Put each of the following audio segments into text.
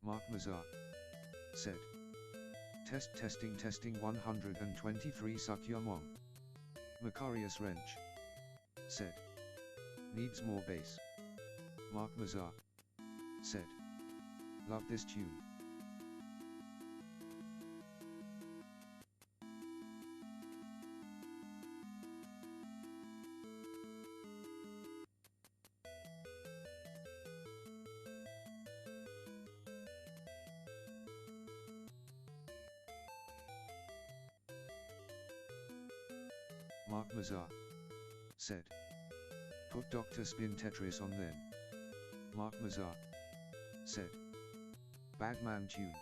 Mark Mazar said. Testing 123 Sakyamon. Macarius Wrench said. Needs more bass. Mark Mazar said. Love this tune. Mark Mazar said. Put Dr. Spin Tetris on then. Mark Mazar said. Bagman tune.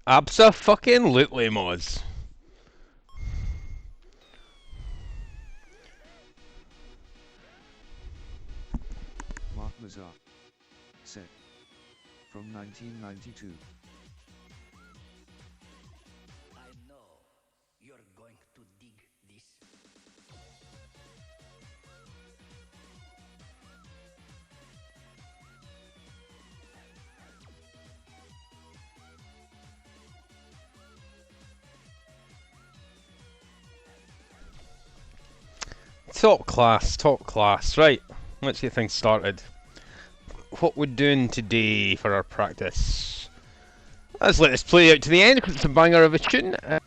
Abso-fucking-lutely, Moz. Mark Mazar said. From 1992. I know you're going to dig this. Top class. Right, let's get things started. What we're doing today for our practice. Let's let this play out to the end because it's a banger of a tune. I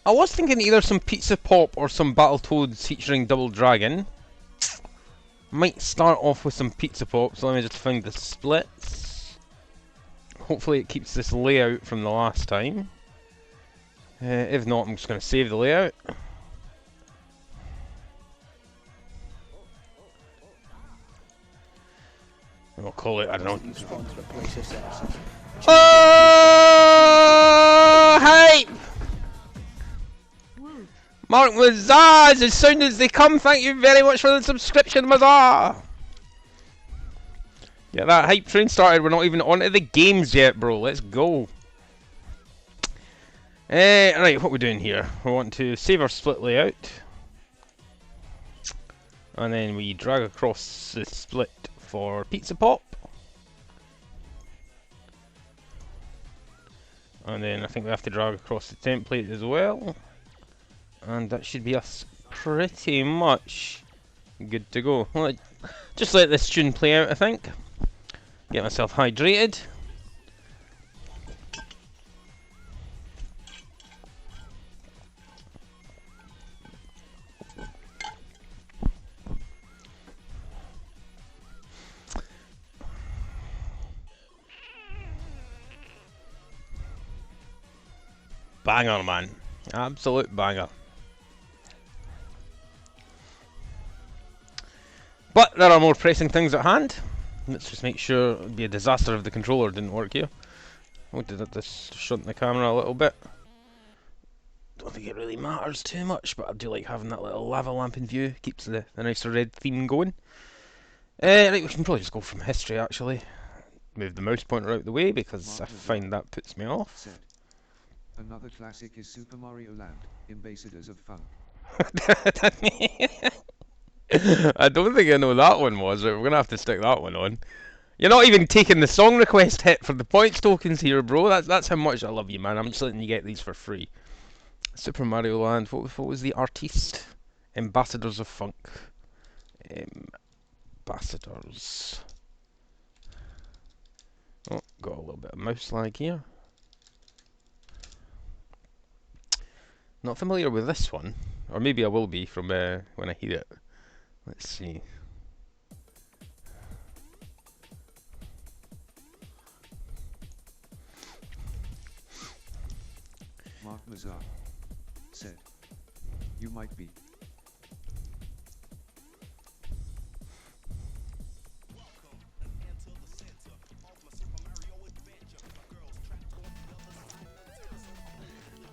was thinking either some Pizza Pop or some Battletoads featuring Double Dragon. Might start off with some Pizza Pop, so let me just find the splits. Hopefully it keeps this layout from the last time. If not, I'm just going to save the layout. And we'll call it, I don't know. Oh, hype! Mark Mazar, as soon as they come, thank you very much for the subscription, Mazar! Get that hype train started, we're not even onto the games yet, bro, let's go. Right, what we're doing here, we want to save our split layout. And then we drag across the split for Pizza Pop. And then I think we have to drag across the template as well. And that should be us pretty much good to go. Well, just let this tune play out, I think. Get myself hydrated. Banger, man. Absolute banger. But there are more pressing things at hand. Let's just make sure it would be a disaster if the controller didn't work here. Oh, did that just shunt the camera a little bit? Don't think it really matters too much, but I do like having that little lava lamp in view. Keeps the nice red theme going. Right, we can probably just go from history actually. Move the mouse pointer out the way because I find that puts me off. Said. Another classic is Super Mario Land, Ambassadors of Funk. I don't think I know that one was. Right, we're gonna have to stick that one on. You're not even taking the song request hit for the points tokens here, bro. That's how much I love you, man. I'm just letting you get these for free. Super Mario Land. What was the artiste? Ambassadors of Funk. Ambassadors. Oh, got a little bit of mouse lag here. Not familiar with this one, or maybe I will be from when I hear it. Let's see. Mark Mazar said. You might be.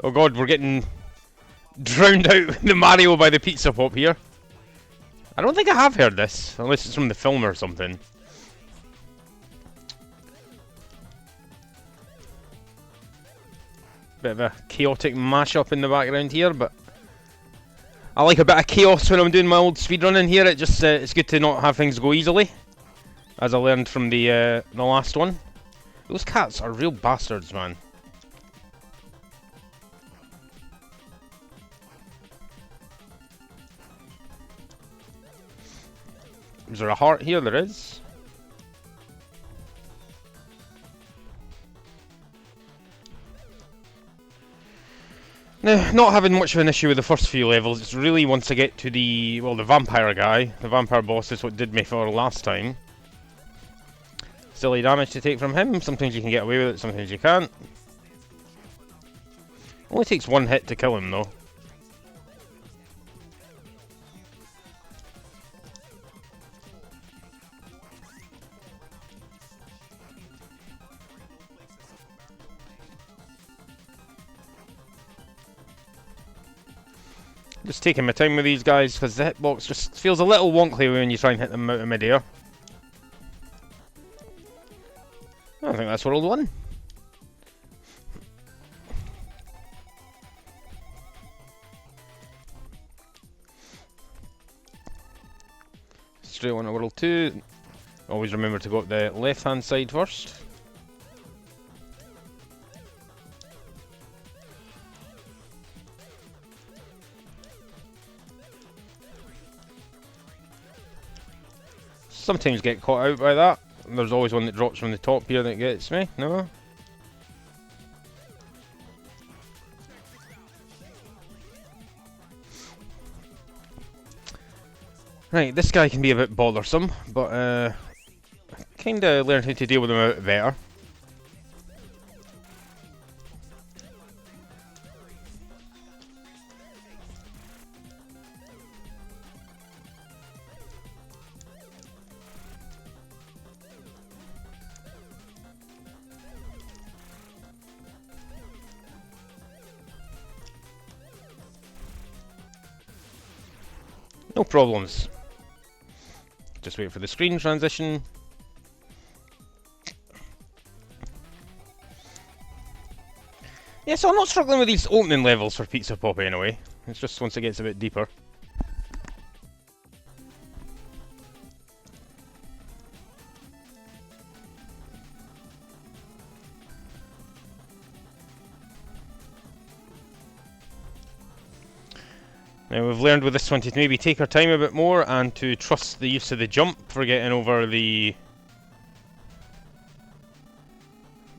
Oh god, we're getting drowned out the Mario by the pizza pop here. I don't think I have heard this, unless it's from the film or something. Bit of a chaotic mashup in the background here, but I like a bit of chaos when I'm doing my old speedrunning here. It just it's good to not have things go easily, as I learned from the last one. Those cats are real bastards, man. Is there a heart here? There is. Now, not having much of an issue with the first few levels, it's really once I get to the, well, the vampire guy, the vampire boss is what did me for last time. Silly damage to take from him, sometimes you can get away with it, sometimes you can't. Only takes one hit to kill him though. Just taking my time with these guys because the hitbox just feels a little wonky when you try and hit them out of midair. I think that's world one. Straight on to world two. Always remember to go up the left hand side first. Sometimes get caught out by that. There's always one that drops from the top here that gets me. No? Right, this guy can be a bit bothersome, but I kinda learned how to deal with him a bit better. No problems. Just wait for the screen transition. Yeah, so I'm not struggling with these opening levels for Pizza Pop anyway. It's just once it gets a bit deeper. Now we've learned with this one to maybe take our time a bit more and to trust the use of the jump for getting over the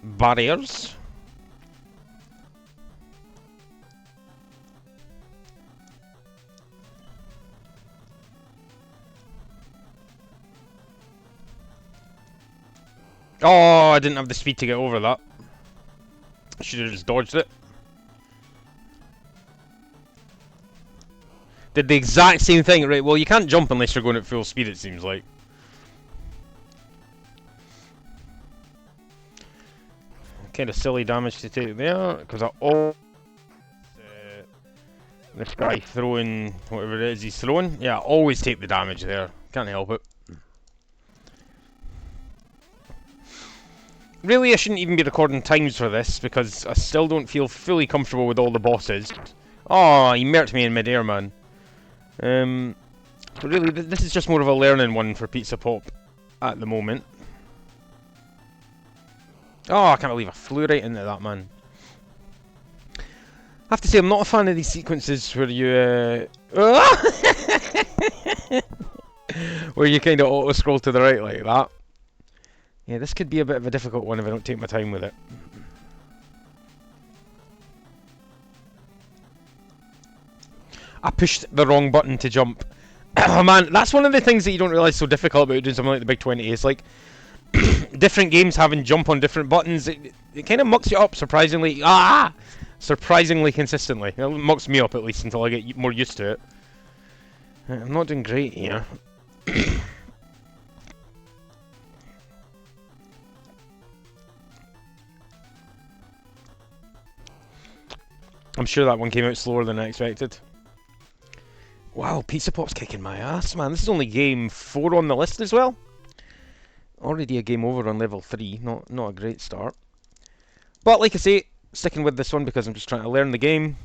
barriers. Oh, I didn't have the speed to get over that. I should have just dodged it. Did the exact same thing, right? Well, you can't jump unless you're going at full speed, it seems like. Kind of silly damage to take there, because I always... this guy throwing whatever it is he's throwing. Yeah, I always take the damage there. Can't help it. Really, I shouldn't even be recording times for this, because I still don't feel fully comfortable with all the bosses. Oh, he murked me in midair, man. But really, this is just more of a learning one for Pizza Pop at the moment. Oh, I can't believe I flew right into that, man. I have to say, I'm not a fan of these sequences where you, where you kind of auto-scroll to the right like that. Yeah, this could be a bit of a difficult one if I don't take my time with it. I pushed the wrong button to jump. Oh man, that's one of the things that you don't realise so difficult about doing something like the Big 20. It's like, different games having jump on different buttons, it kind of mucks you up surprisingly. Surprisingly consistently. It mucks me up at least until I get more used to it. I'm not doing great here. I'm sure that one came out slower than I expected. Wow, Pizza Pop's kicking my ass, man. This is only game 4 on the list as well. Already a game over on level 3. Not a great start. But like I say, sticking with this one because I'm just trying to learn the game.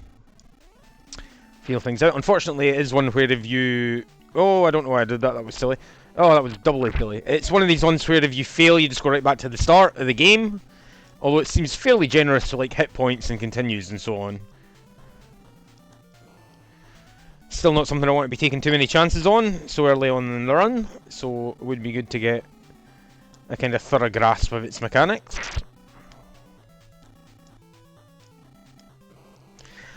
Feel things out. Unfortunately, it is one where if you... Oh, I don't know why I did that. That was silly. Oh, that was doubly silly. It's one of these ones where if you fail, you just go right back to the start of the game. Although it seems fairly generous to like hit points and continues and so on. Still not something I want to be taking too many chances on so early on in the run. So it would be good to get a kind of thorough grasp of its mechanics.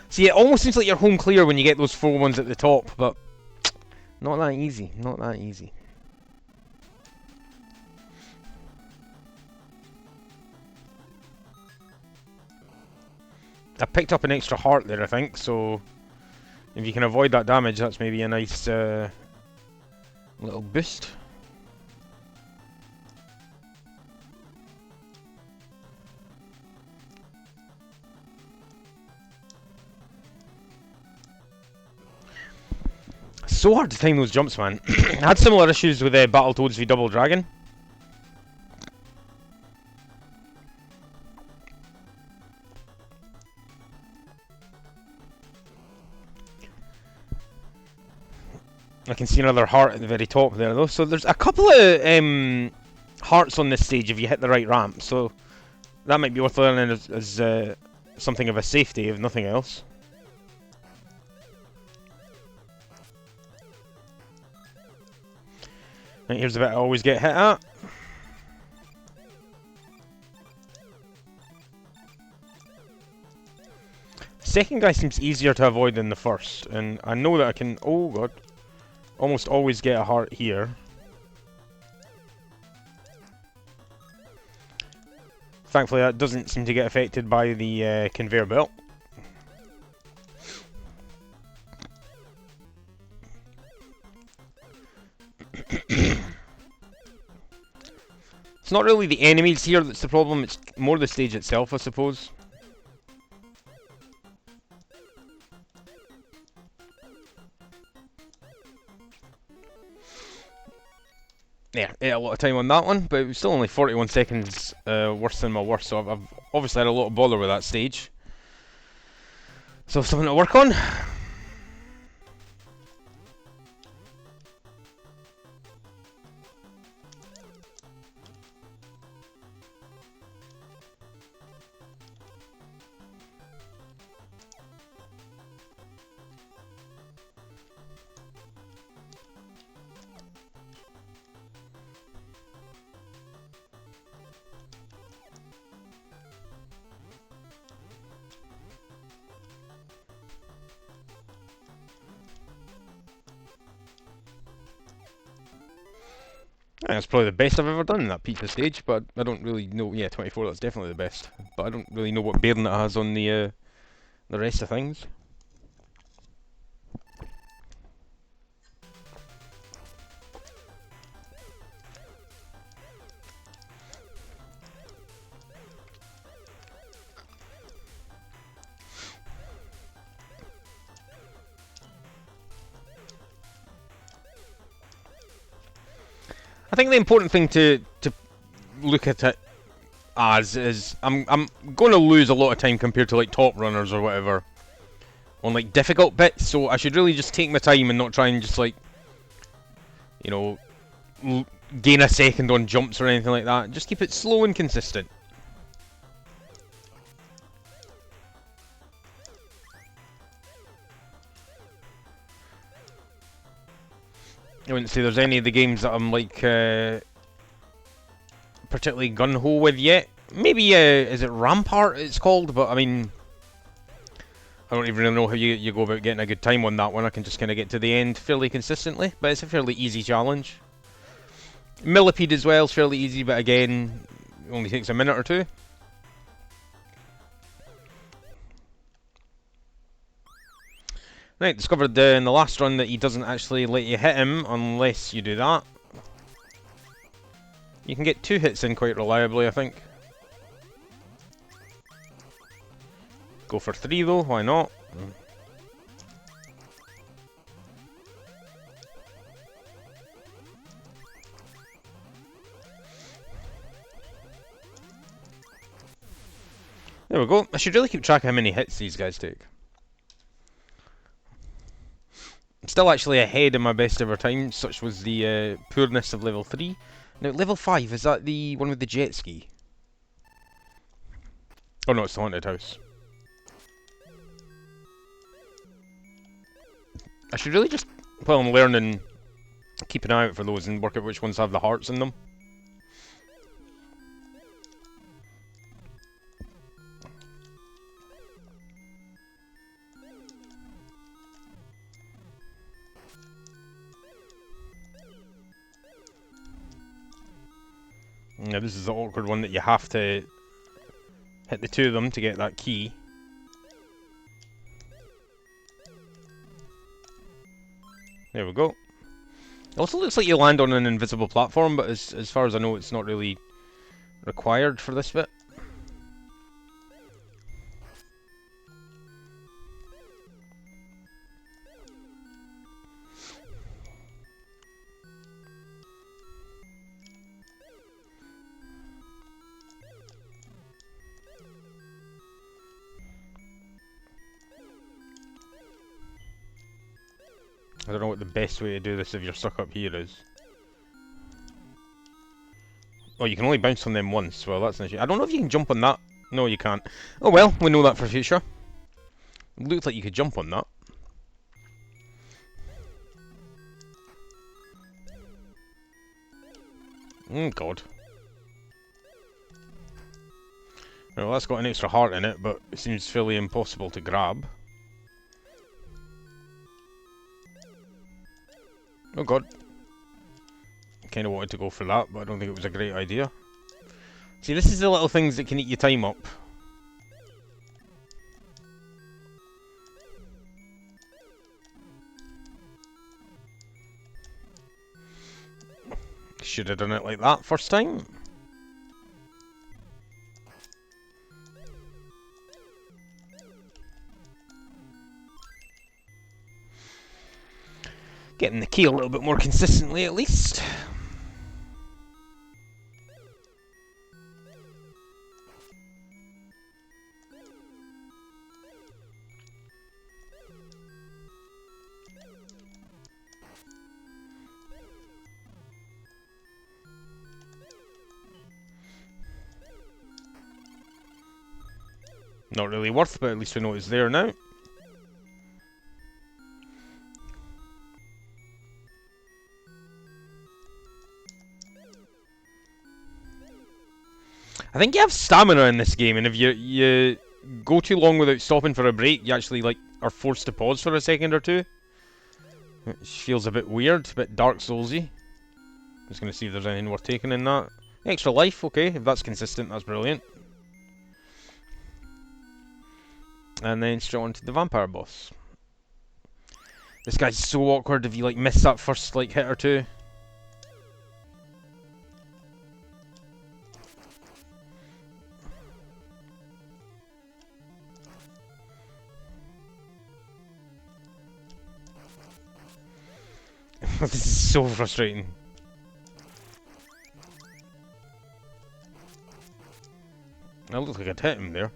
See, it almost seems like you're home clear when you get those 4 ones at the top, but not that easy. Not that easy. I picked up an extra heart there, I think, so if you can avoid that damage, that's maybe a nice little boost. So hard to time those jumps, man. I had similar issues with Battletoads v Double Dragon. I can see another heart at the very top there, though. So there's a couple of hearts on this stage if you hit the right ramp. So that might be worth learning as something of a safety, if nothing else. Right, here's the bit I always get hit at. Second guy seems easier to avoid than the first, and I know that I can, oh god, almost always get a heart here. Thankfully that doesn't seem to get affected by the conveyor belt. It's not really the enemies here that's the problem, it's more the stage itself, I suppose. Yeah, ate a lot of time on that one, but it was still only 41 seconds worse than my worst, so I've obviously had a lot of bother with that stage. So something to work on. I think that's probably the best I've ever done in that pizza stage, but I don't really know. Yeah, 24, that's definitely the best. But I don't really know what bearing it has on the rest of things. I think the important thing to look at it as is I'm going to lose a lot of time compared to like top runners or whatever on like difficult bits, so I should really just take my time and not try and just like, you know, gain a second on jumps or anything like that. Just keep it slow and consistent. I wouldn't say there's any of the games that I'm like particularly gun-ho with yet. Maybe is it Rampart it's called, but I mean I don't even really know how you go about getting a good time on that one. I can just kind of get to the end fairly consistently, but it's a fairly easy challenge. Millipede as well is fairly easy, but again it only takes a minute or two. Right, discovered in the last run that he doesn't actually let you hit him unless you do that. You can get 2 hits in quite reliably, I think. Go for 3 though, why not? There we go. I should really keep track of how many hits these guys take. I'm still actually ahead in my best ever time, such was the poorness of level 3. Now, level 5, is that the one with the jet ski? Oh no, it's the haunted house. I should really just, while I'm learning, keep an eye out for those and work out which ones have the hearts in them. Now this is the awkward one that you have to hit the 2 of them to get that key. There we go. It also looks like you land on an invisible platform, but as far as I know, it's not really required for this bit. I don't know what the best way to do this if you're stuck up here is. Oh, you can only bounce on them once. Well, that's an issue. I don't know if you can jump on that. No, you can't. Oh well, we know that for future. It looks like you could jump on that. God. Well, that's got an extra heart in it, but it seems fairly impossible to grab. Oh god. I kinda wanted to go for that, but I don't think it was a great idea. See, this is the little things that can eat your time up. Should have done it like that first time. Getting the key a little bit more consistently at least. Not really worth, but at least we know it's there now. I think you have stamina in this game, and if you go too long without stopping for a break, you actually like are forced to pause for a second or two. Which feels a bit weird, a bit Dark Soulsy. Just gonna see if there's anything worth taking in that. Extra life, okay, if that's consistent, that's brilliant. And then straight on to the vampire boss. This guy's so awkward if you like miss that first like hit or two. This is so frustrating. That looks like I'd hit him there.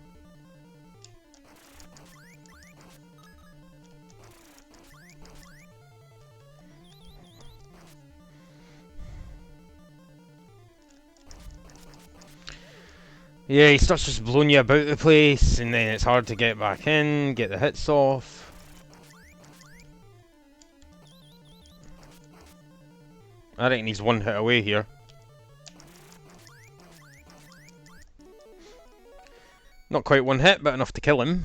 Yeah, he starts just blowing you about the place, and then it's hard to get back in, get the hits off. I reckon he's one hit away here. Not quite one hit, but enough to kill him.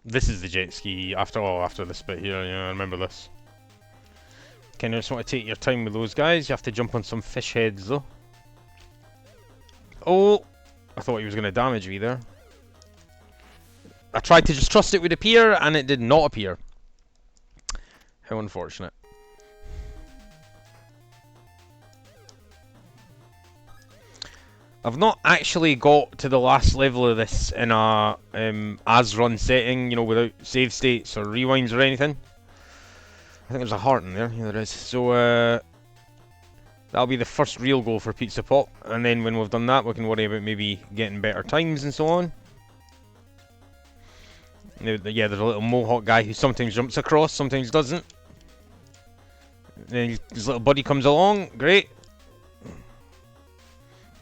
This is the jet ski after this bit here, yeah, I remember this. Kinda just want to take your time with those guys. You have to jump on some fish heads though. Oh! I thought he was going to damage me there. I tried to just trust it would appear, and it did not appear. How unfortunate. I've not actually got to the last level of this in a as run setting, you know, without save states or rewinds or anything. I think there's a heart in there. Yeah, there is. So that'll be the first real goal for Pizza Pop, and then when we've done that, we can worry about maybe getting better times and so on. Yeah, there's a little mohawk guy who sometimes jumps across, sometimes doesn't. Then his little buddy comes along. Great.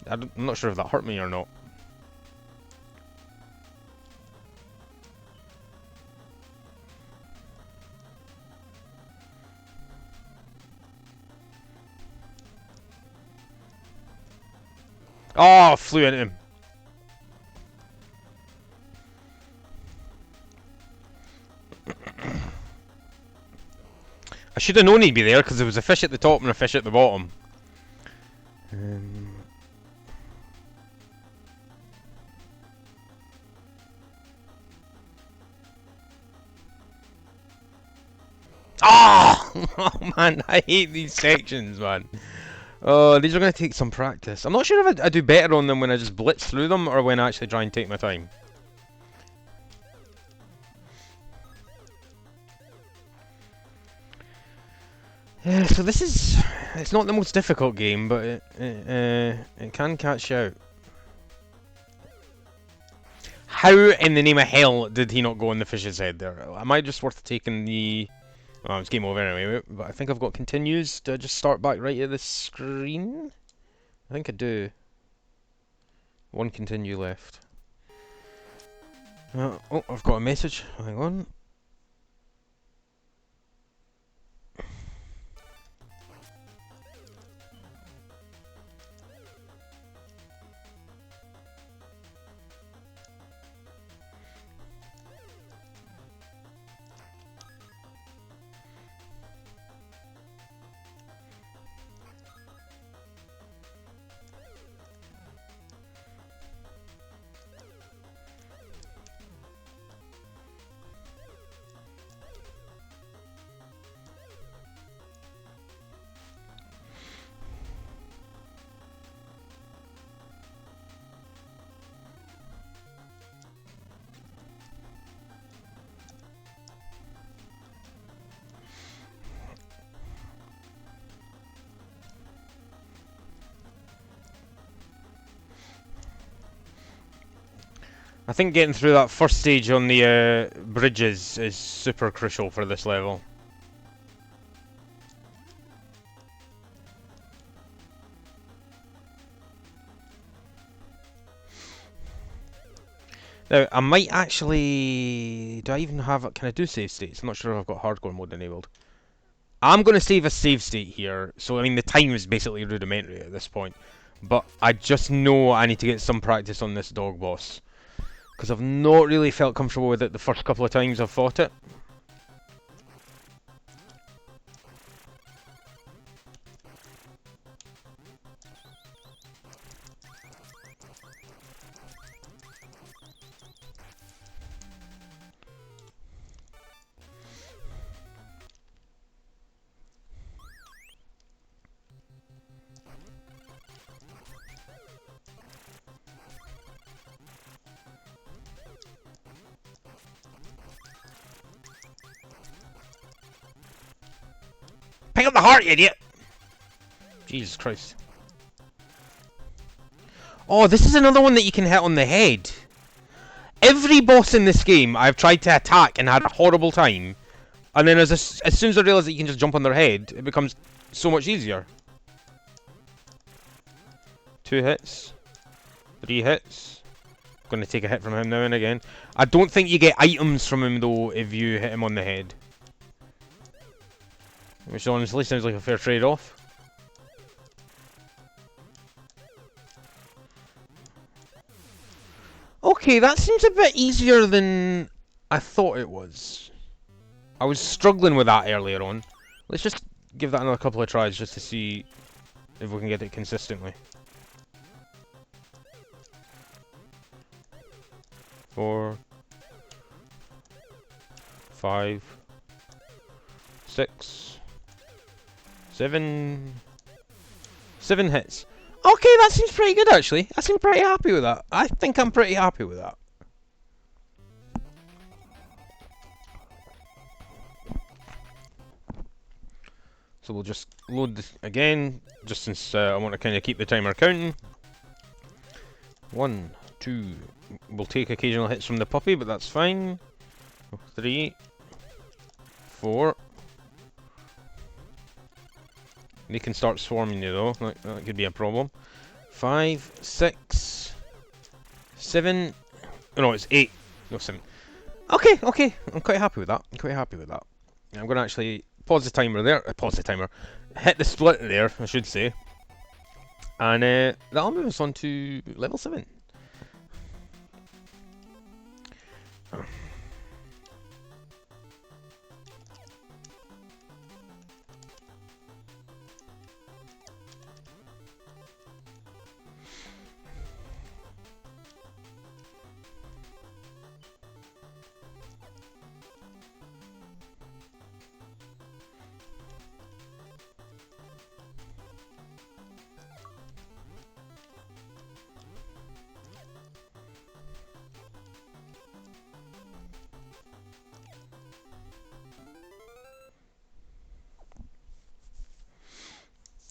I'm not sure if that hurt me or not. Oh, flew into him. I should have known he'd be there because there was a fish at the top and a fish at the bottom. Oh! Oh man, I hate these sections, man. Oh, these are going to take some practice. I'm not sure if I do better on them when I just blitz through them or when I actually try and take my time. Yeah, so this is... It's not the most difficult game, but it can catch you out. How in the name of hell did he not go on the fish's head there? Am I just worth taking the... Well, it's game over anyway, but I think I've got continues. Do I just start back right at the screen? I think I do. One continue left. Oh, I've got a message. Hang on. I think getting through that first stage on the bridges is super crucial for this level. Now, I might actually... Do I even have... Can I do save states? I'm not sure if I've got hardcore mode enabled. I'm going to save a save state here. So, I mean, the time is basically rudimentary at this point. But I just know I need to get some practice on this dog boss. Because I've not really felt comfortable with it the first couple of times I've fought it. Pick up the heart, you idiot! Jesus Christ. Oh, this is another one that you can hit on the head. Every boss in this game I've tried to attack and had a horrible time. And then as soon as I realise that you can just jump on their head, it becomes so much easier. 2 hits. 3 hits. Gonna take a hit from him now and again. I don't think you get items from him though if you hit him on the head. Which honestly sounds like a fair trade-off. Okay, that seems a bit easier than I thought it was. I was struggling with that earlier on. Let's just give that another couple of tries just to see if we can get it consistently. 4, 5, 6, 7 hits. Okay, that seems pretty good actually. I seem pretty happy with that. I think I'm pretty happy with that. So we'll just load this again, just since I want to kind of keep the timer counting. 1, 2. We'll take occasional hits from the puppy, but that's fine. 3, 4. They can start swarming you though. That could be a problem. 5, 6, 7. Oh, no, it's 8. No, 7. Okay, okay. I'm quite happy with that. I'm going to actually pause the timer there. Pause the timer. Hit the split there, I should say. And that'll move us on to level 7.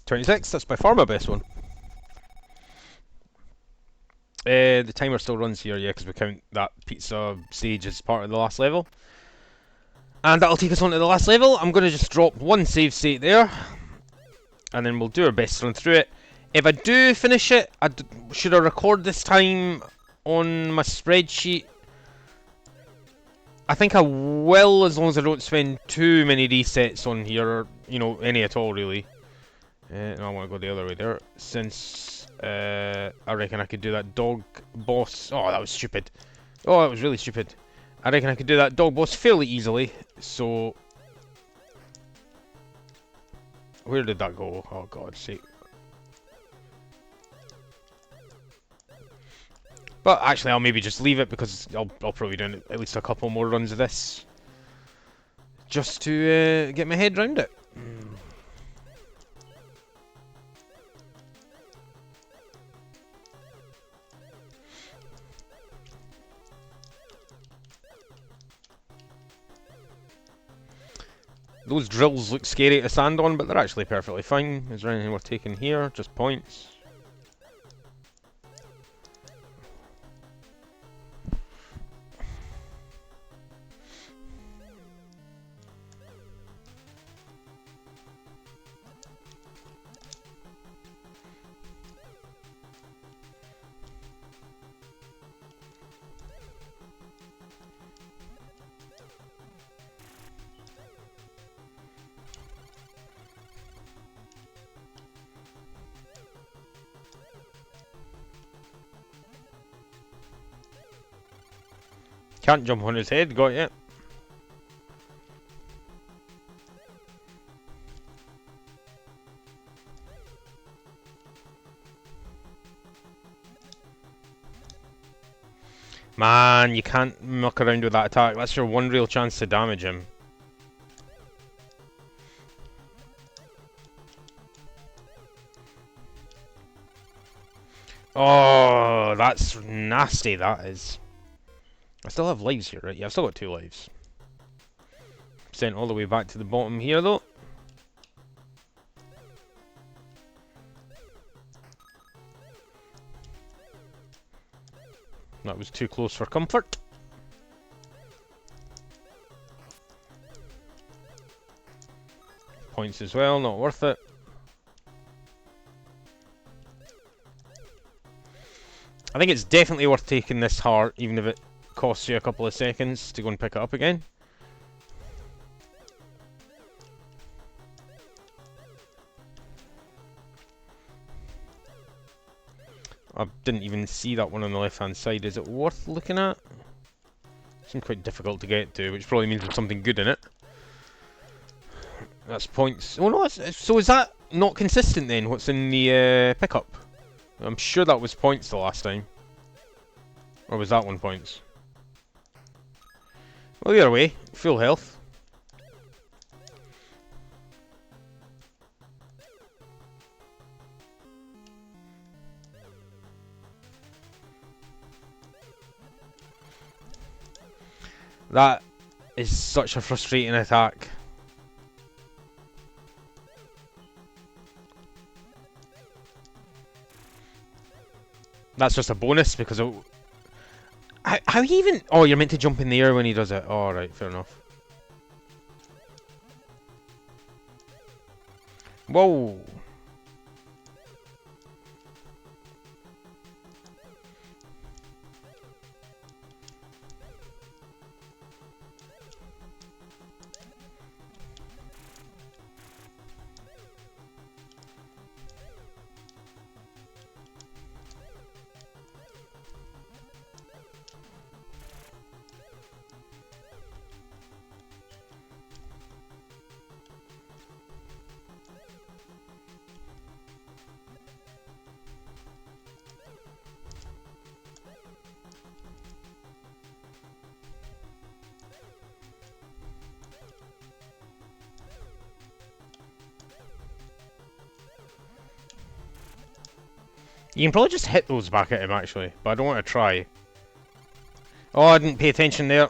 26, that's by far my best one. The timer still runs here, yeah, because we count that pizza stage as part of the last level. And that'll take us on to the last level. I'm going to just drop one save state there. And then we'll do our best to run through it. If I do finish it, should I record this time on my spreadsheet? I think I will, as long as I don't spend too many resets on here, or, you know, any at all, really. No, I want to go the other way there, since I reckon I could do that dog boss. Oh, that was stupid. Oh, that was really stupid. I reckon I could do that dog boss fairly easily, so... Where did that go? Oh, God's sake. But actually, I'll maybe just leave it, because I'll probably do at least a couple more runs of this. Just to get my head round it. Those drills look scary to stand on, but they're actually perfectly fine. Is there anything we're taking here? Just points. Can't jump on his head, got it. Man, you can't muck around with that attack. That's your one real chance to damage him. Oh, that's nasty, that is. I still have lives here, right? Yeah, I've still got 2 lives. Sent all the way back to the bottom here, though. That was too close for comfort. Points as well, not worth it. I think it's definitely worth taking this heart, even if it costs you a couple of seconds to go and pick it up again. I didn't even see that one on the left hand side. Is it worth looking at? Seems quite difficult to get to, which probably means there's something good in it. That's points. Oh no, so is that not consistent then, what's in the pickup? I'm sure that was points the last time. Or was that one points? Well, either way, full health. That is such a frustrating attack. That's just a bonus because it, how he even... Oh, you're meant to jump in the air when he does it. Oh, right, fair enough. Whoa. You can probably just hit those back at him, actually, but I don't want to try. Oh, I didn't pay attention there.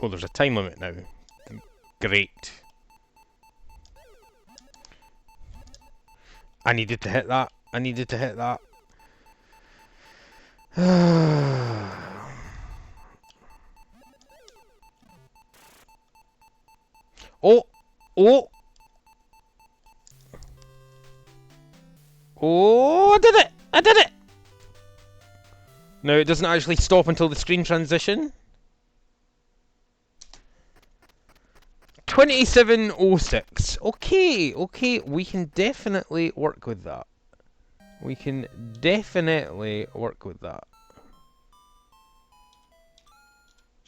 Oh, there's a time limit now. Great. I needed to hit that. I needed to hit that. Oh! Oh! Oh, I did it! I did it! No, it doesn't actually stop until the screen transition. 2706. Okay, okay, we can definitely work with that. We can definitely work with that.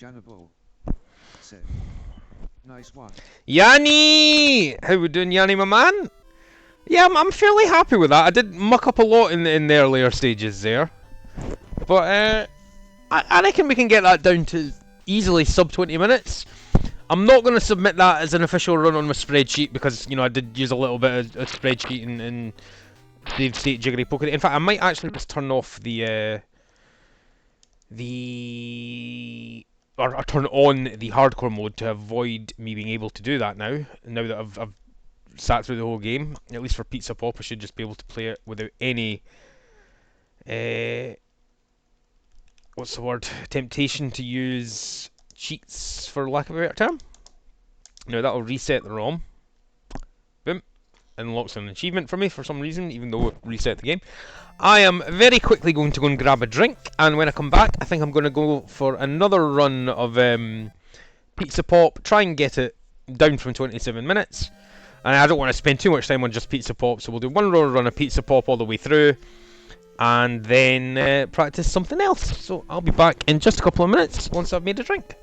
Janabol said, nice one. Yanni! How we doing, Yanni, my man? Yeah, I'm fairly happy with that. I did muck up a lot in the earlier stages there. But I reckon we can get that down to easily sub 20 minutes. I'm not going to submit that as an official run on my spreadsheet because, you know, I did use a little bit of spreadsheet and save state jiggery pokery. In fact, I might actually just turn off or turn on the hardcore mode to avoid me being able to do that now. Now that I've sat through the whole game, at least for Pizza Pop, I should just be able to play it without any what's the word? Temptation to use cheats, for lack of a better term. Now that'll reset the ROM. Boom. Unlocks an achievement for me for some reason, even though it reset the game. I am very quickly going to go and grab a drink, and when I come back, I think I'm going to go for another run of Pizza Pop, try and get it down from 27 minutes. And I don't want to spend too much time on just Pizza Pop, so we'll do one more run of Pizza Pop all the way through, and then practice something else. So I'll be back in just a couple of minutes once I've made a drink.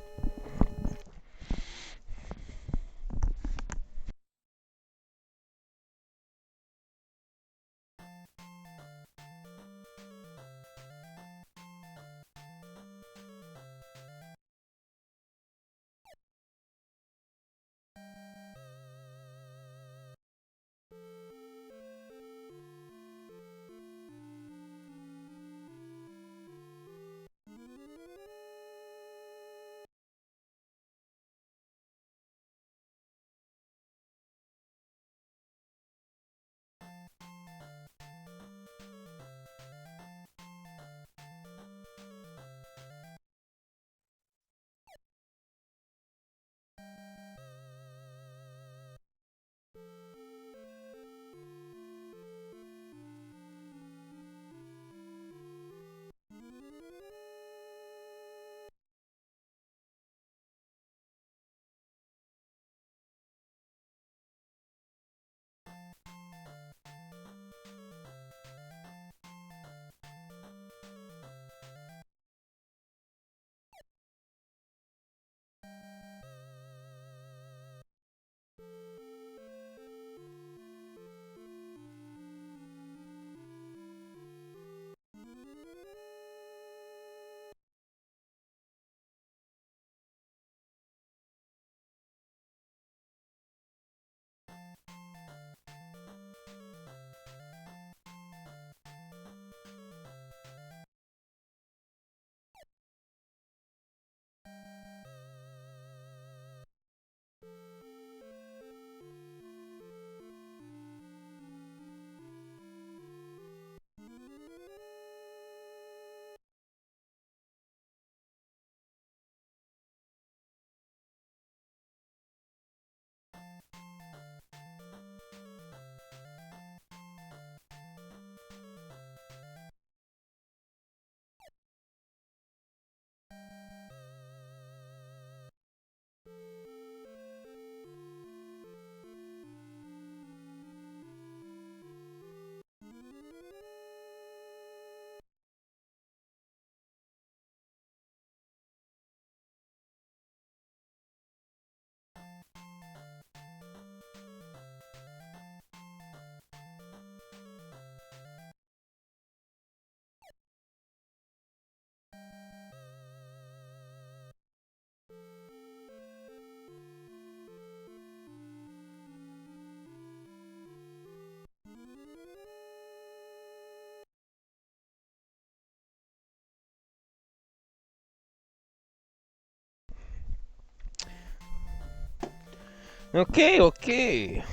Okay, okay.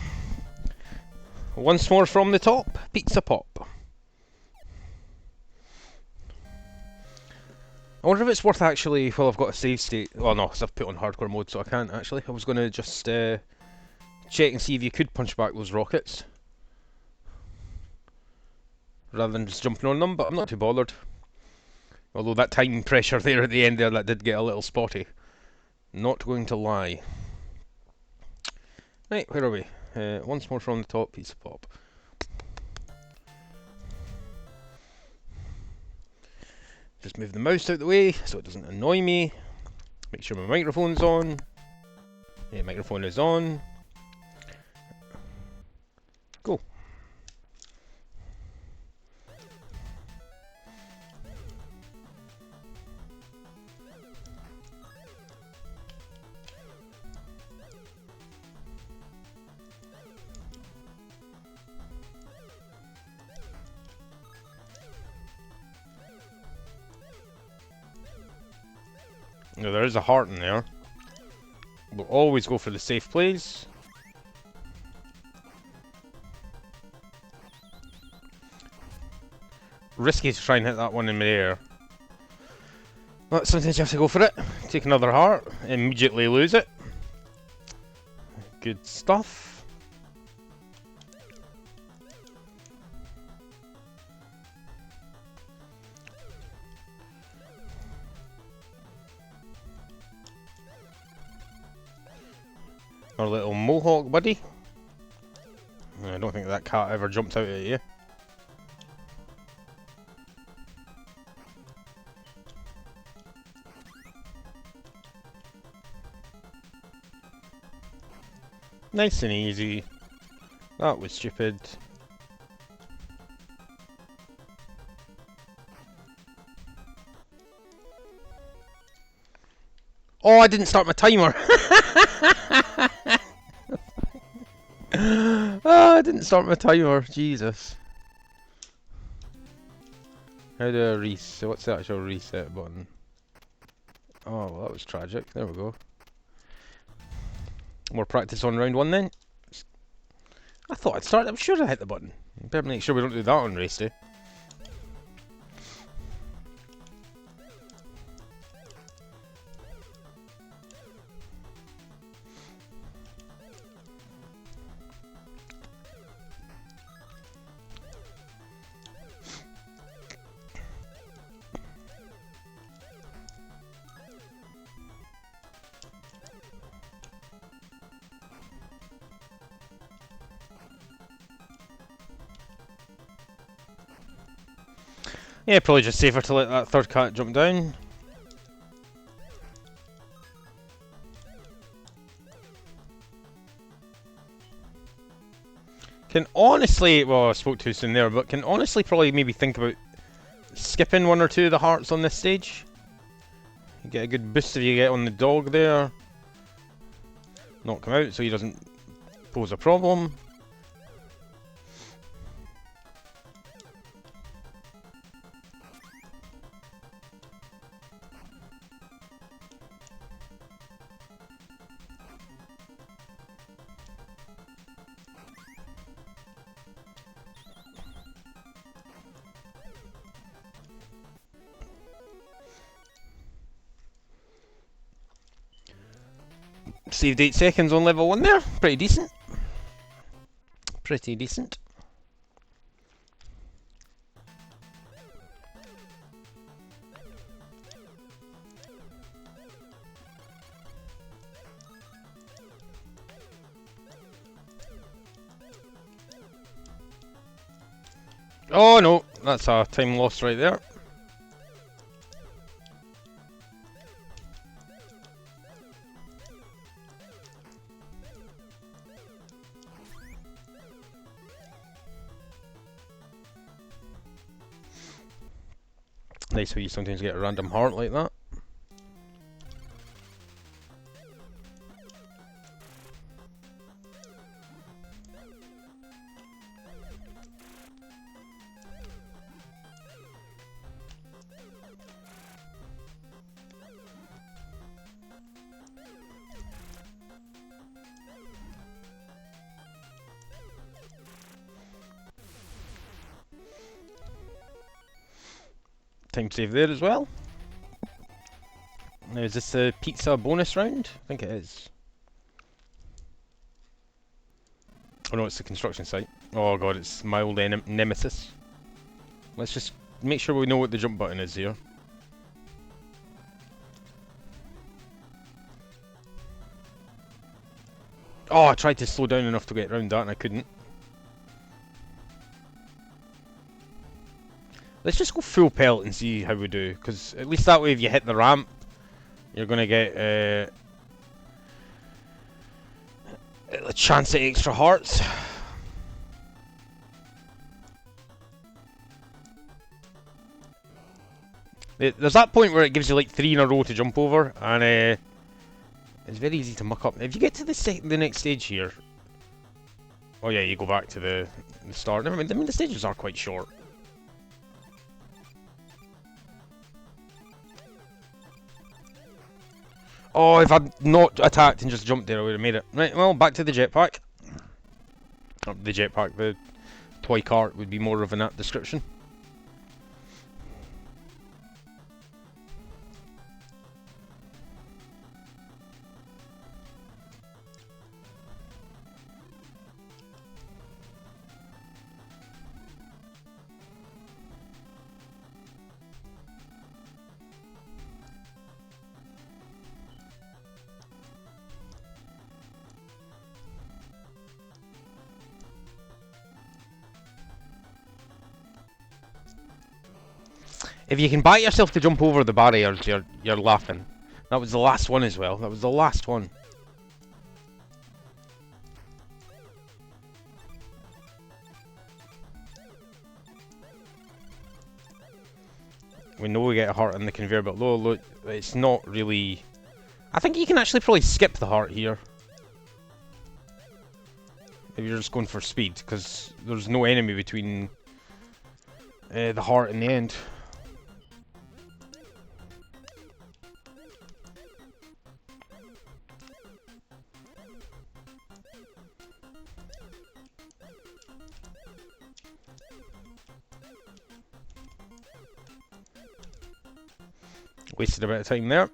Once more from the top, Pizza Pop. I wonder if it's worth actually, well, I've got a save state. Well, no, because I've put on hardcore mode, so I can't actually. I was going to just check and see if you could punch back those rockets rather than just jumping on them, but I'm not too bothered. Although that time pressure there at the end there, that did get a little spotty. Not going to lie. Right, where are we? Once more from the top, Pizza Pop. Just move the mouse out the way so it doesn't annoy me. Make sure my microphone's on. Yeah, microphone is on. Go. Now there is a heart in there. We'll always go for the safe plays. Risky to try and hit that one in midair. But sometimes you have to go for it. Take another heart, immediately lose it. Good stuff. Our little mohawk buddy. I don't think that cat ever jumped out at you. Nice and easy. That was stupid. Oh, I didn't start my timer. Oh, I didn't start my timer. Jesus. How do I reset? What's the actual reset button? Oh, well, that was tragic. There we go. More practice on round one then. I thought I'd start. I'm sure I hit the button. Better make sure we don't do that on race day. Yeah, probably just safer to let that third cat jump down. Can honestly, well, I spoke too soon there, but can honestly probably maybe think about skipping one or two of the hearts on this stage. You get a good boost if you get on the dog there. Knock him out so he doesn't pose a problem. Saved 8 seconds on level 1 there. Pretty decent. Pretty decent. Oh no, that's a time lost right there. Nice how you sometimes get a random heart like that. time save there as well. Now, is this a pizza bonus round? I think it is. Oh no, it's the construction site. Oh god, it's my old nemesis. Let's just make sure we know what the jump button is here. Oh, I tried to slow down enough to get around that and I couldn't. Let's just go full pelt and see how we do, because at least that way if you hit the ramp, you're going to get a chance at extra hearts. There's that point where it gives you like 3 in a row to jump over, and it's very easy to muck up. If you get to the next stage here, oh yeah, you go back to the start. Never mind. I mean, the stages are quite short. Oh, if I'd not attacked and just jumped there, I would have made it. Right, well, back to the jetpack. The jetpack, the toy cart would be more of an apt description. If you can bite yourself to jump over the barriers, you're laughing. That was the last one as well. That was the last one. We know we get a heart on the conveyor belt. Look, it's not really... I think you can actually probably skip the heart here. If you're just going for speed, because there's no enemy between the heart and the end. Wasted a bit of time there.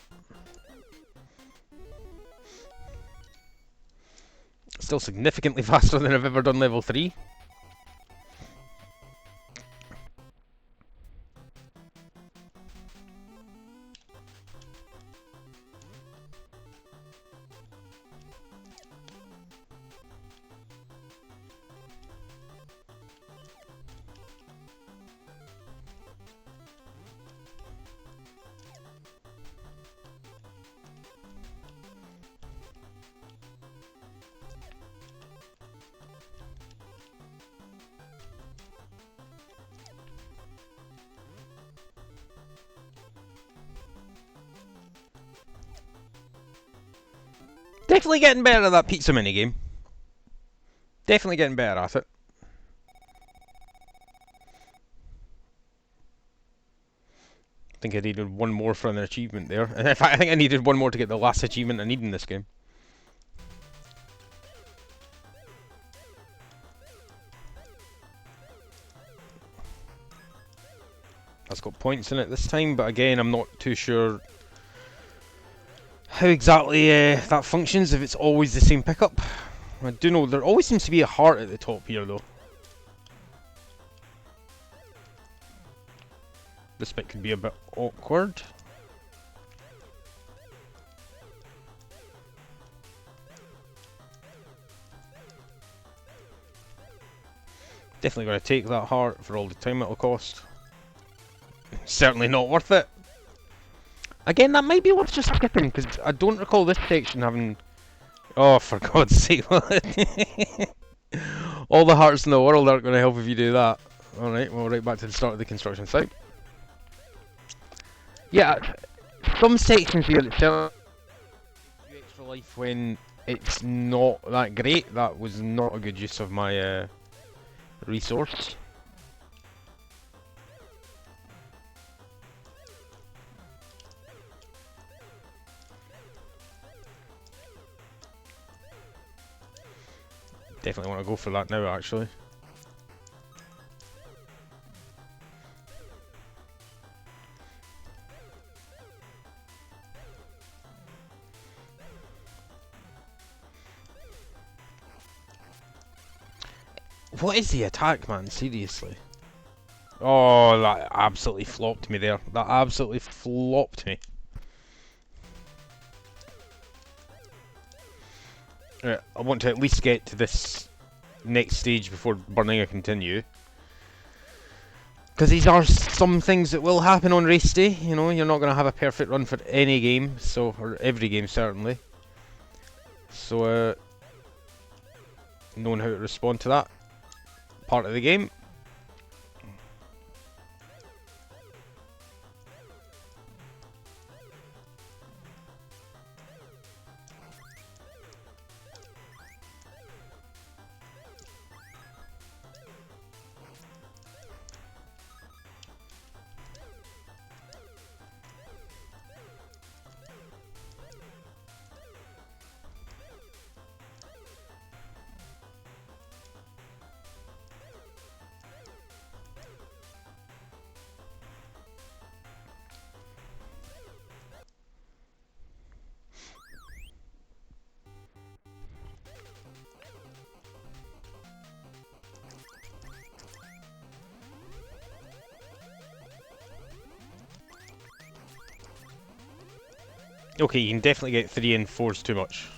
Still significantly faster than I've ever done level 3. Definitely getting better at that pizza minigame. Definitely getting better at it. I think I needed one more for an achievement there. In fact, I think I needed one more to get the last achievement I need in this game. That's got points in it this time, but again, I'm not too sure how exactly that functions, if it's always the same pickup. I do know there always seems to be a heart at the top here though. This bit could be a bit awkward. Definitely got to take that heart for all the time it'll cost. Certainly not worth it. Again, that might be worth just skipping, because I don't recall this section having... Oh, for God's sake. All the hearts in the world aren't going to help if you do that. Alright, well, right back to the start of the construction site. Yeah, some sections here that tell you extra life when it's not that great. That was not a good use of my resource. Definitely want to go for that now, actually. What is the attack, man? Seriously. Oh, that absolutely flopped me there. That absolutely flopped me. Right, I want to at least get to this next stage before burning a continue. Because these are some things that will happen on race day. You know, you're not going to have a perfect run for any game, so or every game certainly. So, knowing how to respond to that part of the game. Okay, you can definitely get 3 and 4's too much.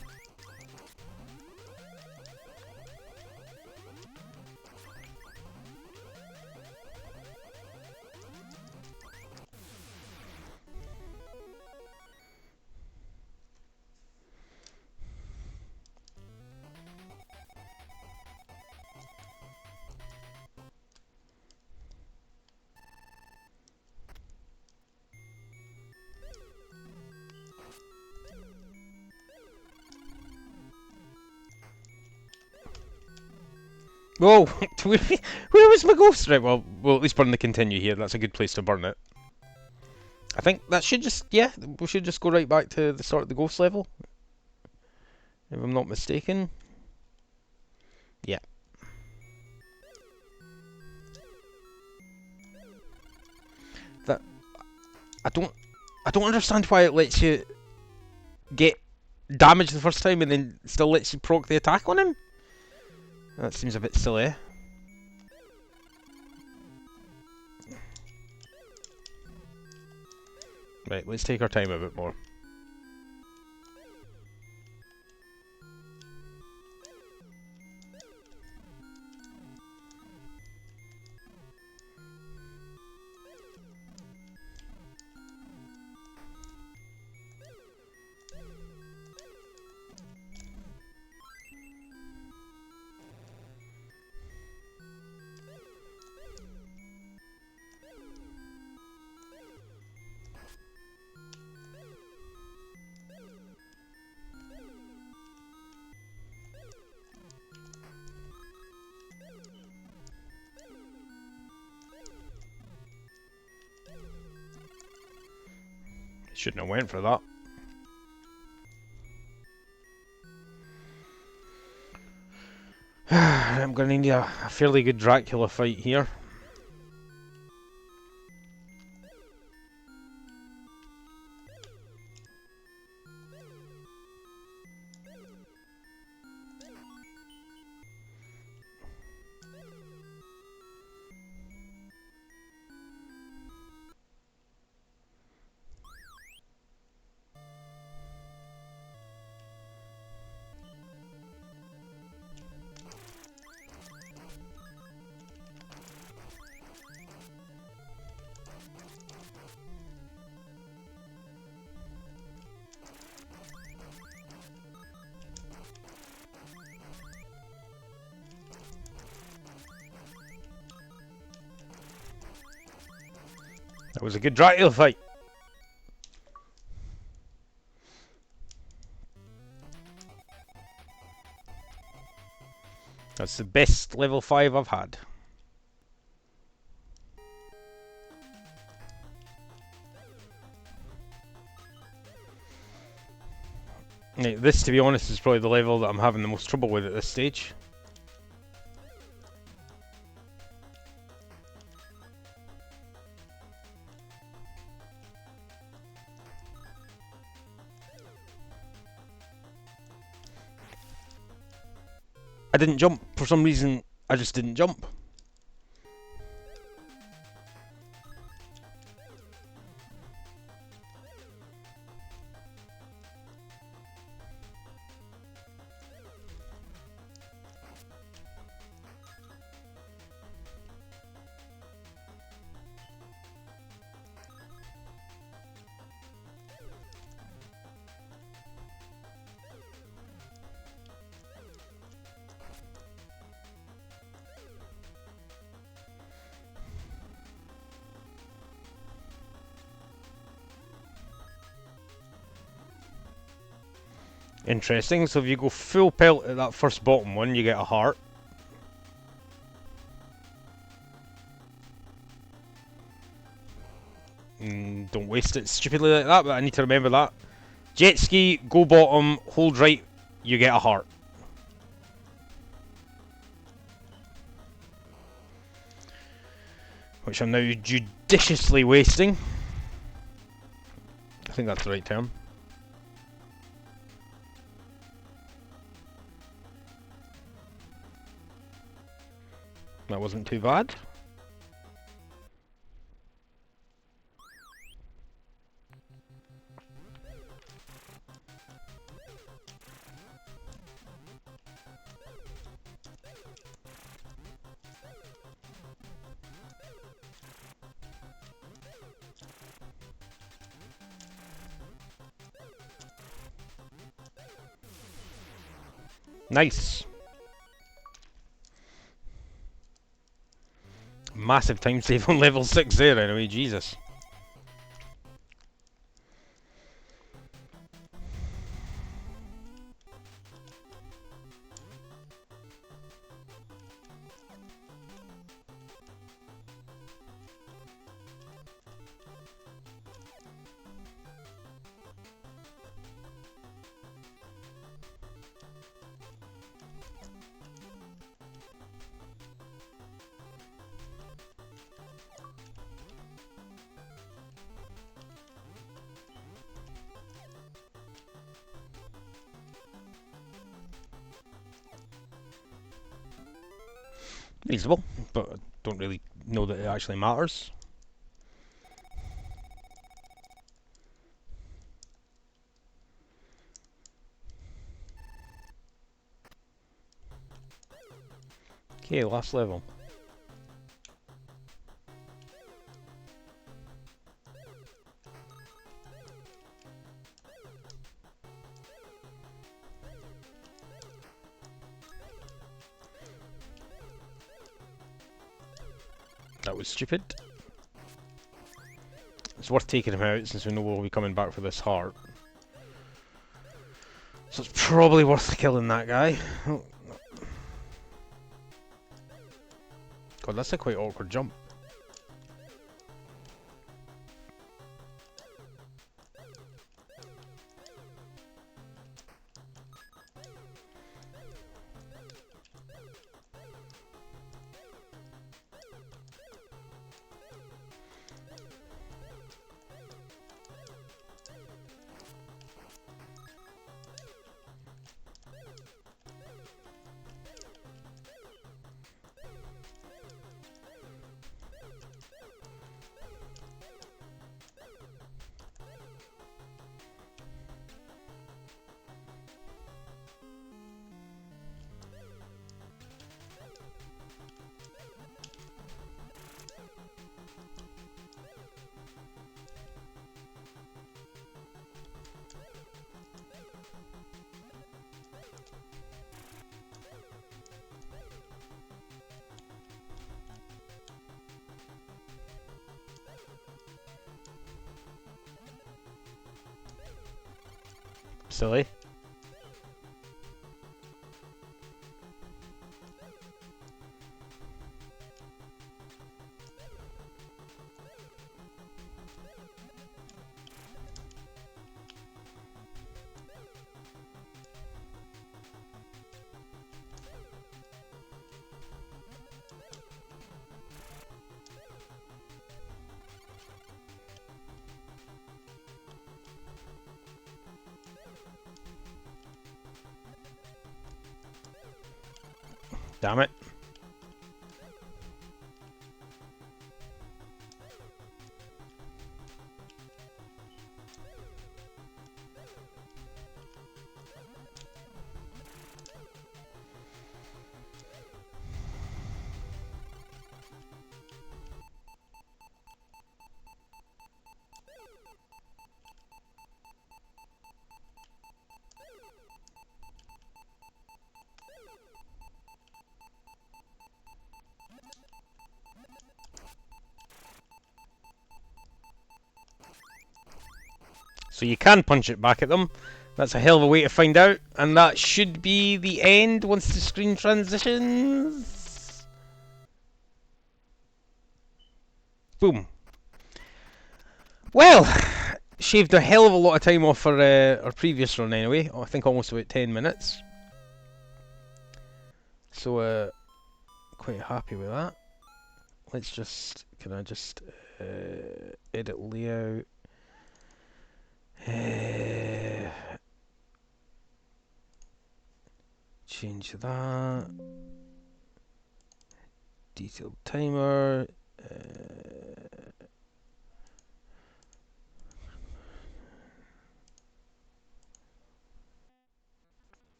Whoa! Where was my ghost? Right, well, we'll at least burn the continue here. That's a good place to burn it. I think that should just, yeah, we should just go right back to the start of the ghost level. If I'm not mistaken. Yeah. That, I don't understand why it lets you get damage the first time and then still lets you proc the attack on him. That seems a bit silly. Right, let's take our time a bit more. Shouldn't have went for that. I'm going to need a fairly good Dracula fight here. That was a good Dracula fight. That's the best level 5 I've had. Now, this, to be honest, is probably the level that I'm having the most trouble with at this stage. I didn't jump for some reason. I just didn't jump. Interesting, so if you go full pelt at that first bottom one, you get a heart. Don't waste it stupidly like that, but I need to remember that. Jet ski, go bottom, hold right, you get a heart. Which I'm now judiciously wasting. I think that's the right term. That wasn't too bad. Nice. Massive time save on level 6 there anyway, Jesus. Reasonable, but I don't really know that it actually matters. Okay, last level. That was stupid. It's worth taking him out since we know we'll be coming back for this heart. So it's probably worth killing that guy. Oh. God, that's a quite awkward jump. Silly. Damn it. So you can punch it back at them. That's a hell of a way to find out, and that should be the end once the screen transitions. Boom. Well, shaved a hell of a lot of time off for our previous run anyway. I think almost about 10 minutes. So, quite happy with that. Let's just, can I just edit layout? Change that. Detailed timer.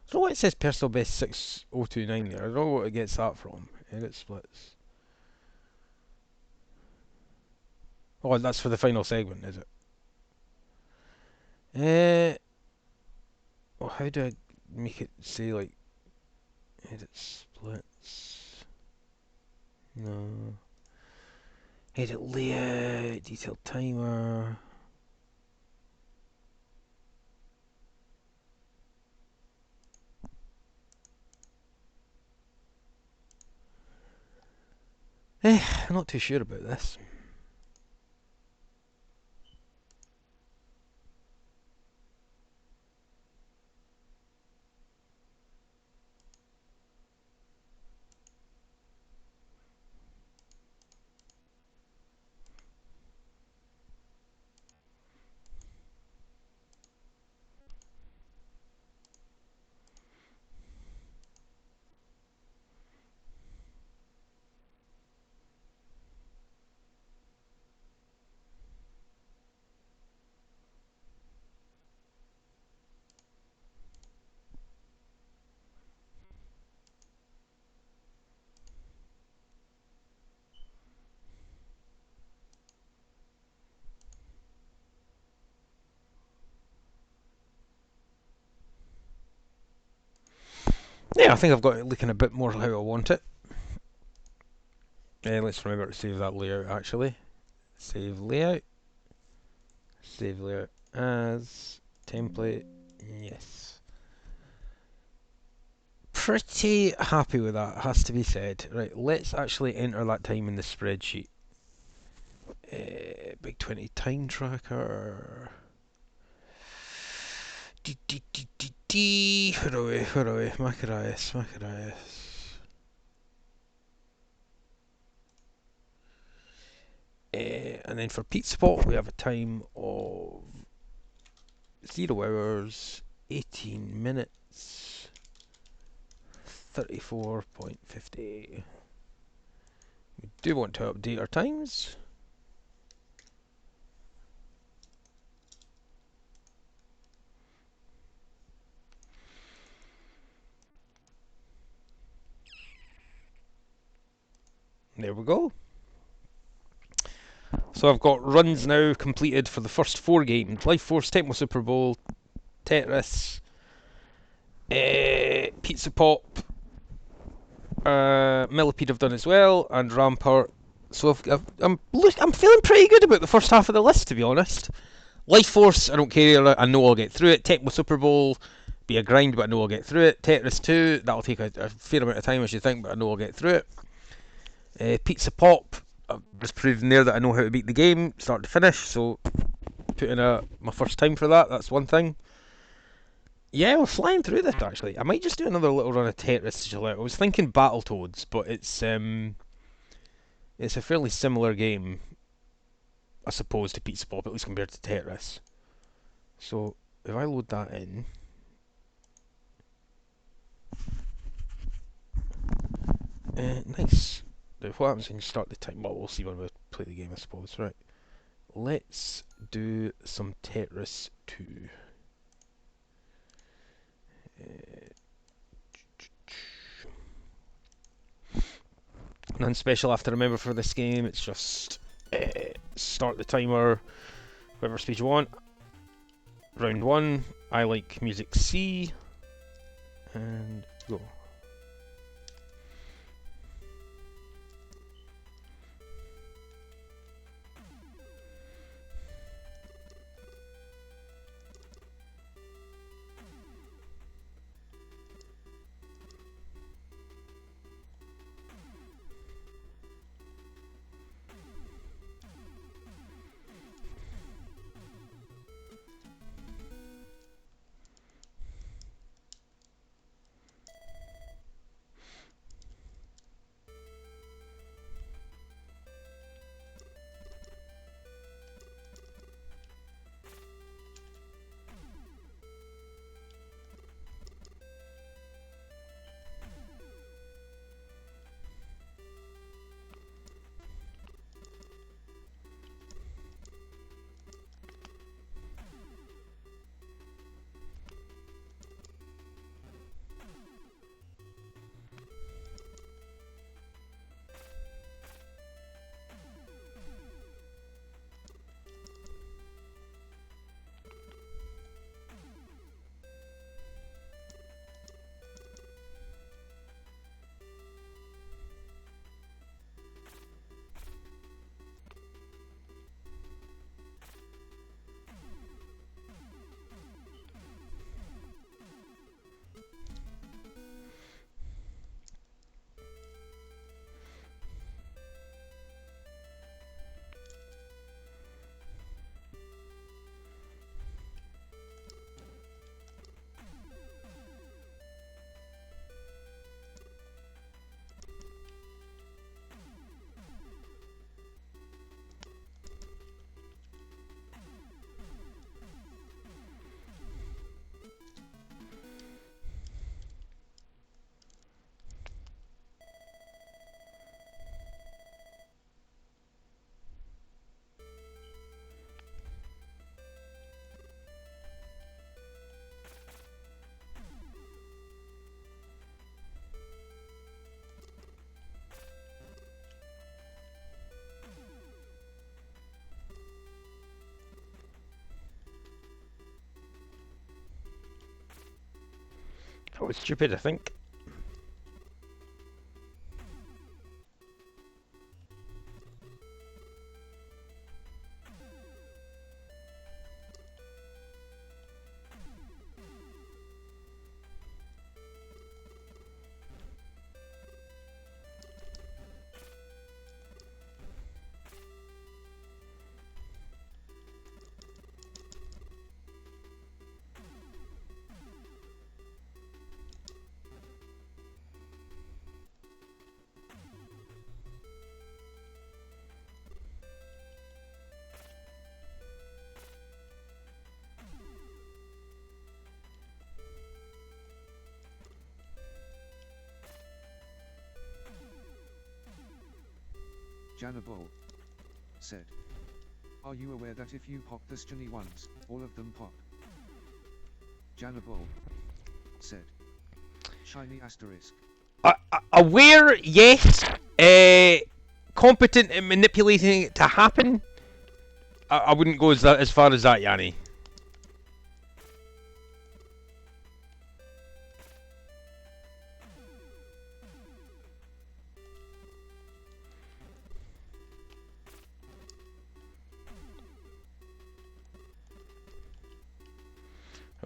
So what it says personal best 6029 there. I don't know what it gets that from. Edit splits. Oh, that's for the final segment, is it? Well, how do I make it say like edit splits? No. Edit layout, detailed timer. I'm not too sure about this. Yeah, I think I've got it looking a bit more how I want it. Let's remember to save that layout actually. Save layout. Save layout as template. Yes. Pretty happy with that, has to be said. Right, let's actually enter that time in the spreadsheet. big20 time tracker. Where are we? Where are we? Macarius, Macarius. And then for Pizza Pot, we have a time of 0 hours, 18 minutes, 34.50. We do want to update our times. There we go. So I've got runs now completed for the first 4 games. Life Force, Tecmo Super Bowl, Tetris, Pizza Pop, Millipede I've done as well, and Rampart. So I'm feeling pretty good about the first half of the list, to be honest. Life Force, I don't care, I know I'll get through it. Tecmo Super Bowl, be a grind, but I know I'll get through it. Tetris 2, that'll take a fair amount of time, as you think, but I know I'll get through it. Pizza Pop, I've just proven there that I know how to beat the game, start to finish, so put in my first time for that, that's one thing. Yeah, we're flying through this actually. I might just do another little run of Tetris to chill out. I was thinking Battletoads, but it's a fairly similar game, I suppose, to Pizza Pop, at least compared to Tetris. So if I load that in, nice. Now what happens when you start the time? Well, we'll see when we play the game, I suppose. Right. Let's do some Tetris 2. Nothing special I have to remember for this game. It's just start the timer, whatever speed you want. Round 1, I like music C, and go. That was stupid, I think. Janabol said. Are you aware that if you pop the shiny ones, all of them pop? Janabol said. Shiny asterisk. Aware, yes. Competent in manipulating it to happen. I wouldn't go as far as that, Yanni.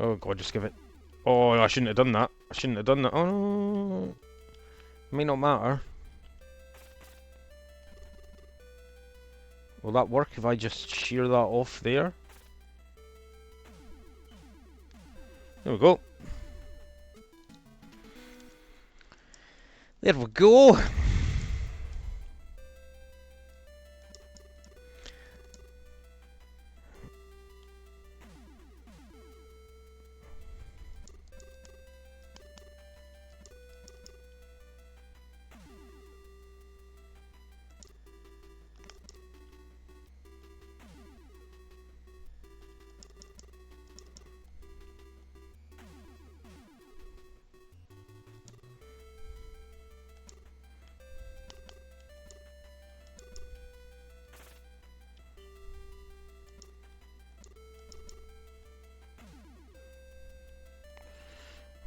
Oh god, just give it. Oh, I shouldn't have done that. I shouldn't have done that. Oh no. May not matter. Will that work if I just shear that off there? There we go. There we go.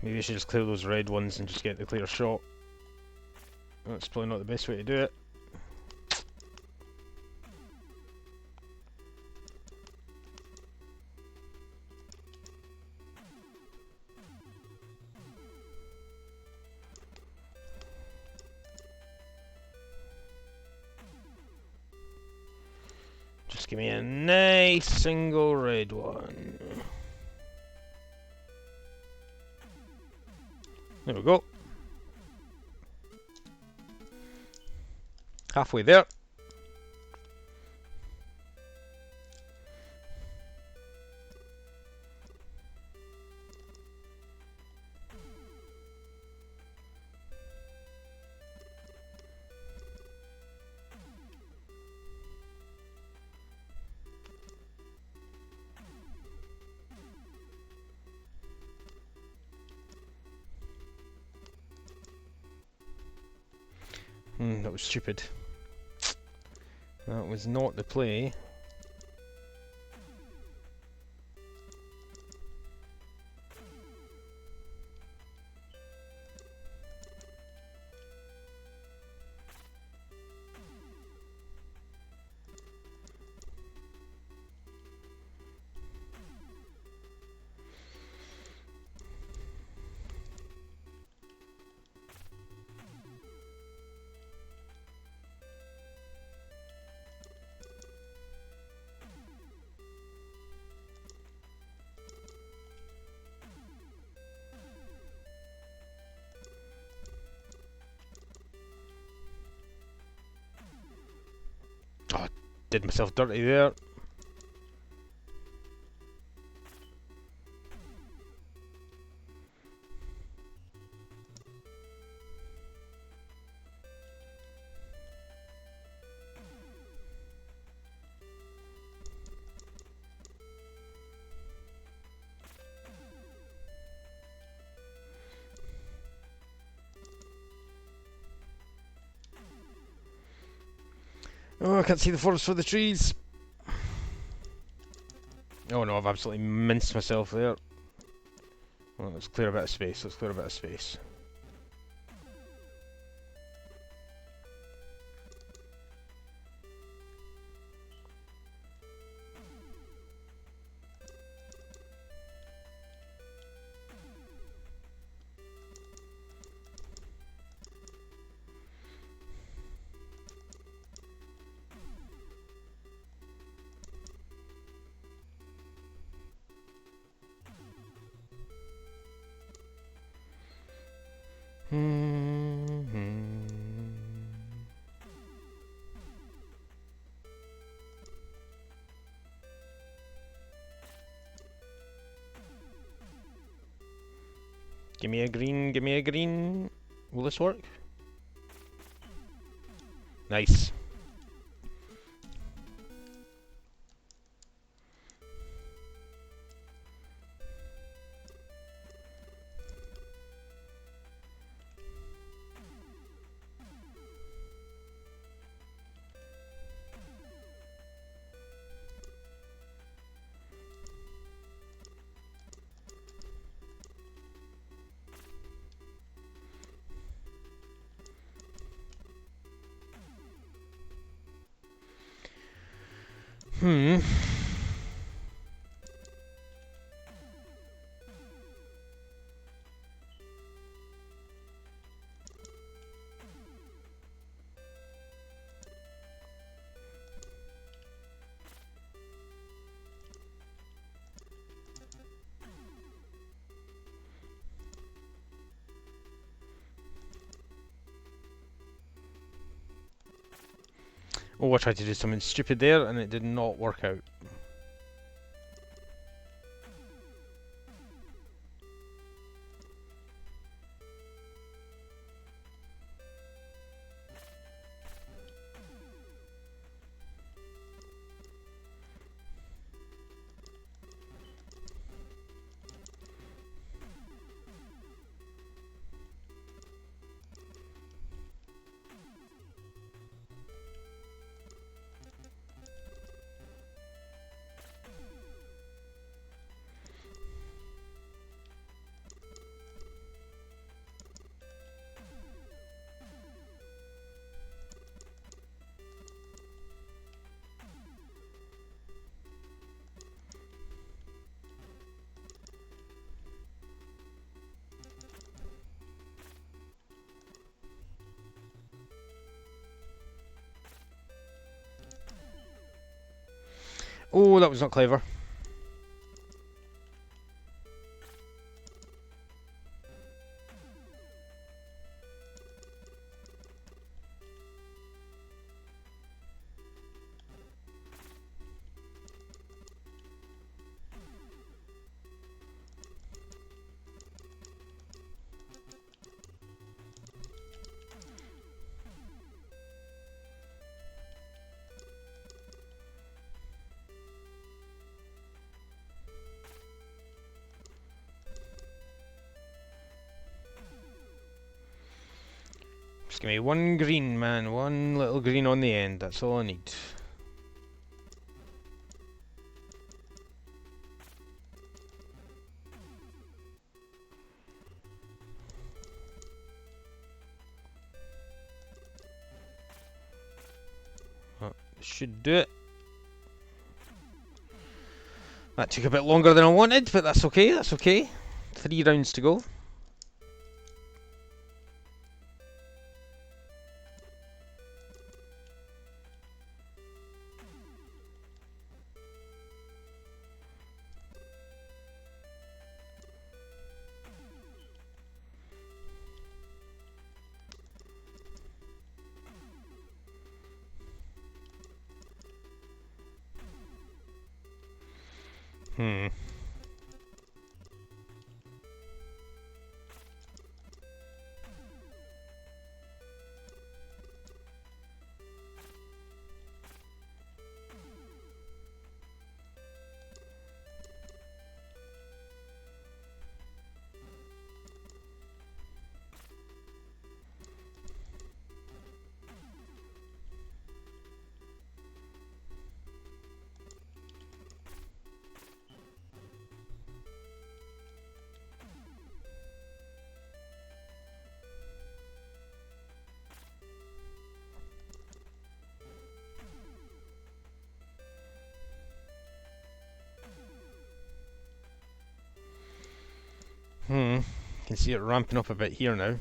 Maybe I should just clear those red ones and just get the clear shot. That's probably not the best way to do it. Just give me a nice single red one. There we go. Halfway there. That was stupid. That was not the play. Oh, did myself dirty there. Oh, I can't see the forest for the trees. Oh no, I've absolutely minced myself there. Well, let's clear a bit of space. Let's clear a bit of space. Give me a green, give me a green. Will this work? Nice. Oh, I tried to do something stupid there and it did not work out. Oh, that was not clever. Just give me one green, man. One little green on the end. That's all I need. That should do it. That took a bit longer than I wanted, but that's okay. That's okay. 3 rounds to go. Hmm. can see it ramping up a bit here now.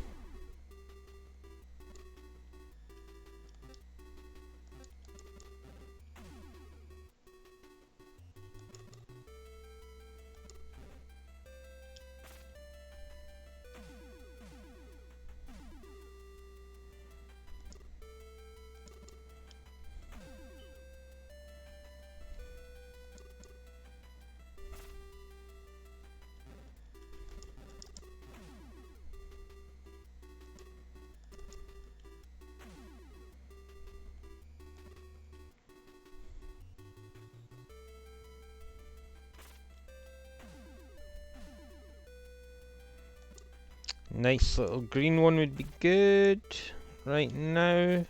Nice little green one would be good right now.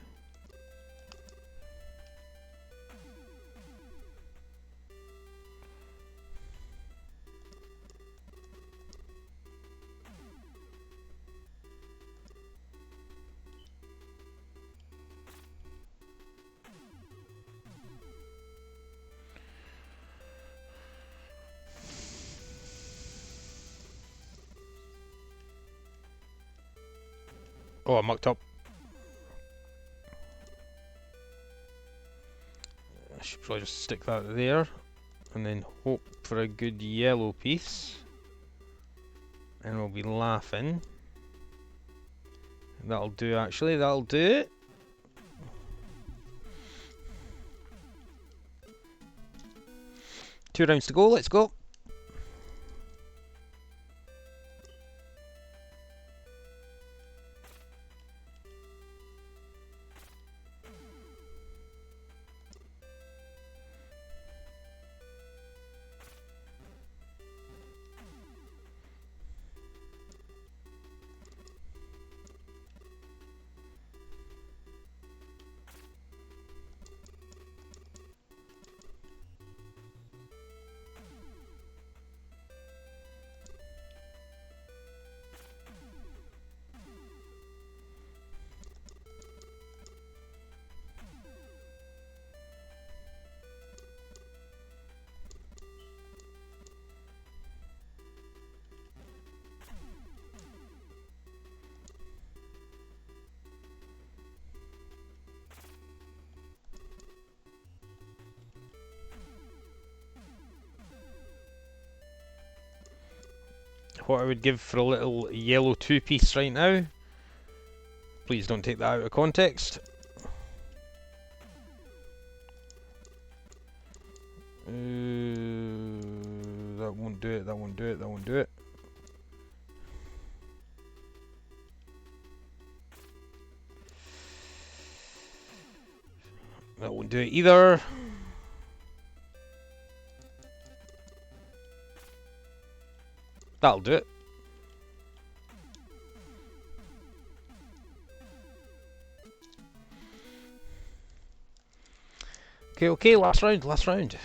Oh, I mucked up. I should probably just stick that there and then hope for a good yellow piece. And we'll be laughing. That'll do actually, that'll do it. Two rounds to go, let's go. What I would give for a little yellow two-piece right now. Please don't take that out of context. That won't do it, that won't do it, that won't do it. That won't do it either. That'll do it. Okay, okay, last round, last round.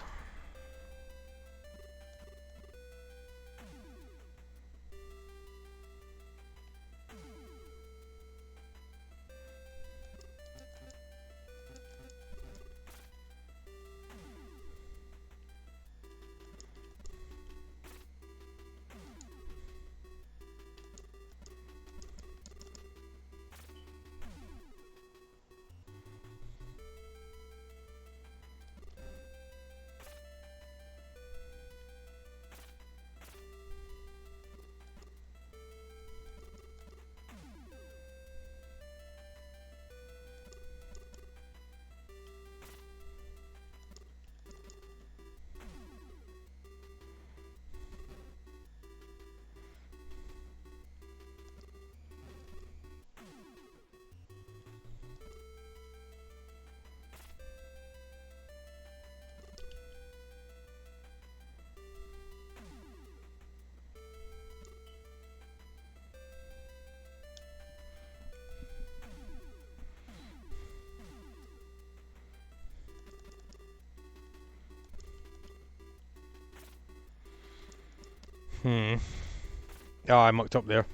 Oh, I mucked up there.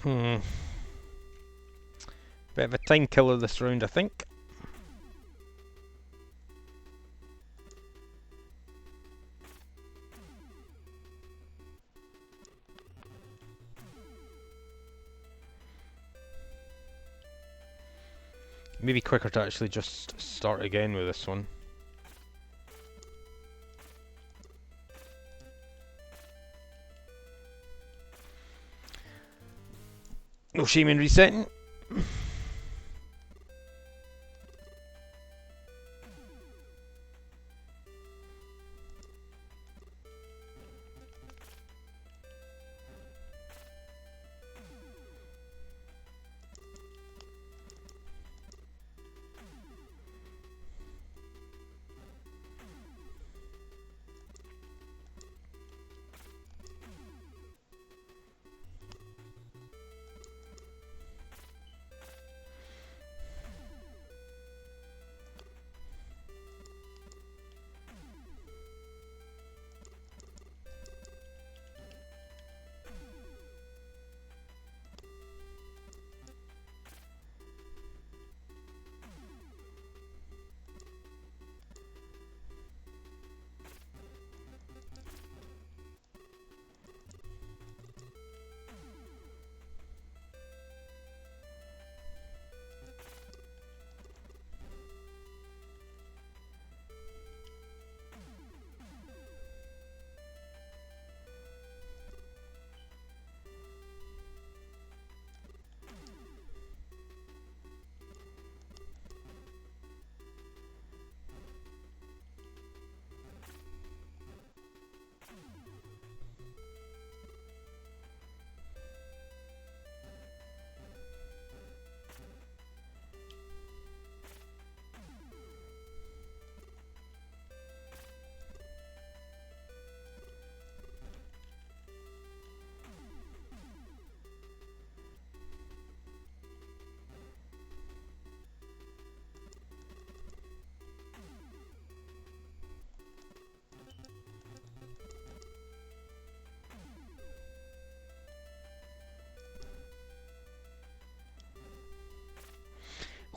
Hmm. Bit of a time killer this round, I think. Maybe quicker to actually just start again with this one. No shame in resetting.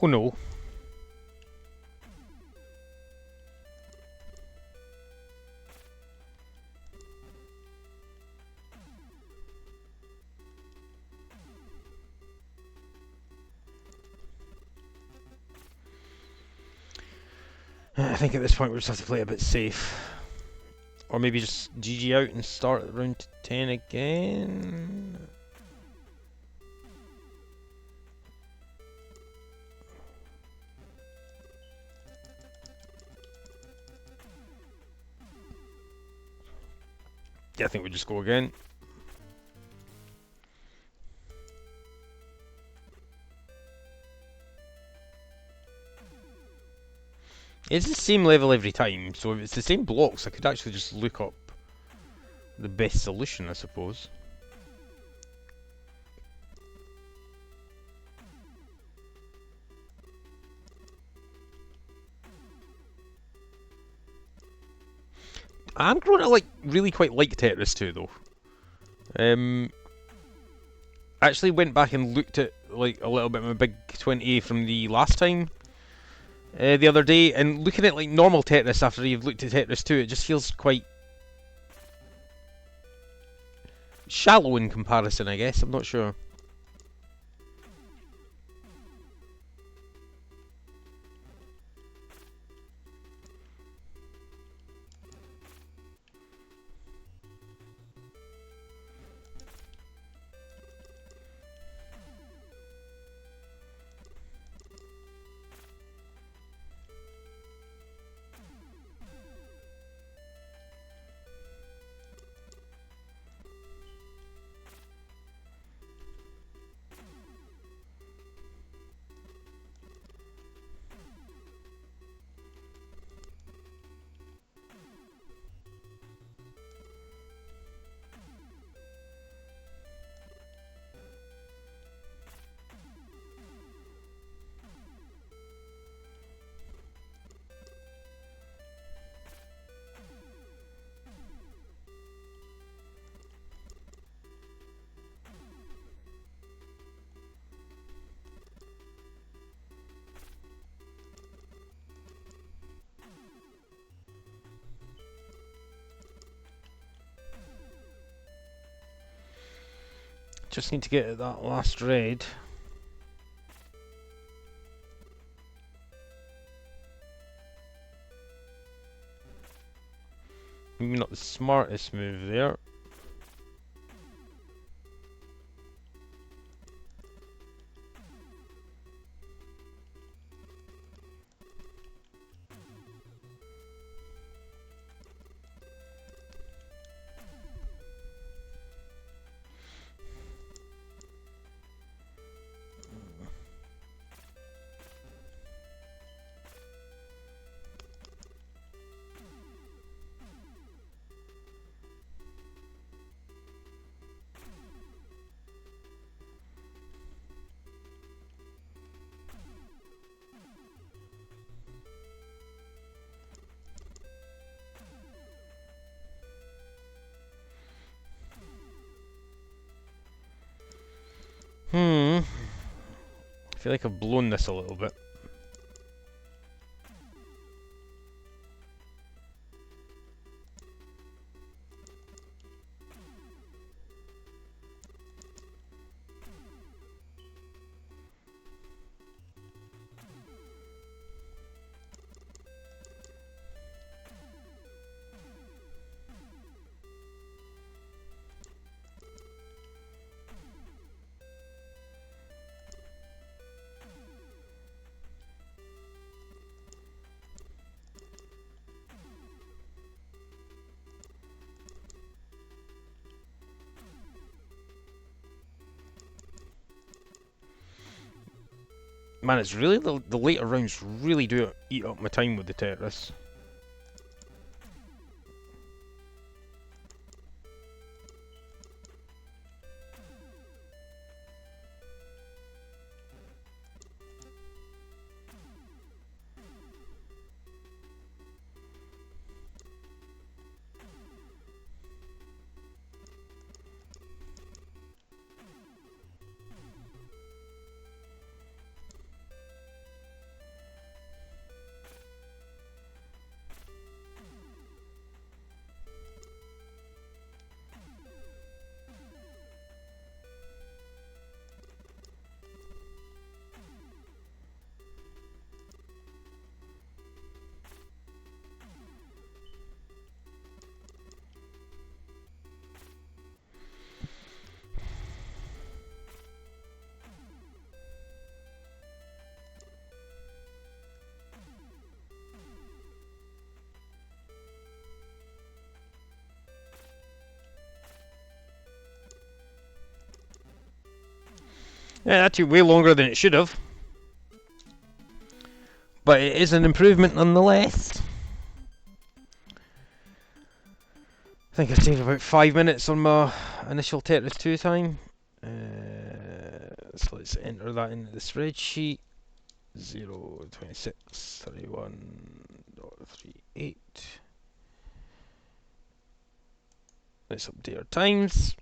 Oh no. I think at this point we just have to play a bit safe. Or maybe just GG out and start at round 10 again. Yeah, I think we just go again. It's the same level every time, so if it's the same blocks, I could actually just look up the best solution, I suppose. I'm growing to really quite like Tetris 2 though. I actually went back and looked at a little bit of my big 20 from the last time the other day, and looking at normal Tetris after you've looked at Tetris 2, it just feels quite shallow in comparison, I guess. I'm not sure. Just need to get that last raid. Maybe not the smartest move there. I feel like I've blown this a little bit. Man, it's really the later rounds really do eat up my time with the Tetris. Yeah, that took way longer than it should have. But it is an improvement nonetheless. I think I saved about 5 minutes on my initial Tetris 2 time. So let's enter that into the spreadsheet. 0.2631.38. Let's update our times.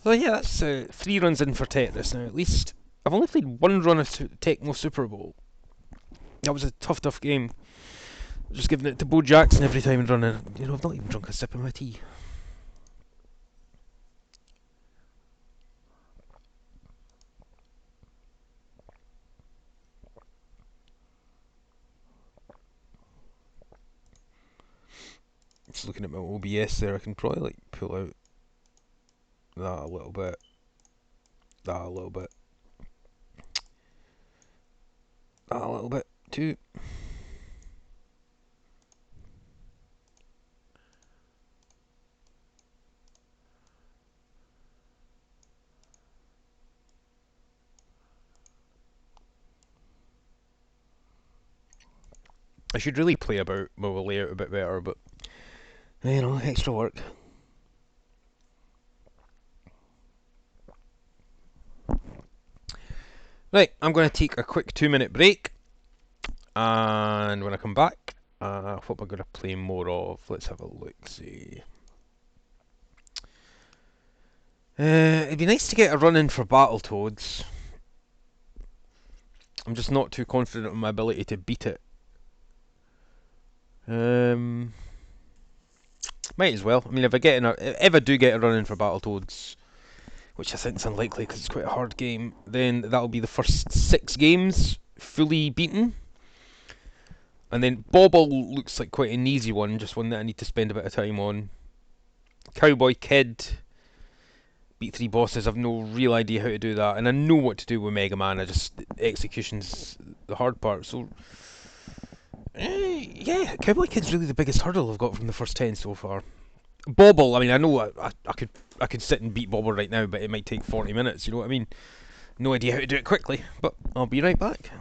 So yeah, that's 3 runs in for Tetris now at least. I've only played 1 run of Tecmo Super Bowl. That was a tough game. Just giving it to Bo Jackson every time and running. You know, I've not even drunk a sip of my tea. Just looking at my OBS there, I can probably like pull out that a little bit. That a little bit. That a little bit too. I should really play about my layout a bit better, but you know, extra work. Right, I'm going to take a quick 2-minute break, and when I come back, what am I going to play more of? Let's have a look. See. It'd be nice to get a run in for Battletoads. I'm just not too confident in my ability to beat it. Might as well. I mean, if I do get a run in for Battletoads, which I think is unlikely because it's quite a hard game, then that'll be the first 6 games fully beaten. And then Bobble looks like quite an easy one, just one that I need to spend a bit of time on. Cowboy Kid, beat 3 bosses, I've no real idea how to do that, and I know what to do with Mega Man, execution's the hard part, so... yeah, Cowboy Kid's really the biggest hurdle I've got from the first 10 so far. Bobble, I mean, I know I could sit and beat Bobble right now, but it might take 40 minutes, you know what I mean? No idea how to do it quickly, but I'll be right back.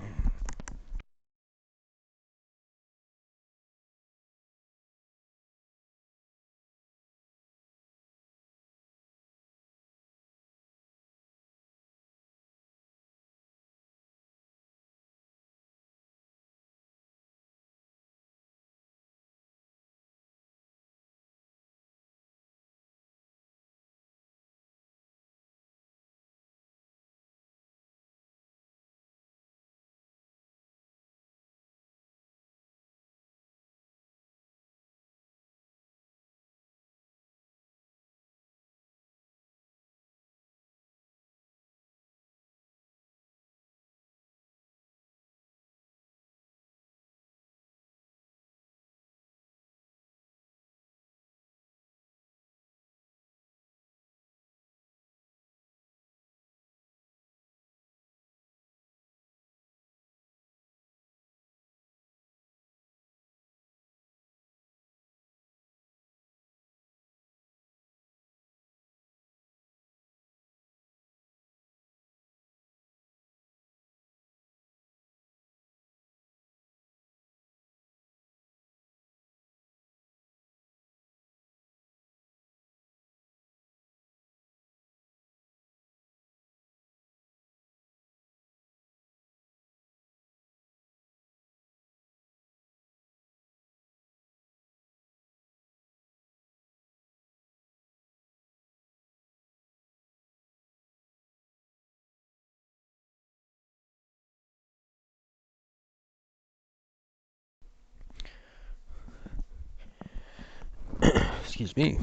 Excuse me.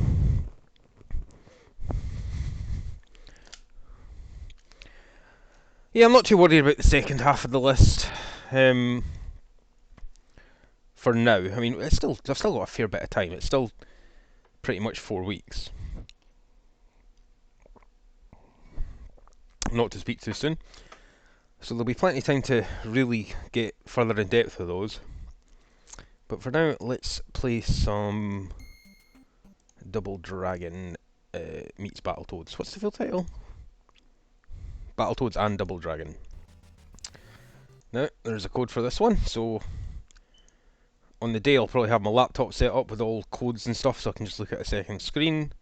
Yeah, I'm not too worried about the second half of the list. For now, I mean, I've still got a fair bit of time. It's still pretty much 4 weeks. Not to speak too soon. So there'll be plenty of time to really get further in depth with those. But for now, let's play some Double Dragon meets Battletoads. What's the full title? Battletoads and Double Dragon. Now, there's a code for this one, so on the day I'll probably have my laptop set up with all codes and stuff so I can just look at a second screen.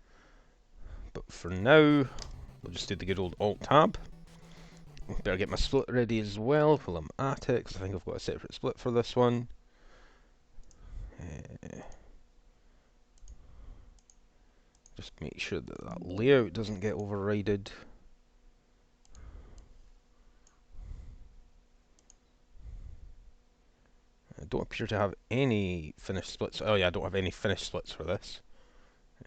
But for now, we'll just do the good old Alt-Tab. Better get my split ready as well while I'm at it, because I think I've got a separate split for this one. Just make sure that that layout doesn't get overrided. I don't appear to have any finished splits. Oh yeah, I don't have any finished splits for this.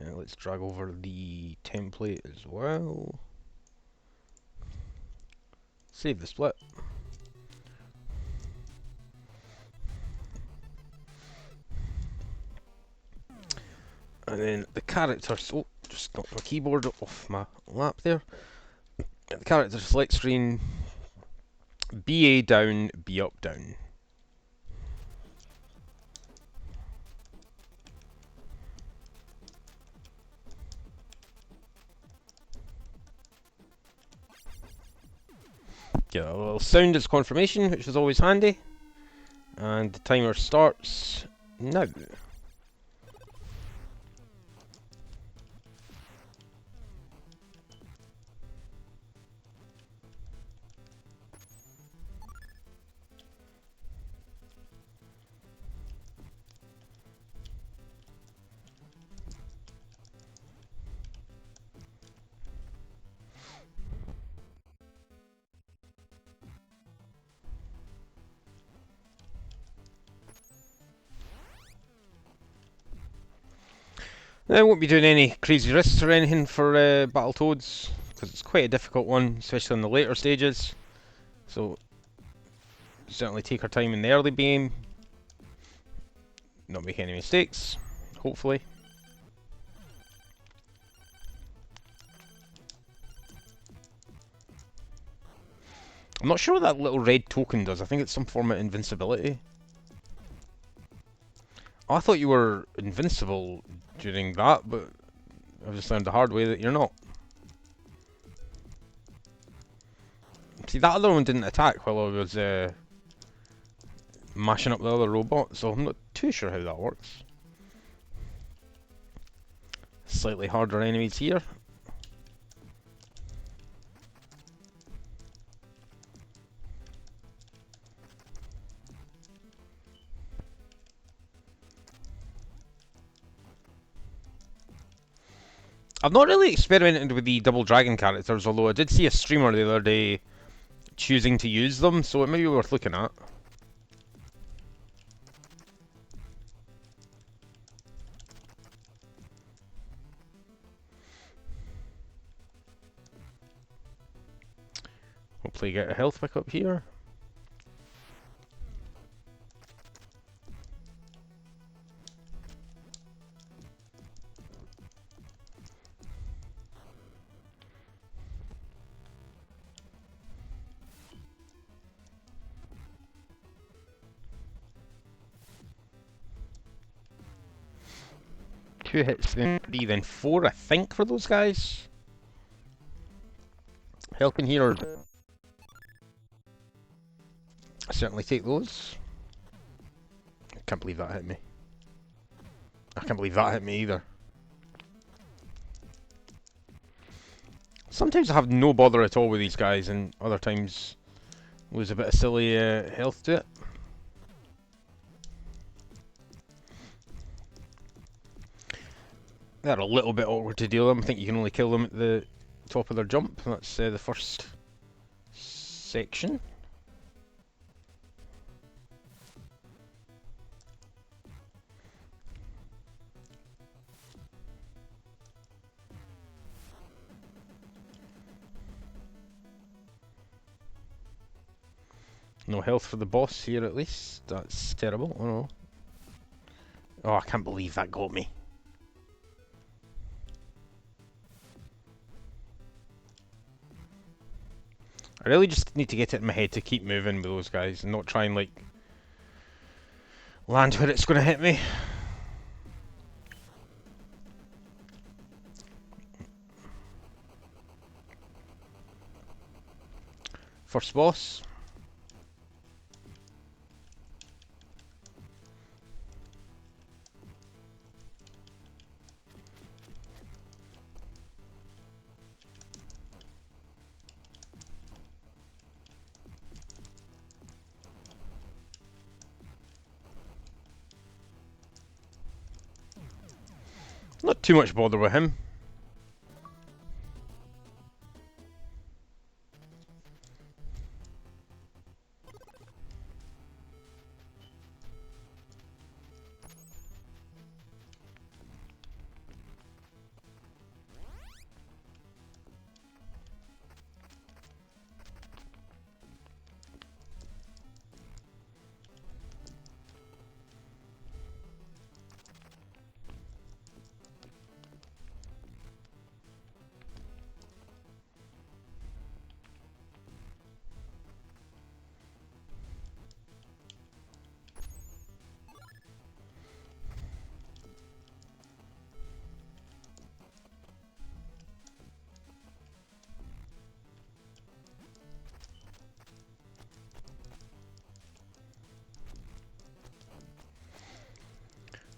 Let's drag over the template as well. Save the split. And then the characters, oh, just knocked my keyboard off my lap there. The character select screen, BA down, B up down. Get a little sound as confirmation, which is always handy. And the timer starts now. I won't be doing any crazy risks or anything for Battletoads, because it's quite a difficult one, especially in the later stages. So, certainly take our time in the early game, not make any mistakes, hopefully. I'm not sure what that little red token does. I think it's some form of invincibility. Oh, I thought you were invincible during that, but I've just learned the hard way that you're not. See, that other one didn't attack while I was mashing up the other robot, so I'm not too sure how that works. Slightly harder enemies here. I've not really experimented with the double dragon characters, although I did see a streamer the other day choosing to use them, so it may be worth looking at. Hopefully get a health pick up here. Two hits, then three, then four, I think, for those guys. Helping here. I certainly take those. I can't believe that hit me. I can't believe that hit me either. Sometimes I have no bother at all with these guys, and other times lose a bit of silly health to it. They're a little bit awkward to deal with. I think you can only kill them at the top of their jump. That's the first section. No health for the boss here at least. That's terrible. Oh no. Oh, I can't believe that got me. I really just need to get it in my head to keep moving with those guys and not try and like land where it's going to hit me. First boss. Not too much bother with him.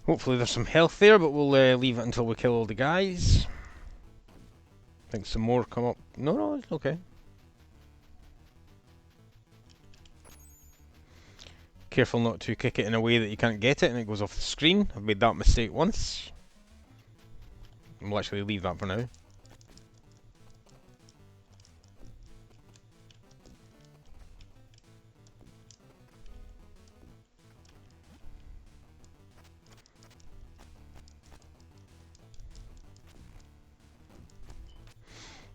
Hopefully there's some health there, but we'll leave it until we kill all the guys. I think some more come up. No, it's okay. Careful not to kick it in a way that you can't get it and it goes off the screen. I've made that mistake once. We'll actually leave that for now.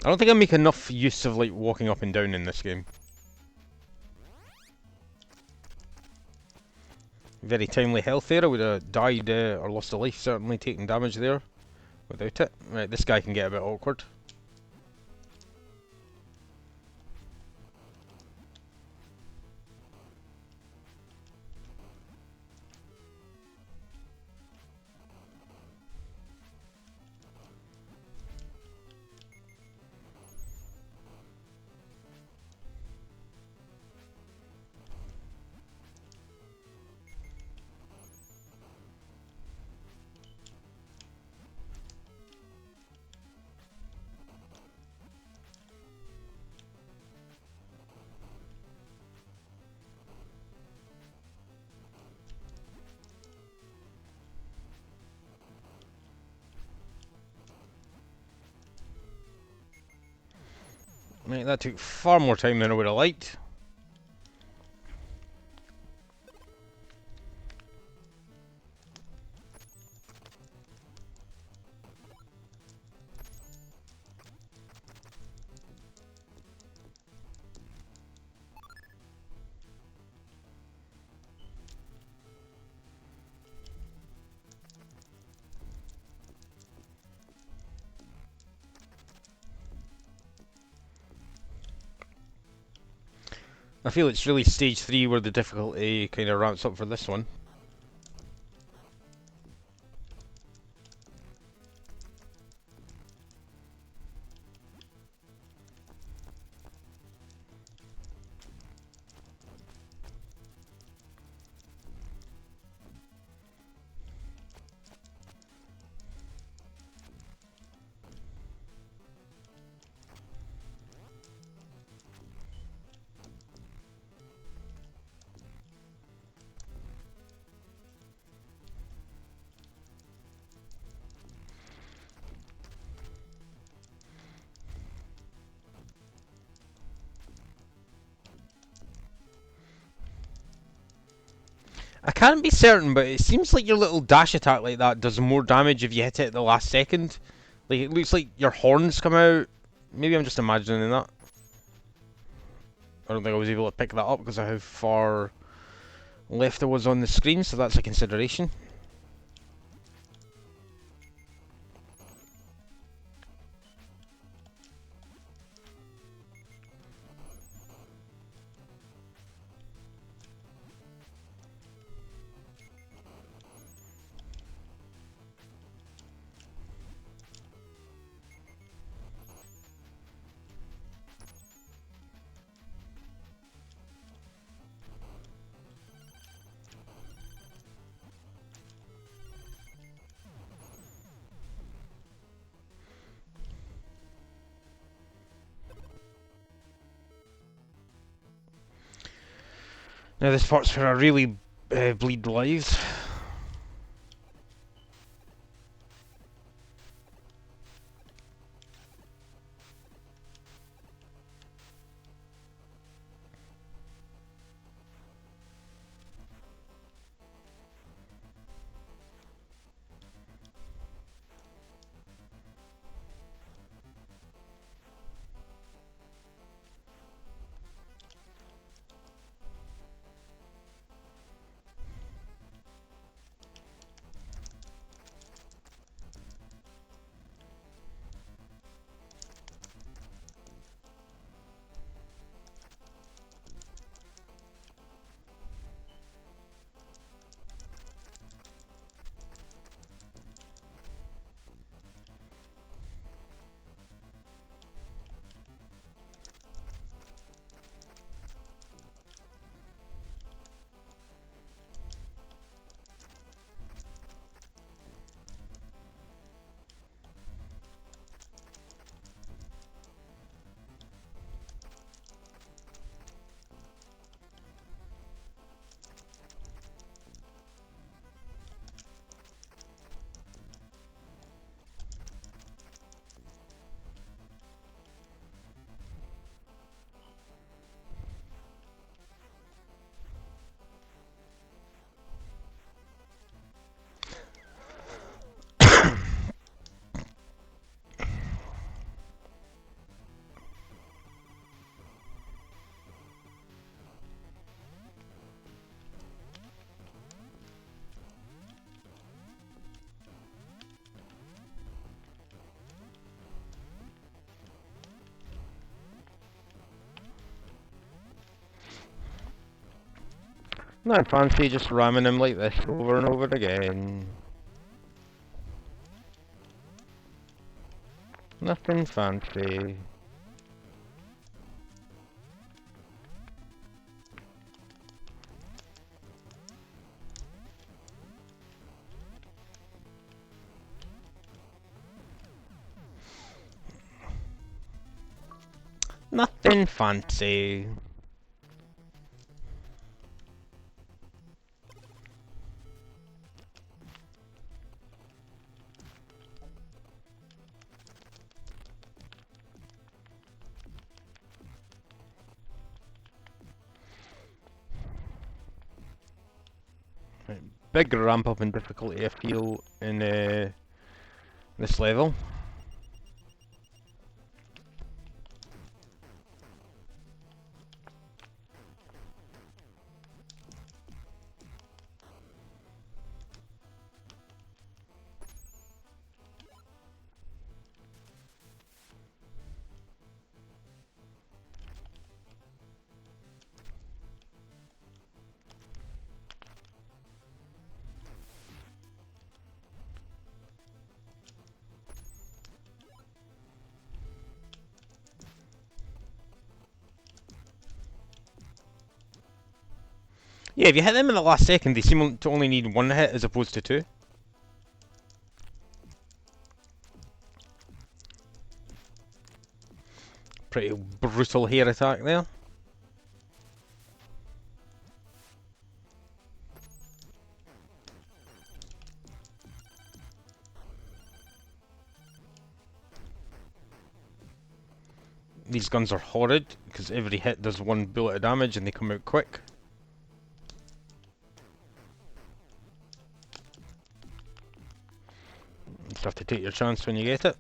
I don't think I make enough use of like walking up and down in this game. Very timely health there. I would have died or lost a life, certainly taking damage there without it. Right, this guy can get a bit awkward. Right, that took far more time than I would have liked. I feel it's really stage 3 where the difficulty kind of ramps up for this one. I can't be certain, but it seems like your little dash attack like that does more damage if you hit it at the last second. Like, it looks like your horns come out. Maybe I'm just imagining that. I don't think I was able to pick that up because of how far left I was on the screen, so that's a consideration. Now this part's where I really bleed lives. Not fancy, just ramming him like this over and over again. Nothing fancy. Nothing fancy. Big ramp up in difficulty I feel in this level. Yeah, if you hit them in the last second, they seem to only need one hit as opposed to two. Pretty brutal hair attack there. These guns are horrid, because every hit does one bullet of damage and they come out quick. You just have to take your chance when you get it.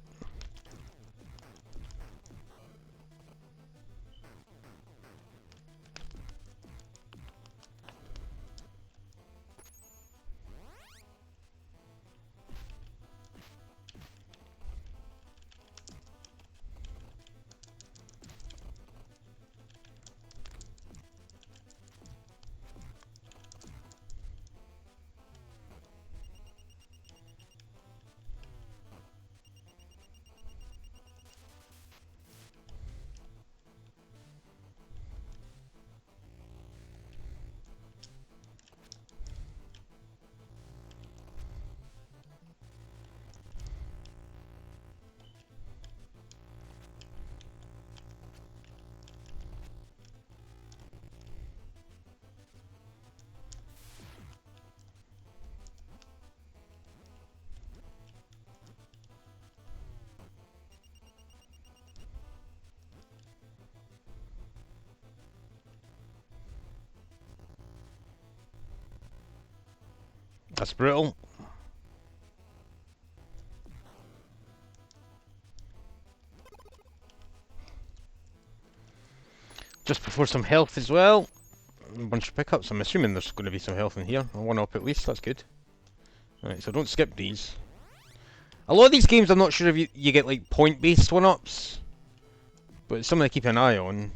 That's brutal. Just before some health as well. A bunch of pickups. I'm assuming there's going to be some health in here. One up at least, that's good. Alright, so don't skip these. A lot of these games I'm not sure if you get like point-based one-ups. But it's something to keep an eye on.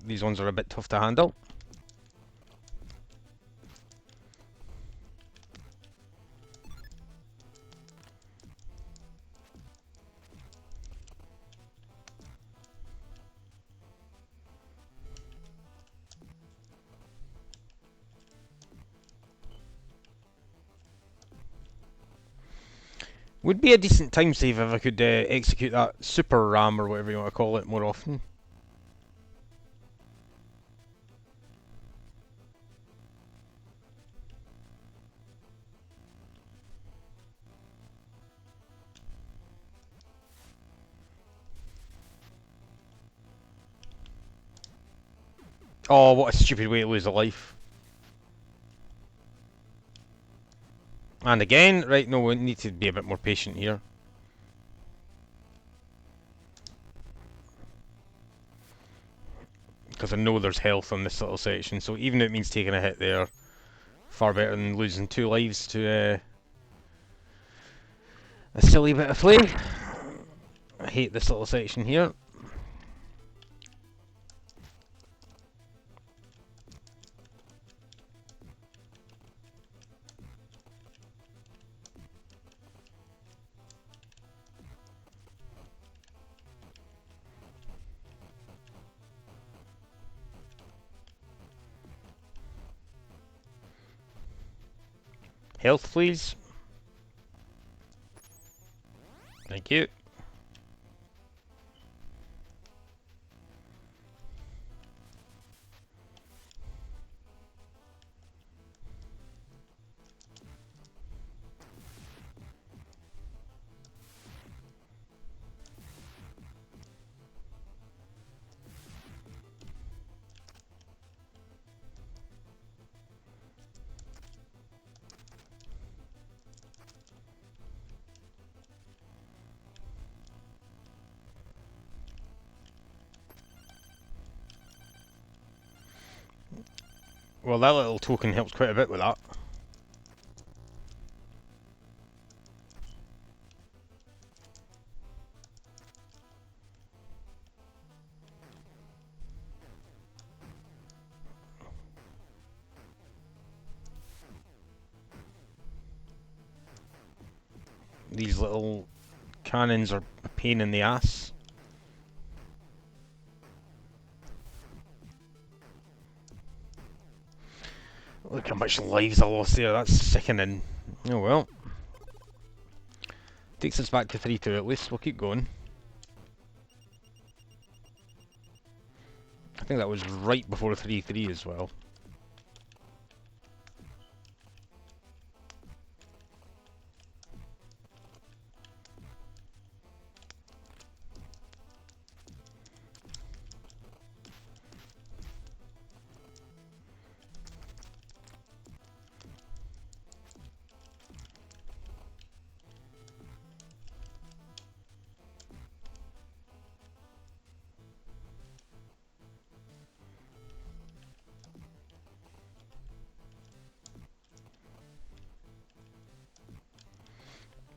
These ones are a bit tough to handle. Would be a decent time save if I could execute that super ram or whatever you want to call it more often. Oh, what a stupid way to lose a life. And again, right, no, we need to be a bit more patient here. Because I know there's health on this little section, so even if it means taking a hit there, Far better than losing 2 lives to a silly bit of play. I hate this little section here. Health, please. Thank you. Well, that little token helps quite a bit with that. These little cannons are a pain in the ass. Look how much lives I lost there, that's sickening. Oh well. Takes us back to 3-2 at least, we'll keep going. I think that was right before 3-3 as well.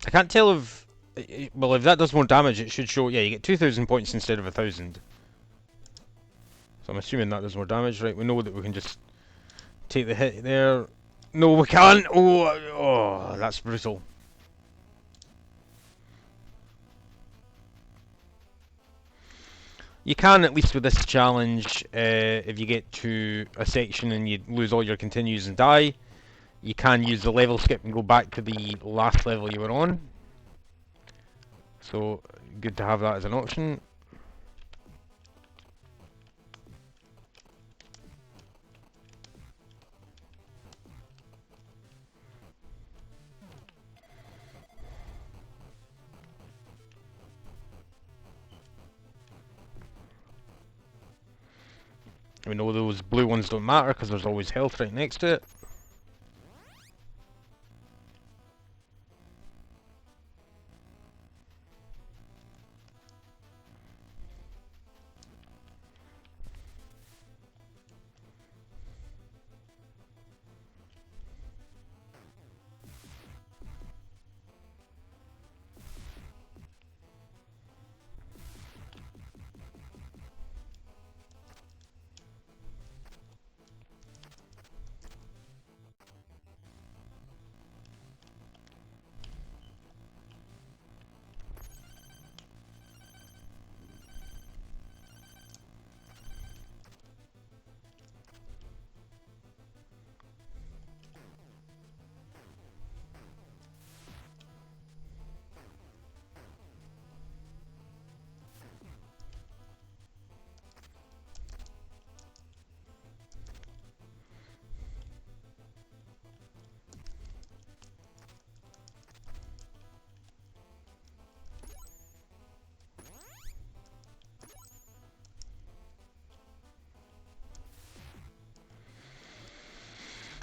I can't tell if... well, if that does more damage, it should show... yeah, you get 2,000 points instead of 1,000. So I'm assuming that does more damage, right? We know that we can just take the hit there. No, we can't! Oh, that's brutal. You can, at least with this challenge, if you get to a section and you lose all your continues and die, you can use the level skip and go back to the last level you were on. So, good to have that as an option. We know those blue ones don't matter because there's always health right next to it.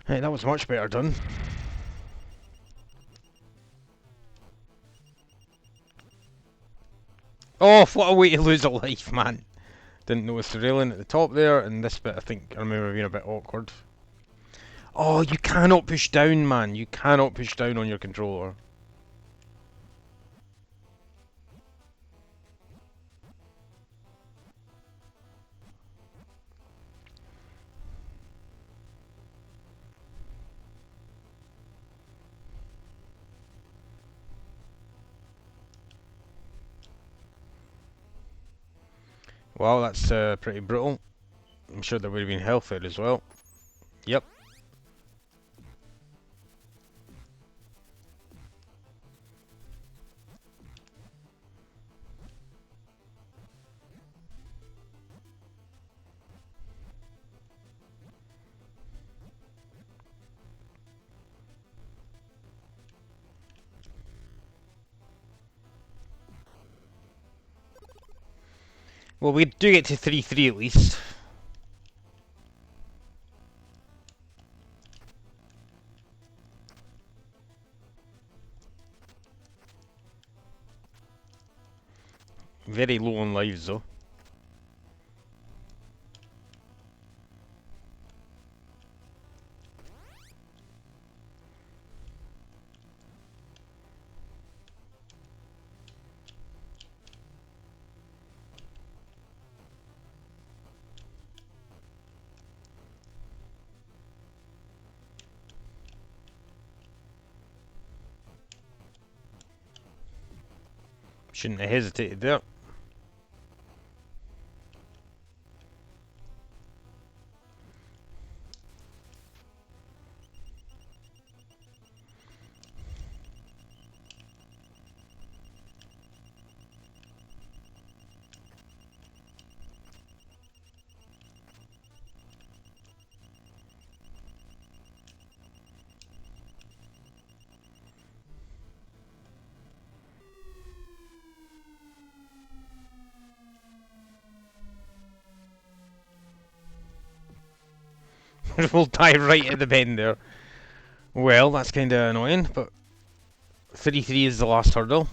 Hey, that was much better done. Oh, what a way to lose a life, man. Didn't notice the railing at the top there, and this bit I think I remember being a bit awkward. Oh, you cannot push down, man. You cannot push down on your controller. Well, that's pretty brutal. I'm sure there would have been health there as well. Yep. Well, we do get to 3-3 at least. Very low on lives though. Shouldn't have hesitated there. We'll die right at the bend there. Well, that's kind of annoying, but 3-3 is the last hurdle.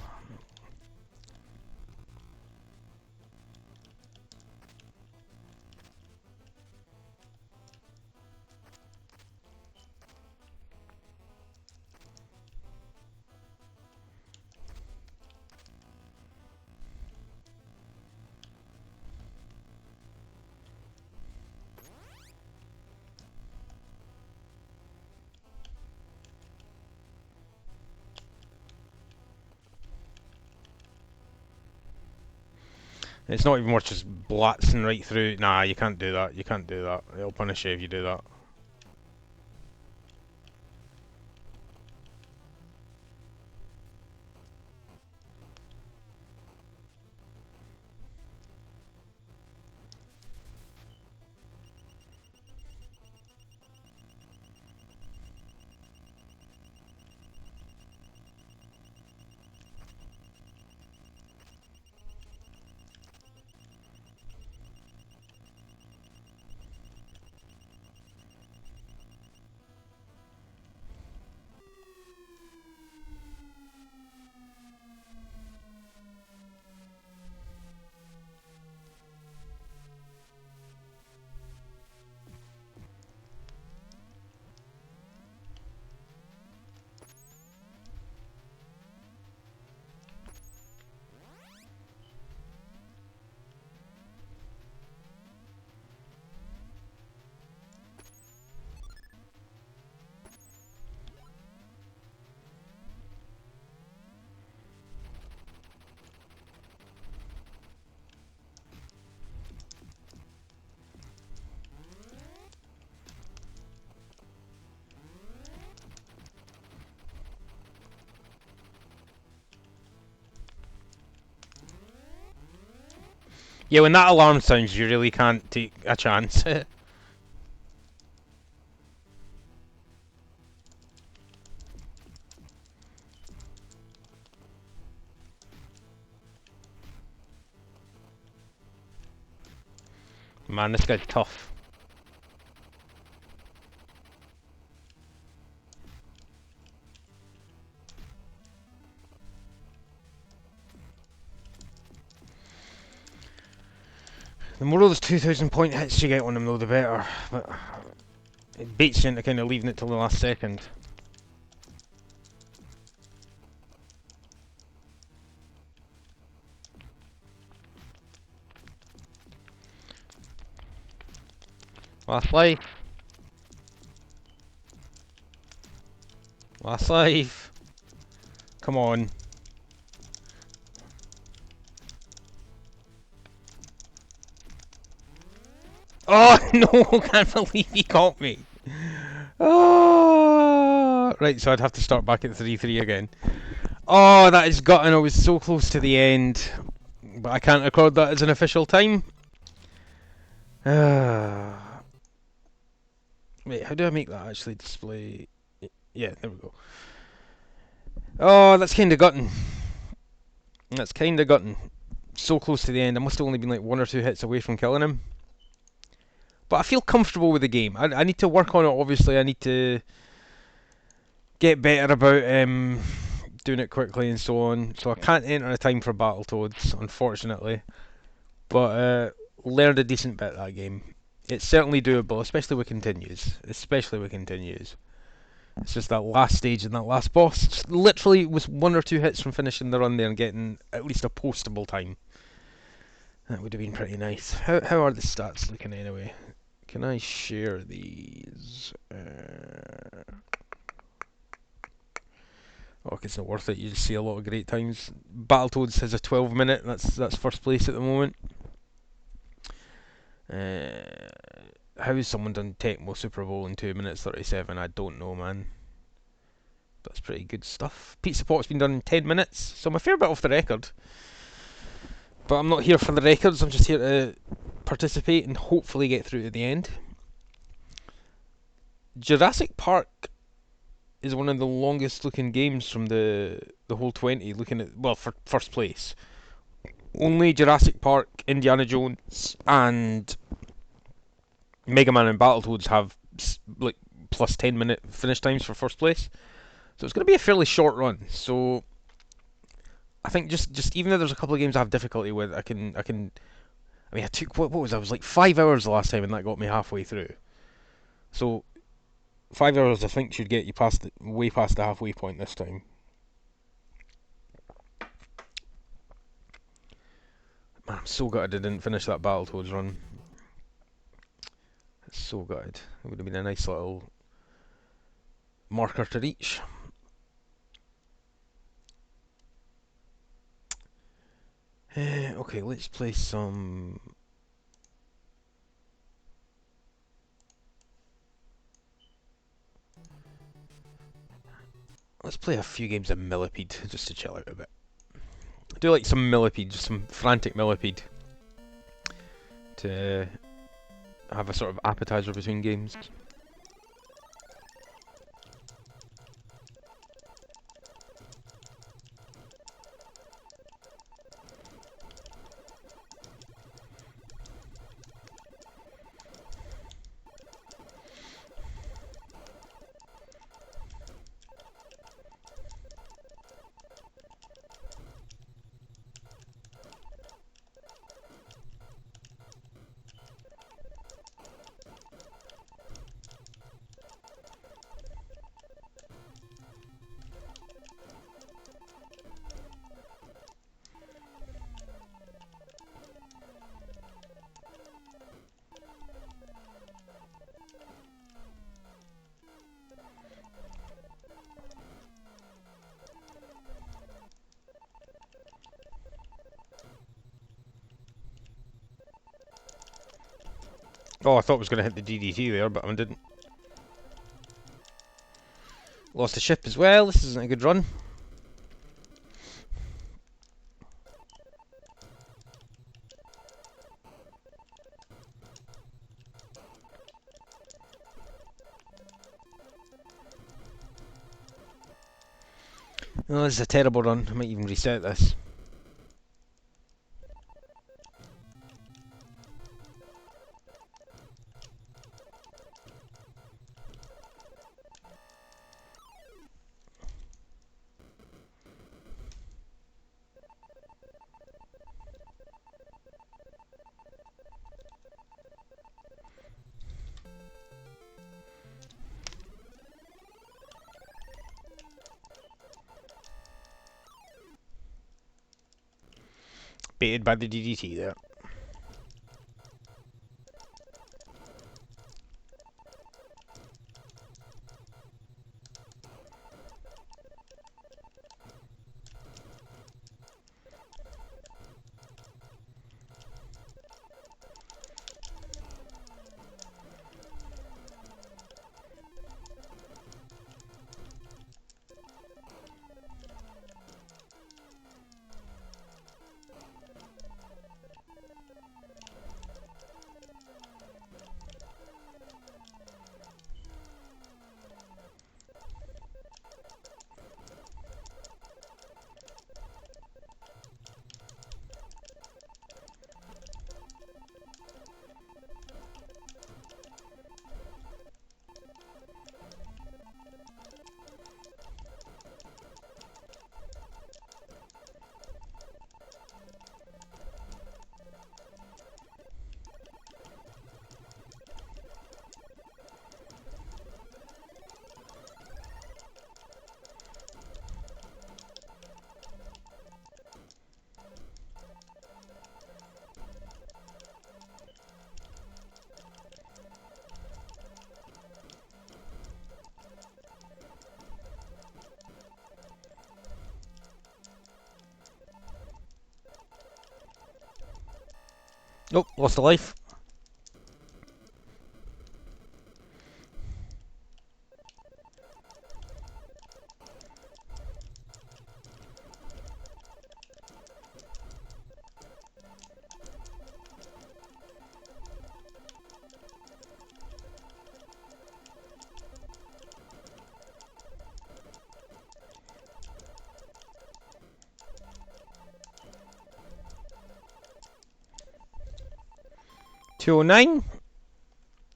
It's not even worth just blatzing right through. Nah, you can't do that. You can't do that. It'll punish you if you do that. Yeah, when that alarm sounds, you really can't take a chance. Man, this guy's tough. The more of those 2,000 point hits you get on him though, the better. But it baits you into kind of leaving it till the last second. Last life. Last life. Come on. Oh no! Can't believe he caught me. Oh, right. So I'd have to start back at 3-3 again. Oh, that is gutting. I was so close to the end, but I can't record that as an official time. Wait, how do I make that actually display? Yeah, there we go. Oh, that's kind of gutting. That's kind of gutting. So close to the end. I must have only been like 1 or 2 hits away from killing him. But I feel comfortable with the game. I need to work on it, obviously. I need to get better about doing it quickly and so on. So I can't enter a time for Battletoads, unfortunately. But learned a decent bit of that game. It's certainly doable, especially with continues. It's just that last stage and that last boss. Just literally was 1 or 2 hits from finishing the run there and getting at least a postable time. That would have been pretty nice. How are the stats looking anyway? Can I share these? Oh, it's not worth it. You just see a lot of great times. Battletoads has a 12-minute. That's first place at the moment. How has someone done Tecmo Super Bowl in 2 minutes 37? I don't know, man. That's pretty good stuff. Pizza Pot's been done in 10 minutes, so I'm a fair bit off the record. But I'm not here for the records. I'm just here to participate and hopefully get through to the end. Jurassic Park is one of the longest looking games from the whole 20, looking at, well, for first place. Only Jurassic Park, Indiana Jones, and Mega Man and Battletoads have like plus 10-minute finish times for first place. So it's going to be a fairly short run. So I think just even though there's a couple of games I have difficulty with, I can. I mean, I took what was I was like 5 hours the last time, and that got me halfway through. So 5 hours I think should get you way past the halfway point this time. Man, I'm so gutted I didn't finish that Battletoads run. So gutted. It would have been a nice little marker to reach. Okay, let's play some. Let's play a few games of Millipede just to chill out a bit. I do like some Millipede, just some frantic Millipede to have a sort of appetizer between games. Oh, I thought I was going to hit the DDT there, but I didn't. Lost the ship as well. This isn't a good run. Oh, this is a terrible run. I might even reset this. Baited by the DDT there. Oh, lost a life. $209.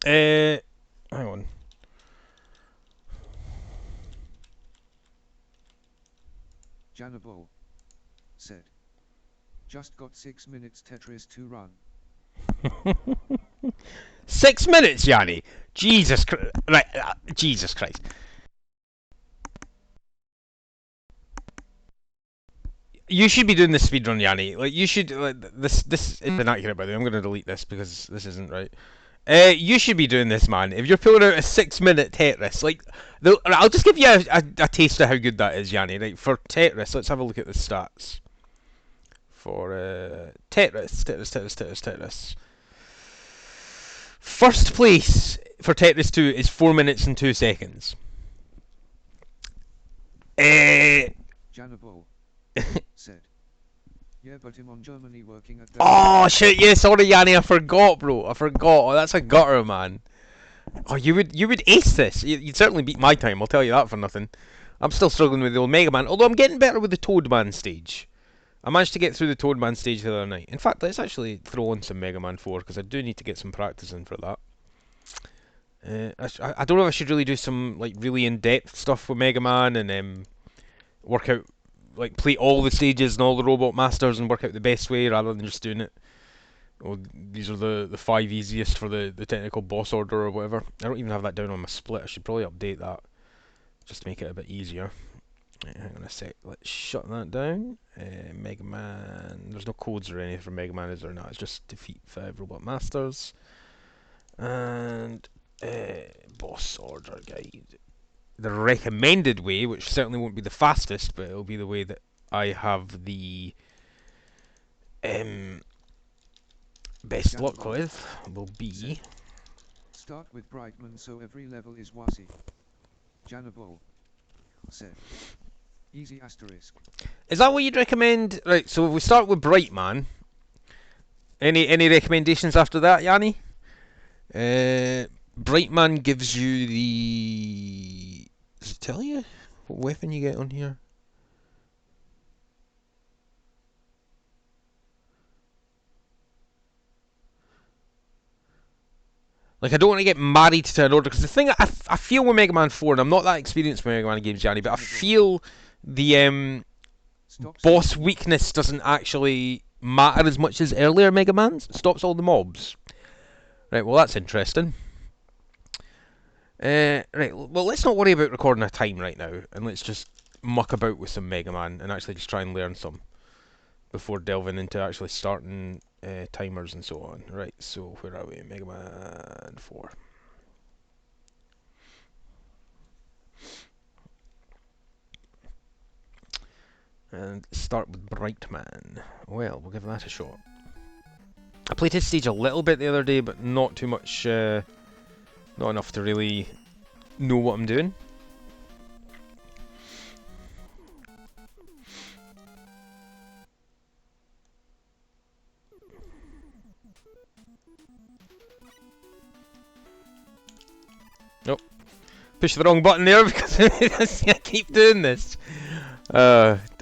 Hang on. Janabol said. Just got 6 minutes Tetris to run. 6 minutes, Yanni. Jesus Christ. Right, Jesus Christ. You should be doing the speedrun, Yanni. Like, you should. Like, this is inaccurate, by the way. I'm going to delete this because this isn't right. You should be doing this, man. If you're pulling out a 6 minute Tetris, like, I'll just give you a taste of how good that is, Yanni. Right, for Tetris, let's have a look at the stats. For Tetris. First place for Tetris 2 is 4 minutes and 2 seconds. Janabol said. Yeah, but him on Germany working at the... Oh shit! Yeah, sorry, Yanni. I forgot, bro. I forgot. Oh, that's a gutter, man. Oh, you would ace this. You'd certainly beat my time. I'll tell you that for nothing. I'm still struggling with the old Mega Man, although I'm getting better with the Toadman stage. I managed to get through the Toadman stage the other night. In fact, let's actually throw in some Mega Man 4 because I do need to get some practice in for that. I don't know if I should really do some like really in-depth stuff with Mega Man and work out, like, play all the stages and all the Robot Masters and work out the best way rather than just doing it. Oh, these are the 5 easiest for the technical boss order or whatever. I don't even have that down on my split. I should probably update that just to make it a bit easier. Right, hang on a sec. Let's shut that down. Mega Man. There's no codes or anything for Mega Man, is there? No, it's just defeat 5 Robot Masters. And boss order guide. The recommended way, which certainly won't be the fastest, but it'll be the way that I have the best luck with, will be... Start with Brightman so every level is Wasi. Janabol said. Easy asterisk. Is that what you'd recommend? Right, so if we start with Brightman, any recommendations after that, Yanni? Brightman gives you the... Does it tell you what weapon you get on here? Like, I don't want to get married to an order, because the thing I feel with Mega Man 4, and I'm not that experienced with Mega Man games, Yanni, but I feel the boss weakness doesn't actually matter as much as earlier Mega Man's. It stops all the mobs. Right, well, that's interesting. Right, well, let's not worry about recording a time right now, and let's just muck about with some Mega Man and actually just try and learn some. before delving into actually starting timers and so on. Right, so where are we? Mega Man 4. And start with Brightman. Well, we'll give that a shot. I played his stage a little bit the other day, but not too much, not enough to really know what I'm doing. Nope. Push the wrong button there because I keep doing this.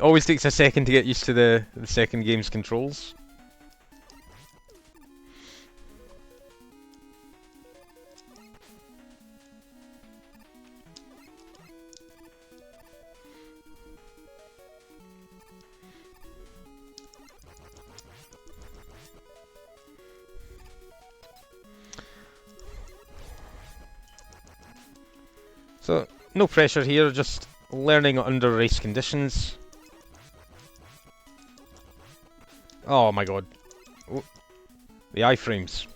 Always takes a second to get used to the second game's controls. So, no pressure here, just learning under race conditions. Oh my god. Oh, the iframes.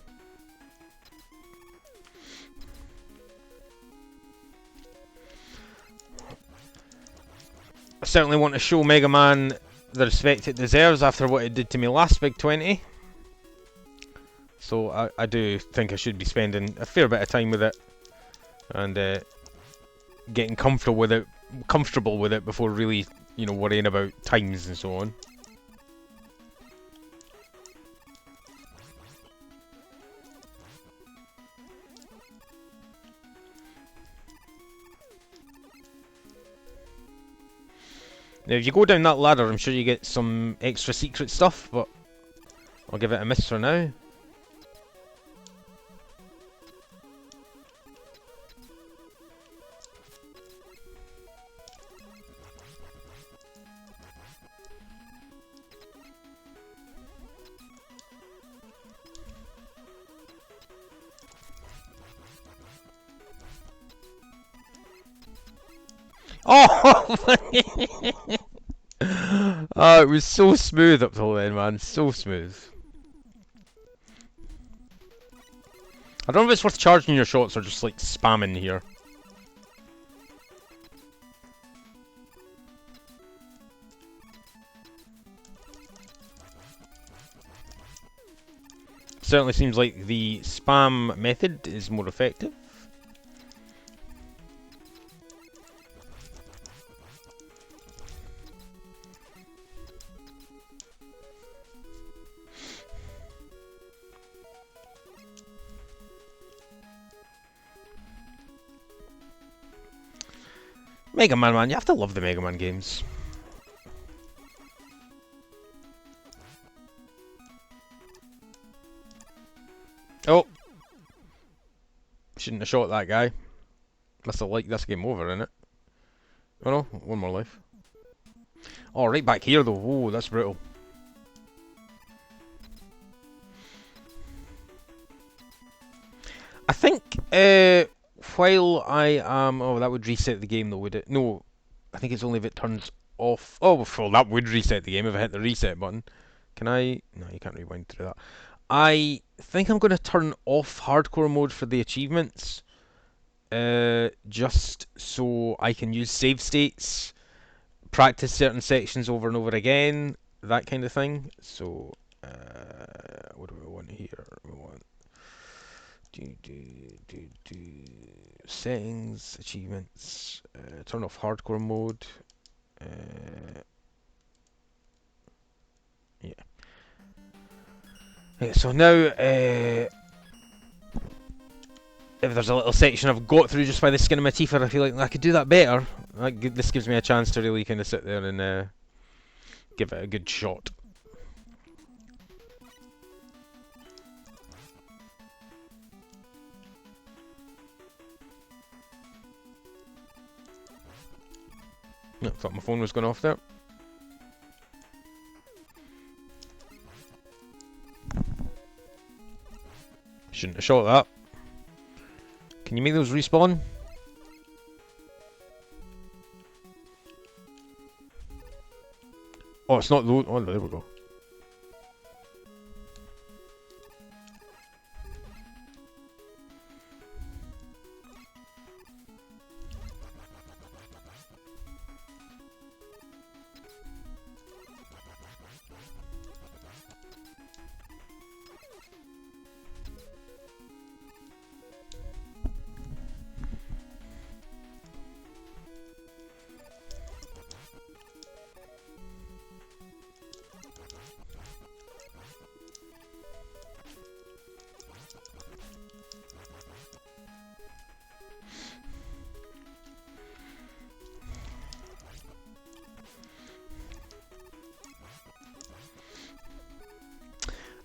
I certainly want to show Mega Man the respect it deserves after what it did to me last Big 20. So I do think I should be spending a fair bit of time with it. And getting comfortable with it before really, you know, worrying about times and so on. Now, if you go down that ladder, I'm sure you get some extra secret stuff, but I'll give it a miss for now. Oh! Oh, it was so smooth up till then, man. So smooth. I don't know if it's worth charging your shots or just like spamming here. Certainly seems like the spam method is more effective. Mega Man, man, you have to love the Mega Man games. Oh! Shouldn't have shot that guy. Must have liked this game over, innit? Oh no, one more life. Oh, right back here though. Whoa, that's brutal. I think, while I am... Oh, that would reset the game though, would it? No, I think it's only if it turns off... Oh, well, that would reset the game if I hit the reset button. Can I... No, you can't rewind through that. I think I'm going to turn off hardcore mode for the achievements. Just so I can use save states, practice certain sections over and over again, that kind of thing. So, what do we want here? We want... Settings, achievements, turn off hardcore mode. Yeah. Okay, so now, if there's a little section I've got through just by the skin of my teeth, and I feel like I could do that better, this gives me a chance to really kind of sit there and give it a good shot. I thought my phone was going off there. Shouldn't have shot that. Can you make those respawn? Oh, it's not those. Oh, there we go.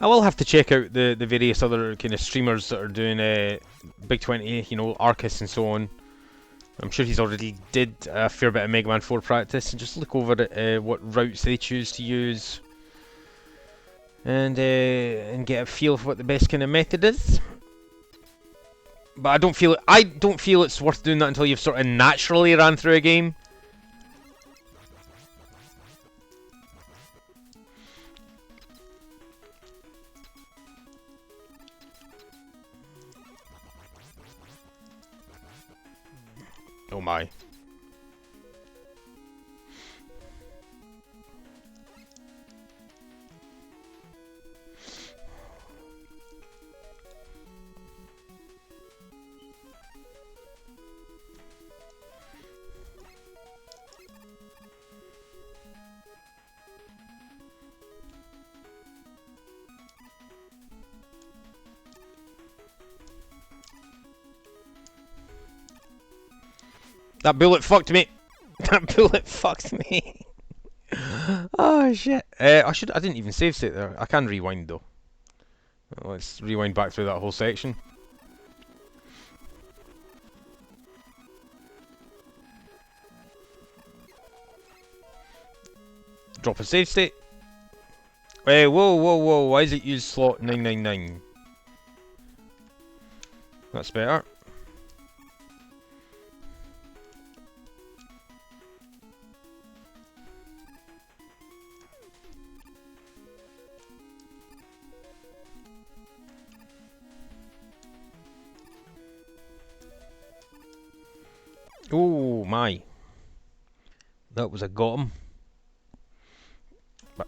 I will have to check out the various other kind of streamers that are doing big20, you know, Arcus and so on. I'm sure he's already did a fair bit of Mega Man 4 practice, and just look over at what routes they choose to use, and get a feel for what the best kind of method is. But I don't feel it's worth doing that until you've sort of naturally ran through a game. Oh my. That bullet fucked me. That bullet fucked me. Oh shit. I didn't even save state there. I can rewind though. Let's rewind back through that whole section. Drop a save state. Whoa. Why is it use slot 999? That's better. Oh my. That was a got him. But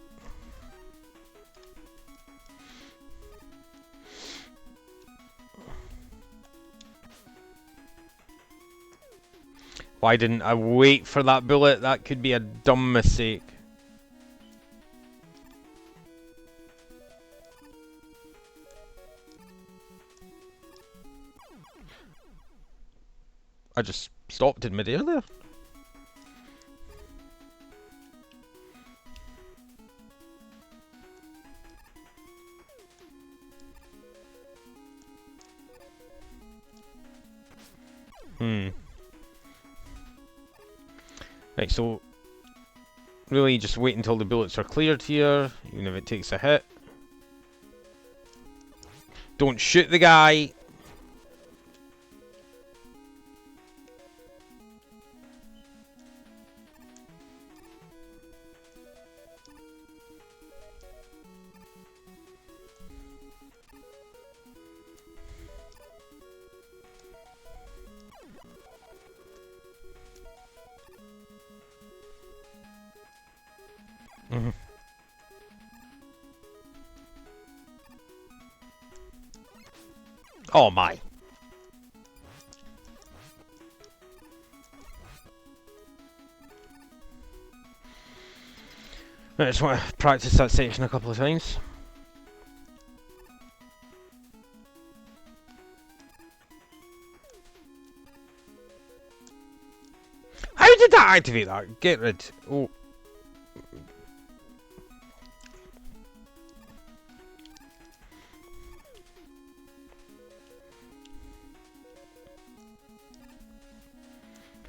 why didn't I wait for that bullet? That could be a dumb mistake. I just stopped in mid-air there. Right, so really just wait until the bullets are cleared here, even if it takes a hit. Don't shoot the guy. Oh my. I just want to practice that section a couple of times. How did that activate that? Get rid. Oh.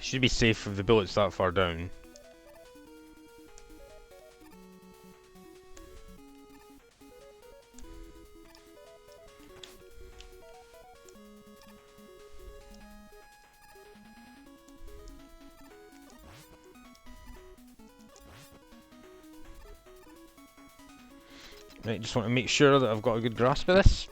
Should be safe if the bullet's that far down. Right, just want to make sure that I've got a good grasp of this.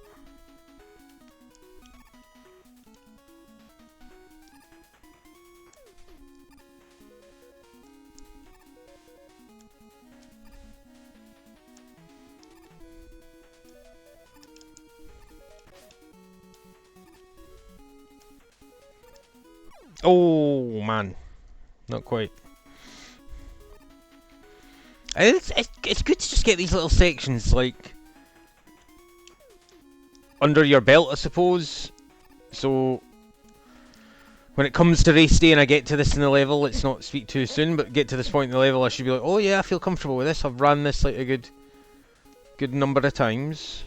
Oh man, not quite. It's good to just get these little sections like under your belt, I suppose. So when it comes to race day and I get to this in the level, let's not speak too soon, but get to this point in the level, I should be like, oh yeah, I feel comfortable with this. I've ran this like a good good number of times.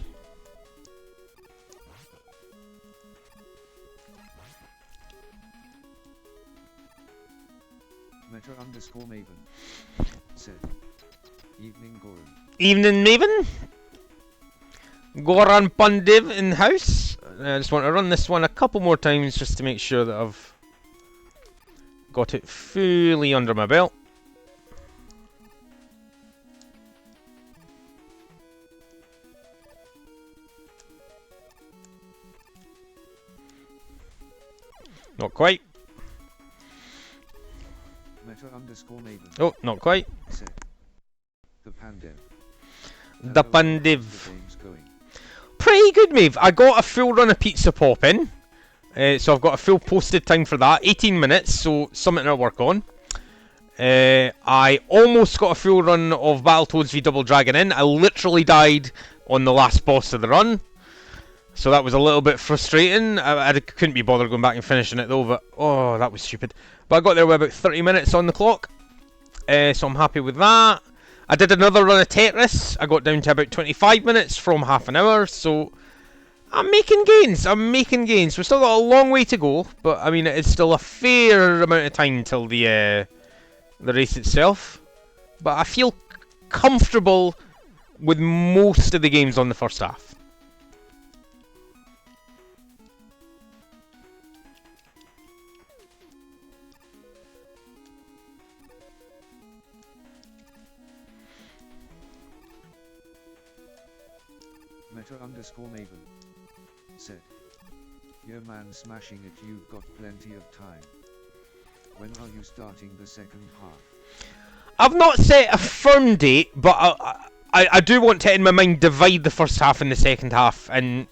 Meta_Maven said, Evening Goran. Evening, Maven. Goran Pundiv in the house. I just want to run this one a couple more times just to make sure that I've got it fully under my belt. Not quite. Meta_Maven Oh, not quite. said, The Pandev. The Hello, how's Pandiv. the games going? Pretty good, Maeve. I got a full run of Pizza Pop in. So I've got a full posted time for that. 18 minutes, so something to work on. I almost got a full run of Battletoads v Double Dragon in. I literally died on the last boss of the run. So that was a little bit frustrating. I couldn't be bothered going back and finishing it though, but oh, that was stupid. But I got there with about 30 minutes on the clock. So I'm happy with that. I did another run of Tetris. I got down to about 25 minutes from half an hour, so I'm making gains. We've still got a long way to go, but I mean it's still a fair amount of time till the race itself. But I feel comfortable with most of the games on the first half. Meta_Maven said, Yo man, smashing it, you've got plenty of time. When are you starting the second half? I've not set a firm date, but I do want to, in my mind, divide the first half and the second half and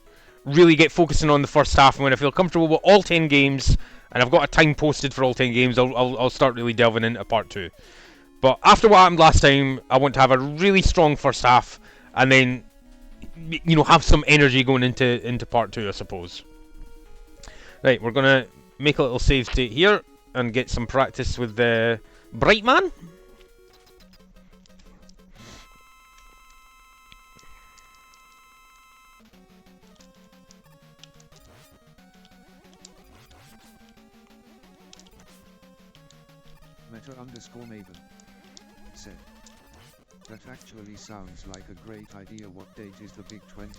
really get focusing on the first half. And when I feel comfortable with all 10 games, and I've got a time posted for all 10 games, I'll start really delving into part 2. But after what happened last time, I want to have a really strong first half, and then, you know, have some energy going into part 2, I suppose. Right, we're gonna make a little save state here and get some practice with the Brightman. Meta_Maven said, That actually sounds like a great idea. What date is the big 20?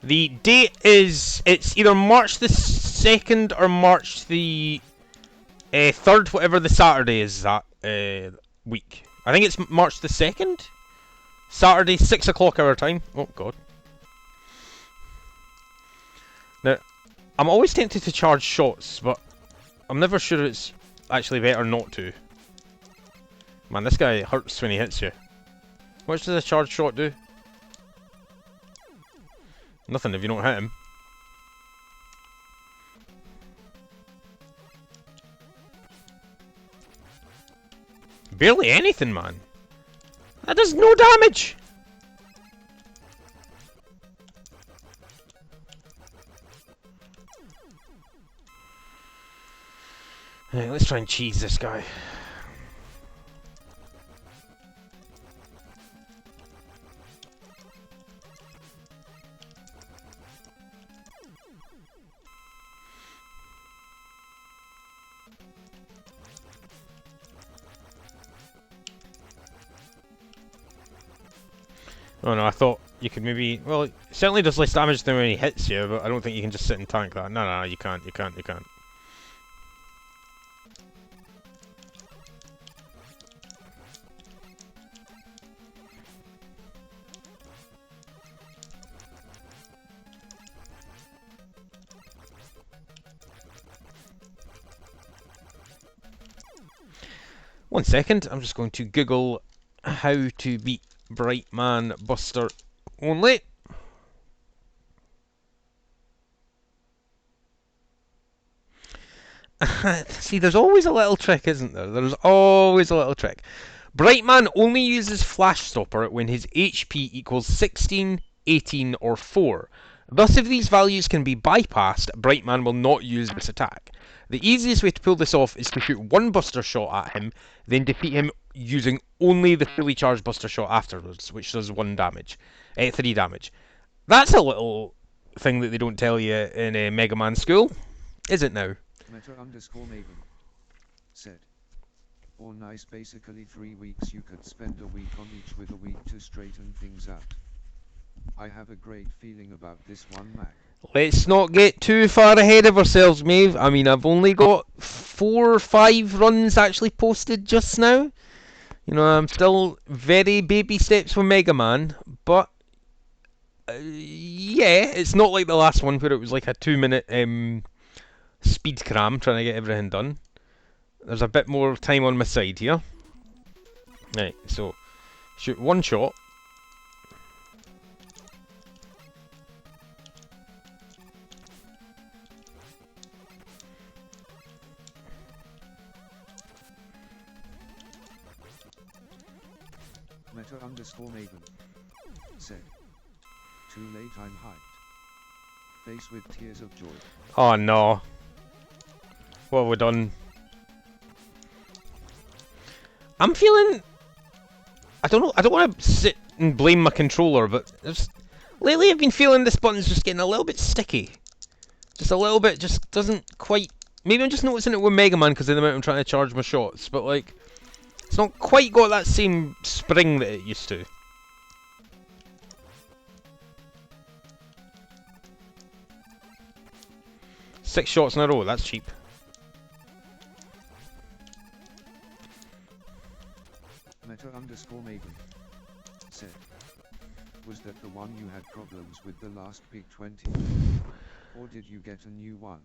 The date is, it's either March the 2nd or March the 3rd, whatever the Saturday is that week. I think it's March the 2nd? Saturday, 6 o'clock our time. Oh god. Now, I'm always tempted to charge shots, but I'm never sure it's actually better not to. Man, this guy hurts when he hits you. What much does a charge shot do? Nothing if you don't hit him. Barely anything, man. That does no damage! Right, let's try and cheese this guy. Oh no, I thought you could maybe... Well, it certainly does less damage than when he hits you, but I don't think you can just sit and tank that. No, no, you can't. One second, I'm just going to Google how to beat Brightman Buster only. See, there's always a little trick, isn't there? There's always a little trick. Brightman only uses Flash Stopper when his HP equals 16, 18 or 4. Thus, if these values can be bypassed, Brightman will not use this attack. The easiest way to pull this off is to shoot one Buster shot at him, then defeat him using only the fully charged Buster Shot afterwards, which does 3 damage. That's a little thing that they don't tell you in a Mega Man school, is it now? Meta_Maven said. All nice, basically 3 weeks. You could spend a week on each with a week to straighten things out. I have a great feeling about this one, Mac. Let's not get too far ahead of ourselves, Maeve. I mean, I've only got 4 or 5 runs actually posted just now. You know, I'm still very baby steps for Mega Man, but yeah, it's not like the last one where it was like a 2-minute speed cram trying to get everything done. There's a bit more time on my side here. Right, so shoot 1 shot. Meta_Maven said. Too late, I'm hyped. Face with tears of joy. Oh no. What have we done? I'm feeling... I don't know, I don't want to sit and blame my controller, but lately I've been feeling this button's just getting a little bit sticky. Just a little bit, just doesn't quite... Maybe I'm just noticing it with Mega Man because of the amount I'm trying to charge my shots, but like... It's not quite got that same spring that it used to. Six shots in a row, that's cheap. Meta_Maven said. Was that the one you had problems with the last big 20? Or did you get a new one?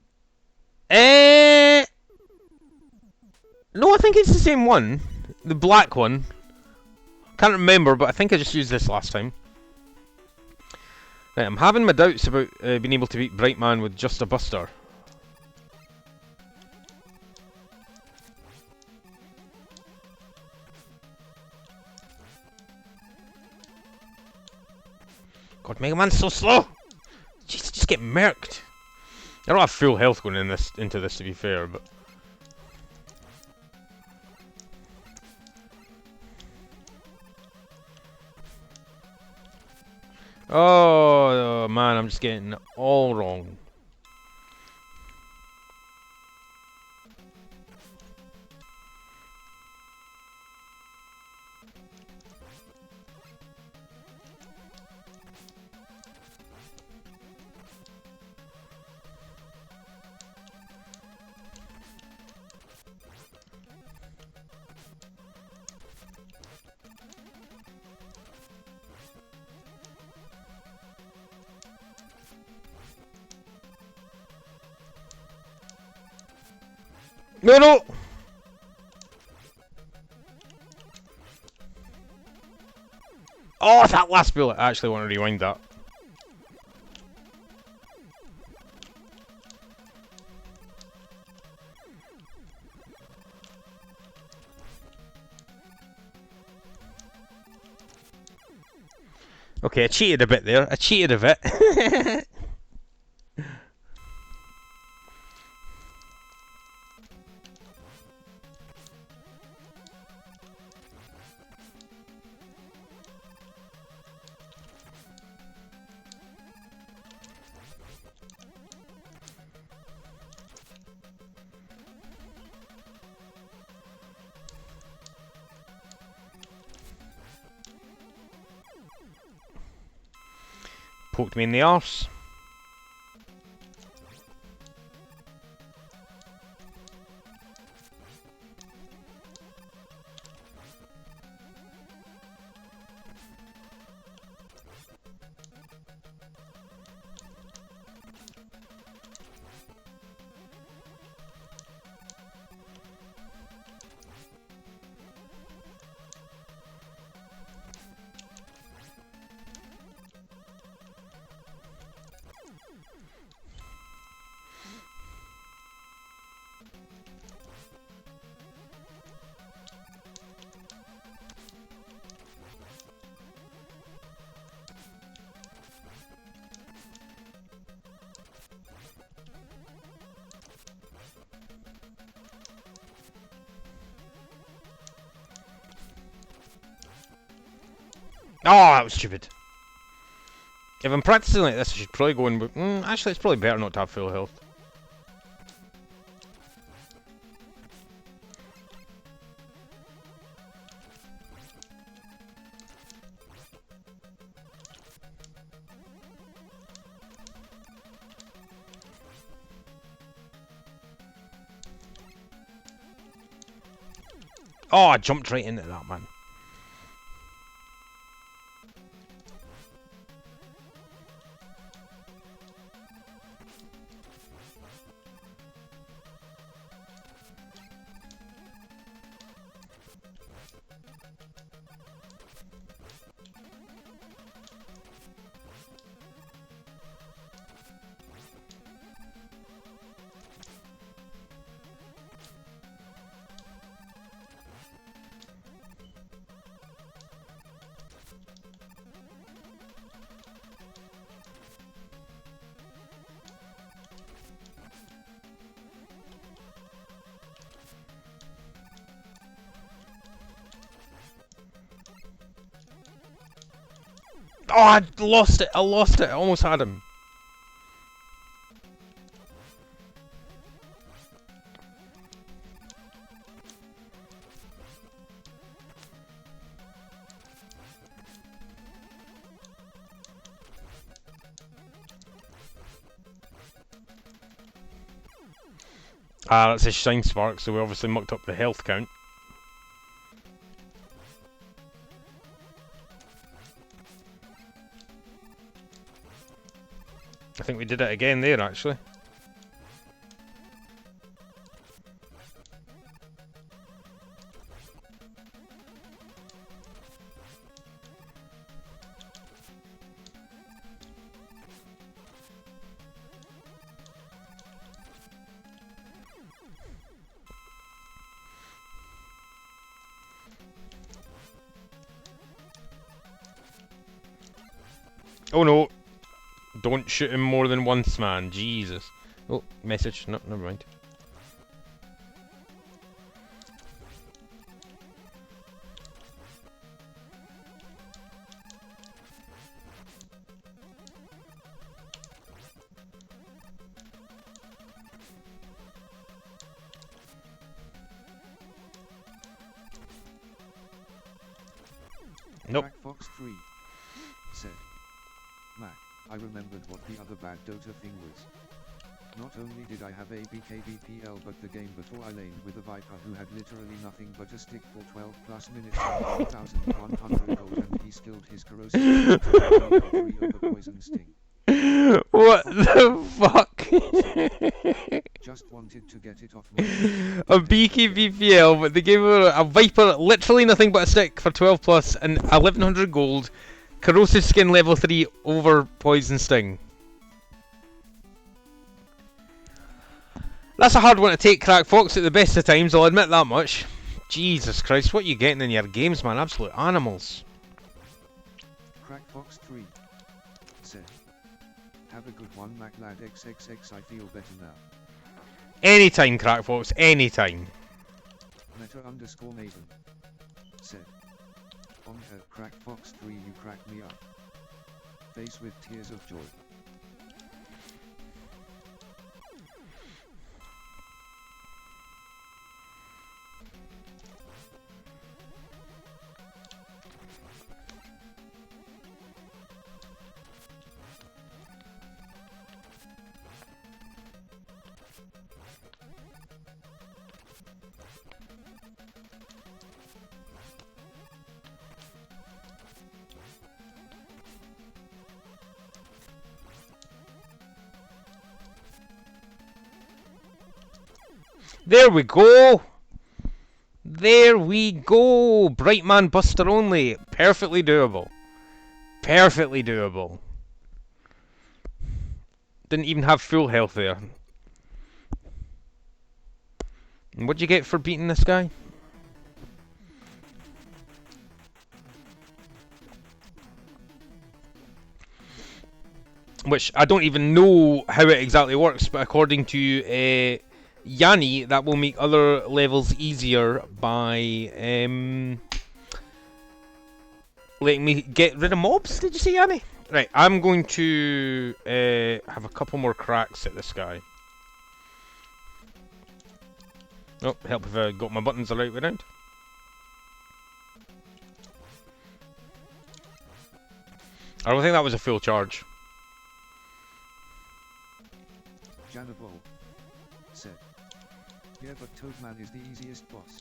No, I think it's the same one. The black one. Can't remember, but I think I just used this last time. Right, I'm having my doubts about being able to beat Brightman with just a Buster. God, Mega Man's so slow! Just get murked. I don't have full health going into this to be fair, but... Oh man, I'm just getting it all wrong. No, no! Oh, that last bullet! I actually want to rewind that. Okay, I cheated a bit there. I cheated a bit. Poked me in the arse. Oh, that was stupid. If I'm practicing like this, I should probably go in with... actually, it's probably better not to have full health. Oh, I jumped right into that, man. Oh, I lost it. I lost it. I almost had him. Ah, that's a shine spark, so we obviously mucked up the health count. I think we did it again there, actually. Oh no! Don't shoot him more than once, man. Jesus. Oh, message. No, never mind. Nope. Fox 3 said, Mac, I remembered what the other bad Dota thing was. Not only did I have a BKBPL but the game before I laned with a Viper who had literally nothing but a stick for 12 plus minutes and 1,100 gold and he skilled his corrosive to 3 of the poison sting. What the fuck? Just wanted to get it off my A BKBPL, but they gave her a Viper, literally nothing but a stick for 12 plus and 1100 gold. Corrosive skin level 3 over poison sting. That's a hard one to take, Crack Fox, at the best of times, I'll admit that much. Jesus Christ, what are you getting in your games, man? Absolute animals. Crack Fox 3 said, have a good one, Mac lad XXX, I feel better now. Anytime, Crack Fox, anytime. Meta_Maven said, on her Crack Fox 3 you crack me up. Face with tears of joy. There we go! There we go! Brightman Buster only. Perfectly doable. Perfectly doable. Didn't even have full health there. And what'd you get for beating this guy? Which I don't even know how it exactly works, but according to Yanni, that will make other levels easier by letting me get rid of mobs, did you say, Annie? Right, I'm going to have a couple more cracks at this guy. Oh, help if I got my buttons the right way round. I don't think that was a full charge. Janabo said. Yeah, but Toadman is the easiest boss.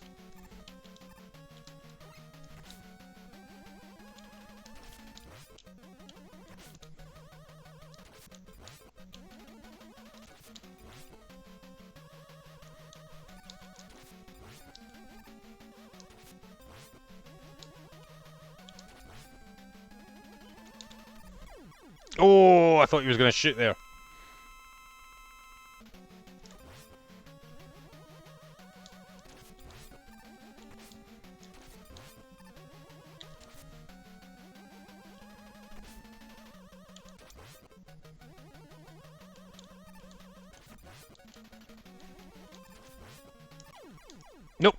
Oh, I thought he was going to shoot there. Nope.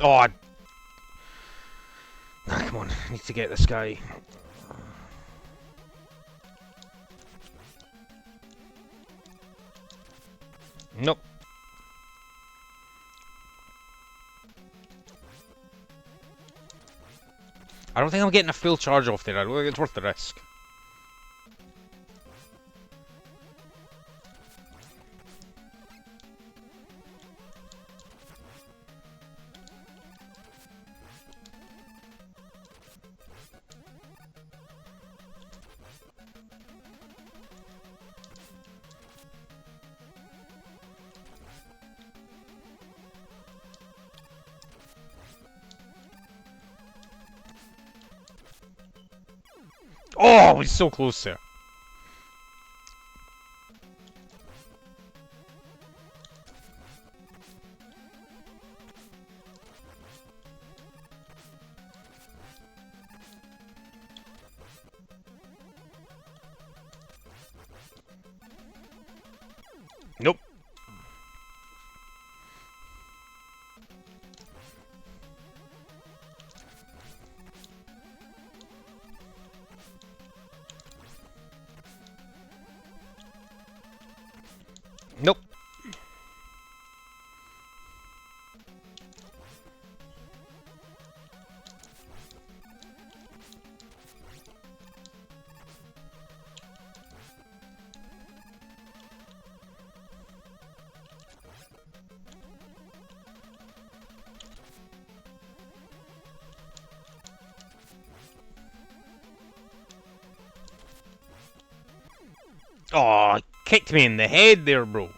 Oh, ah, come on. I need to get this guy. Nope. I don't think I'm getting a full charge off there. I don't think it's worth the risk. Oh, he's so close there. Nope. Nope. Oh, kicked me in the head there, bro.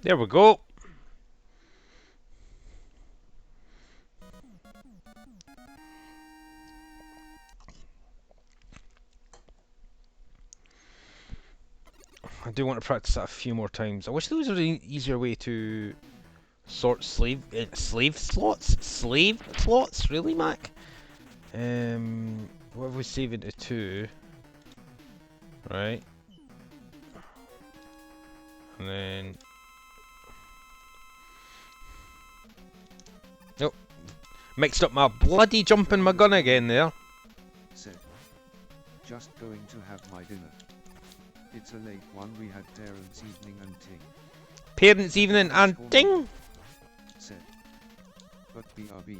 There we go. I do want to practice that a few more times. I wish there was an easier way to sort slave slots. Really, Mac? What have we saved it to? Right. And then nope. Mixed up my bloody jumping my gun again there. Said. Just going to have my dinner. It's a late one, we had parents' evening and ting. Parents' evening and ding! Said. But BRB.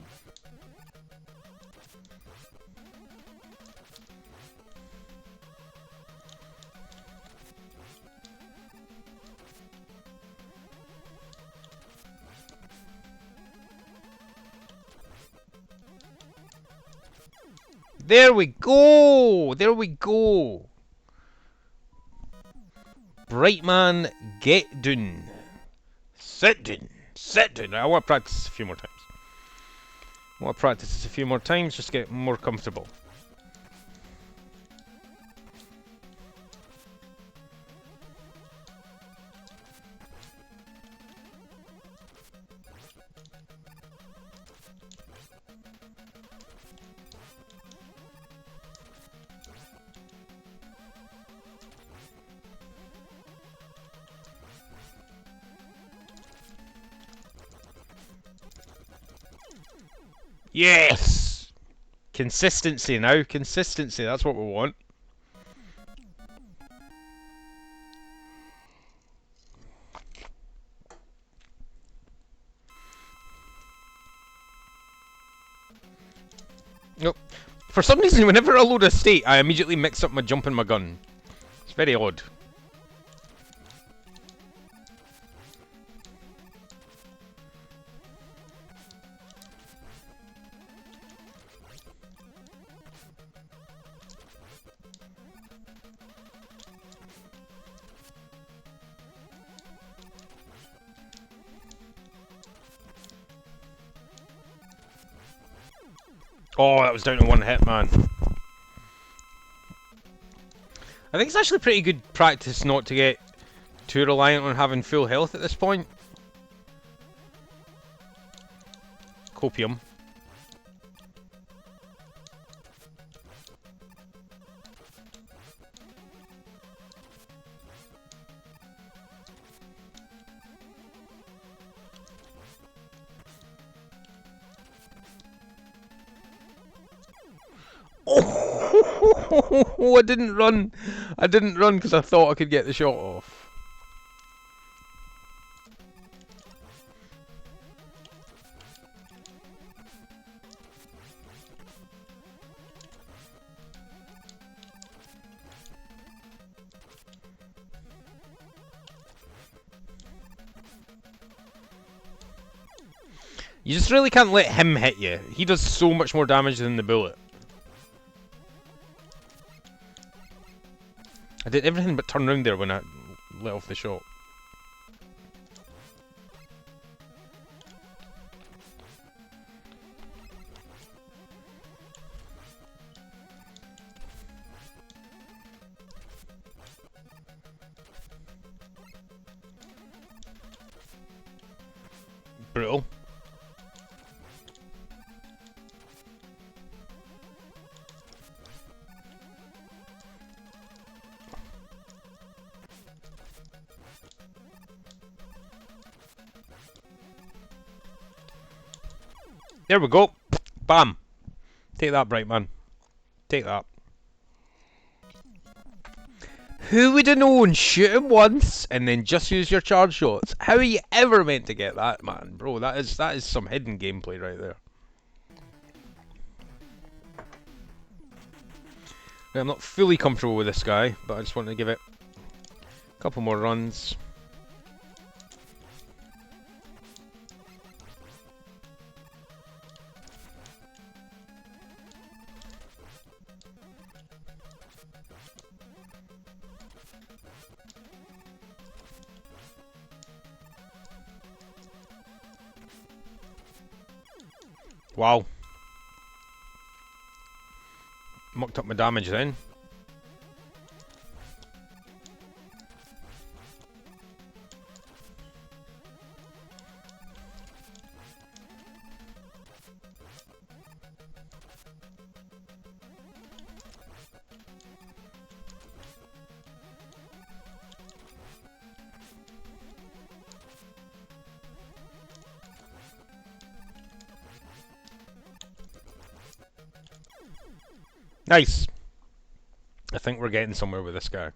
There we go! There we go! Bright man, get down. Sit down. Sit down. I want to practice this a few more times. Just to get more comfortable. Yes! Consistency now. Consistency. That's what we want. Nope. For some reason, whenever I load a state, I immediately mix up my jump and my gun. It's very odd. Oh, that was down to one hit, man. I think it's actually pretty good practice not to get too reliant on having full health at this point. Copium. Oh, I didn't run. I didn't run because I thought I could get the shot off. You just really can't let him hit you. He does so much more damage than the bullet. I did everything but turn around there when I let off the shot. Brutal. There we go. Bam. Take that, bright man. Take that. Who would have known? Shoot him once and then just use your charge shots. How are you ever meant to get that, man? Bro, that is some hidden gameplay right there. Now, I'm not fully comfortable with this guy, but I just want to give it a couple more runs. Wow. Mucked up my damage then. Nice. I think we're getting somewhere with this guy.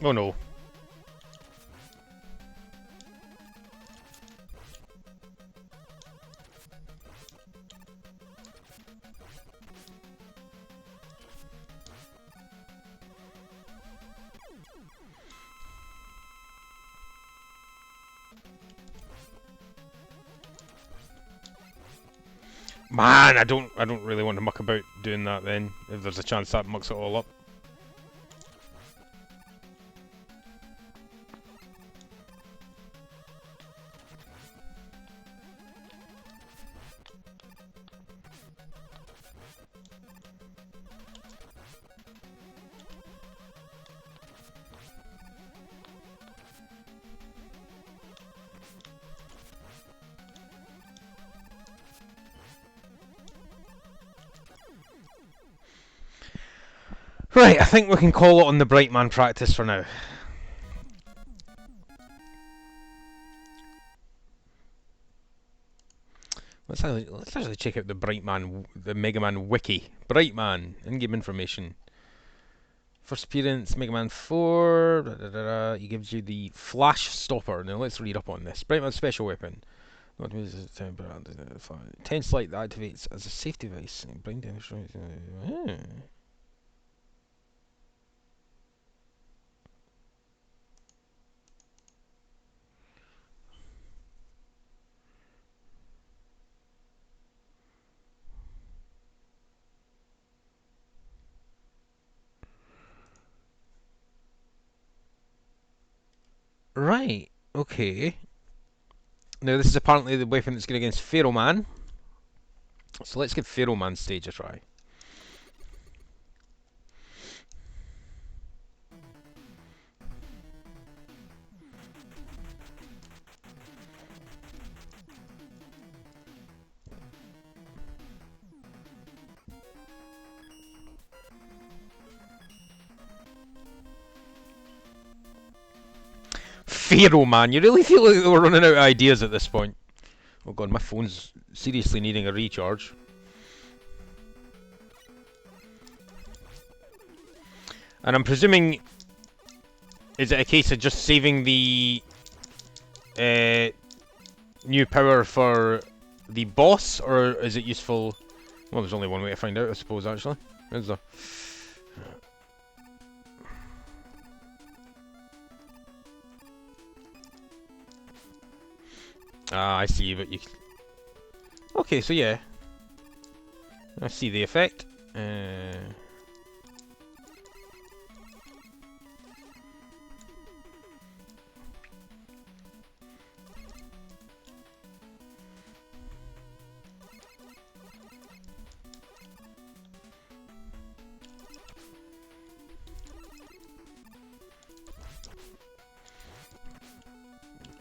Oh no. Man, I don't really want to muck about doing that then, if there's a chance that mucks it all up. Right, I think we can call it on the Bright Man practice for now. Let's actually check out the the Mega Man wiki. Bright Man, in-game information. First appearance, Mega Man 4. He gives you the Flash Stopper. Now let's read up on this. Bright Man's special weapon. 10 light that activates as a safety device. Right, okay. Now this is apparently the weapon that's good against Pharaoh Man. So let's give Pharaoh Man stage a try. Pharaoh Man, you really feel like they were running out of ideas at this point. Oh god, my phone's seriously needing a recharge. And I'm presuming, is it a case of just saving the new power for the boss, or is it useful? Well, there's only one way to find out, I suppose, actually. Is there? Ah, I see, but you... Okay, so yeah. I see the effect.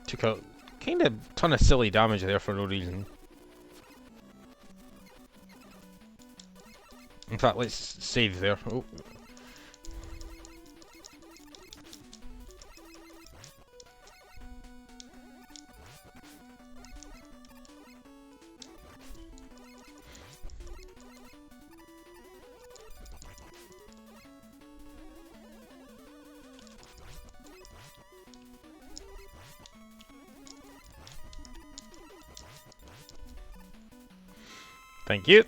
Took a kind of ton of silly damage there for no reason. In fact, let's save there. Oh. Thank you.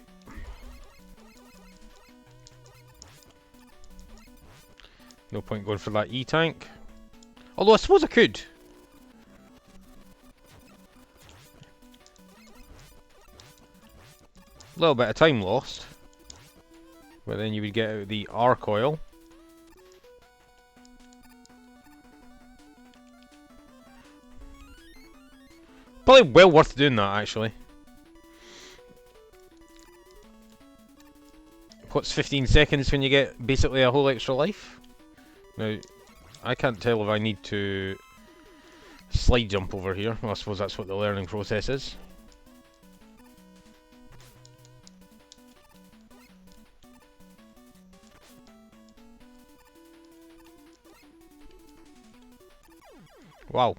No point going for that E-tank. Although I suppose I could. A little bit of time lost. But then you would get out the arc oil. Probably well worth doing that, actually. What's 15 seconds when you get basically a whole extra life? Now, I can't tell if I need to slide jump over here. Well, I suppose that's what the learning process is. Wow.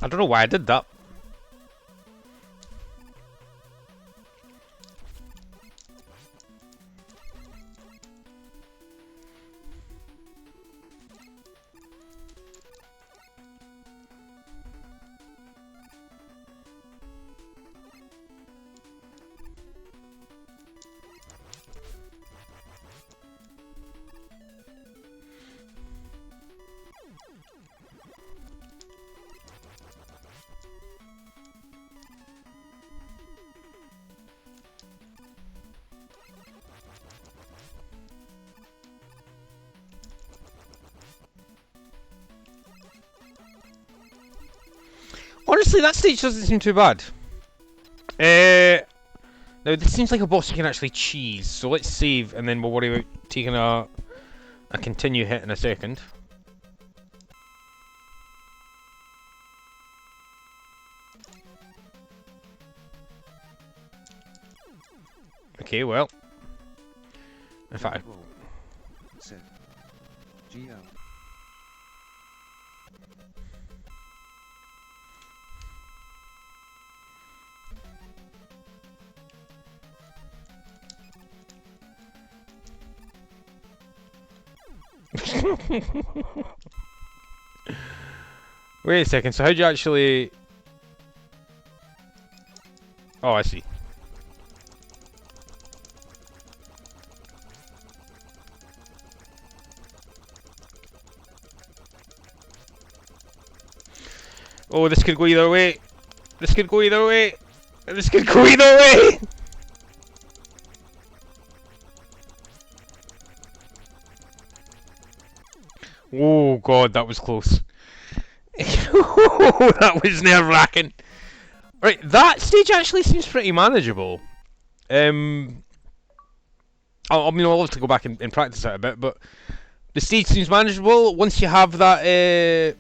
I don't know why I did that. Honestly, that stage doesn't seem too bad. Now this seems like a boss you can actually cheese, so let's save and then we'll worry about taking a continue hit in a second. Okay, well. In fact, Roll. Set. GL. wait a second, so how'd you actually... Oh, I see. Oh, this could go either way. This could go either way. This could go either way. Oh god, that was close. That was nerve-wracking. Right, that stage actually seems pretty manageable. I mean, I'll have to go back and practice it a bit, but the stage seems manageable. Once you have that,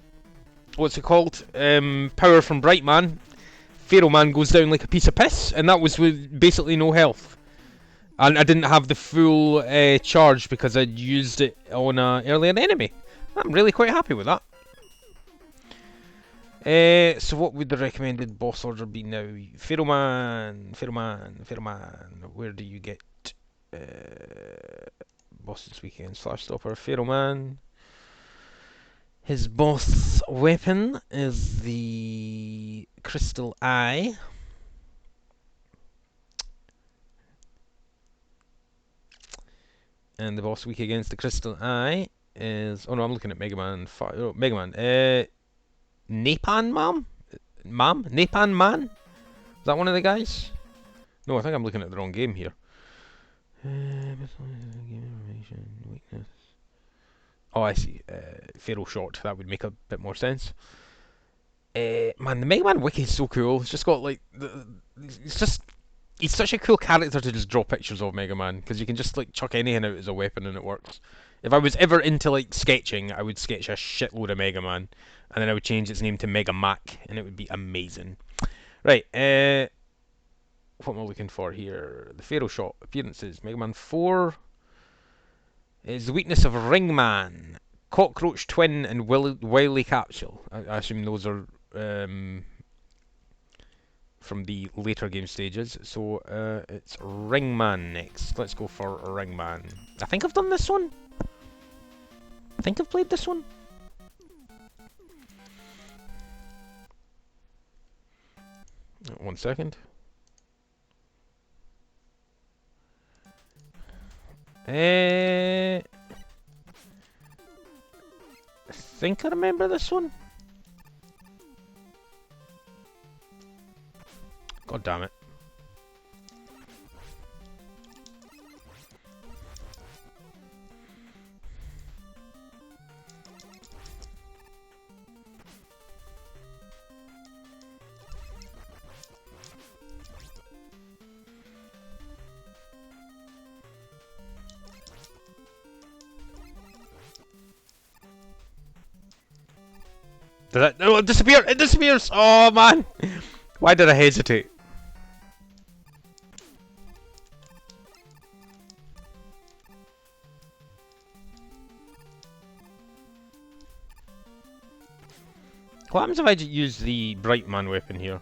what's it called? Power from Bright Man, Pharaoh Man goes down like a piece of piss, and that was with basically no health. And I didn't have the full charge because I'd used it on an earlier enemy. I'm really quite happy with that. So what would the recommended boss order be now? Pharaoh Man, Pharaoh Man, Pharaoh Man. Where do you get bosses weekend slash stopper? Pharaoh Man. His boss weapon is the Crystal Eye. And the boss week against the Crystal Eye is... Oh no, I'm looking at Mega Man 5. Oh, Mega Man. Napan Man? Napan Man? Is that one of the guys? No, I think I'm looking at the wrong game here. Game information, weakness. Oh, I see. Pharaoh Short. That would make a bit more sense. Man, the Mega Man wiki is so cool. It's just got like... It's just... He's such a cool character to just draw pictures of, Mega Man, because you can just like chuck anything out as a weapon and it works. If I was ever into like sketching, I would sketch a shitload of Mega Man, and then I would change its name to Mega Mac, and it would be amazing. Right, what am I looking for here? The Pharaoh Shot appearances. Mega Man 4 is the weakness of Ringman, Cockroach Twin, and Wily Capsule. I assume those are from the later game stages. So it's Ringman next. Let's go for Ringman. I think I've done this one. I think I've played this one. One second. I think I remember this one. God damn it. Did it? No, it disappeared! It disappears! Oh man! Why did I hesitate? What happens if I use the Bright Man weapon here?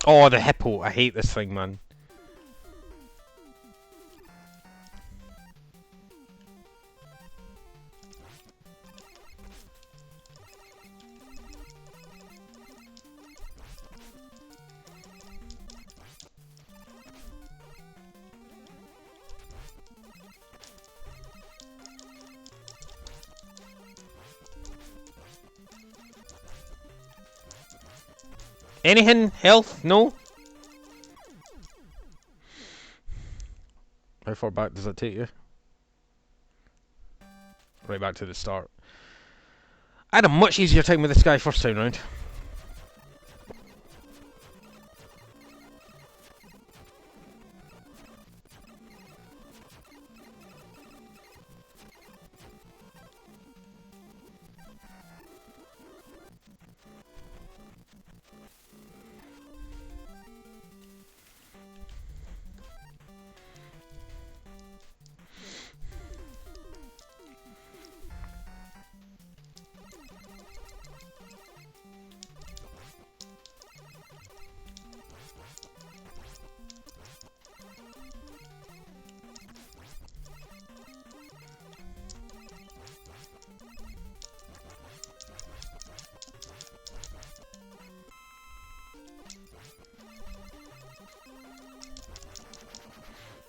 Oh, the hippo. I hate this thing, man. Anything? Health? No? How far back does that take you? Right back to the start. I had a much easier time with this guy first time round.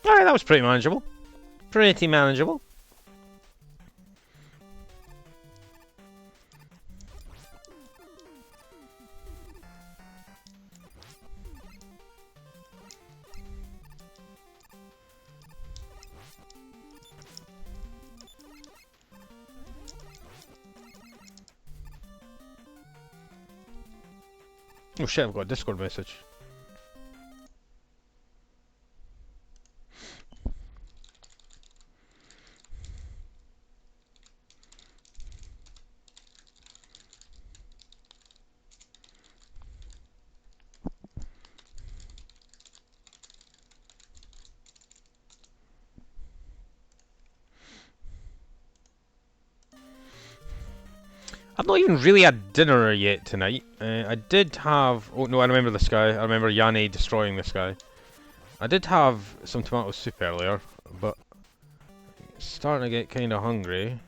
Alright, that was pretty manageable. Pretty manageable. Oh shit, I've got a Discord message. I've not even really had dinner yet tonight. I did have... Oh no, I remember this guy. I remember Yanni destroying this guy. I did have some tomato soup earlier, but... starting to get kind of hungry.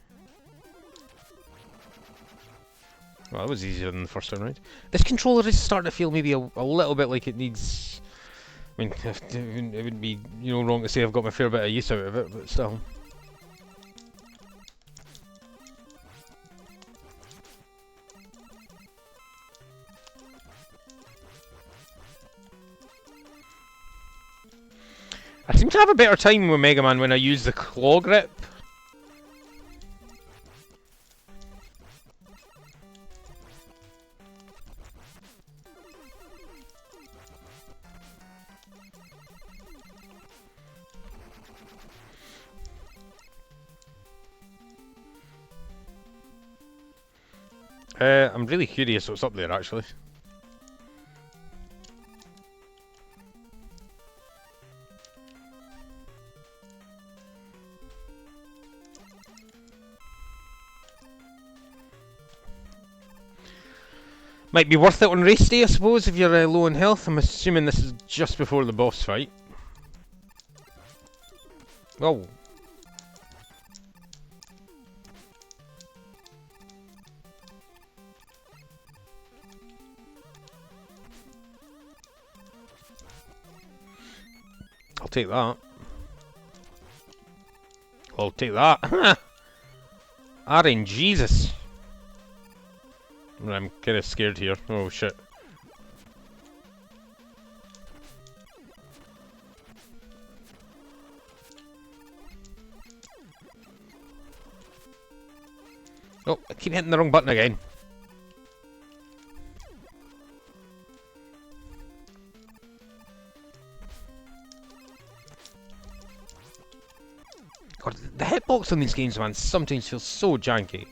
Well, that was easier than the first time, right? This controller is starting to feel maybe a little bit like it needs... I mean, it wouldn't be, you know, wrong to say I've got my fair bit of use out of it, but still. I seem to have a better time with Mega Man when I use the claw grip. I'm really curious what's up there actually. Might be worth it on race day, I suppose, if you're low on health. I'm assuming this is just before the boss fight. Oh. I'll take that. I'll take that. Aaron, Jesus. I'm kind of scared here. Oh shit. Oh, I keep hitting the wrong button again. God, the hitbox on these games, man, sometimes feels so janky.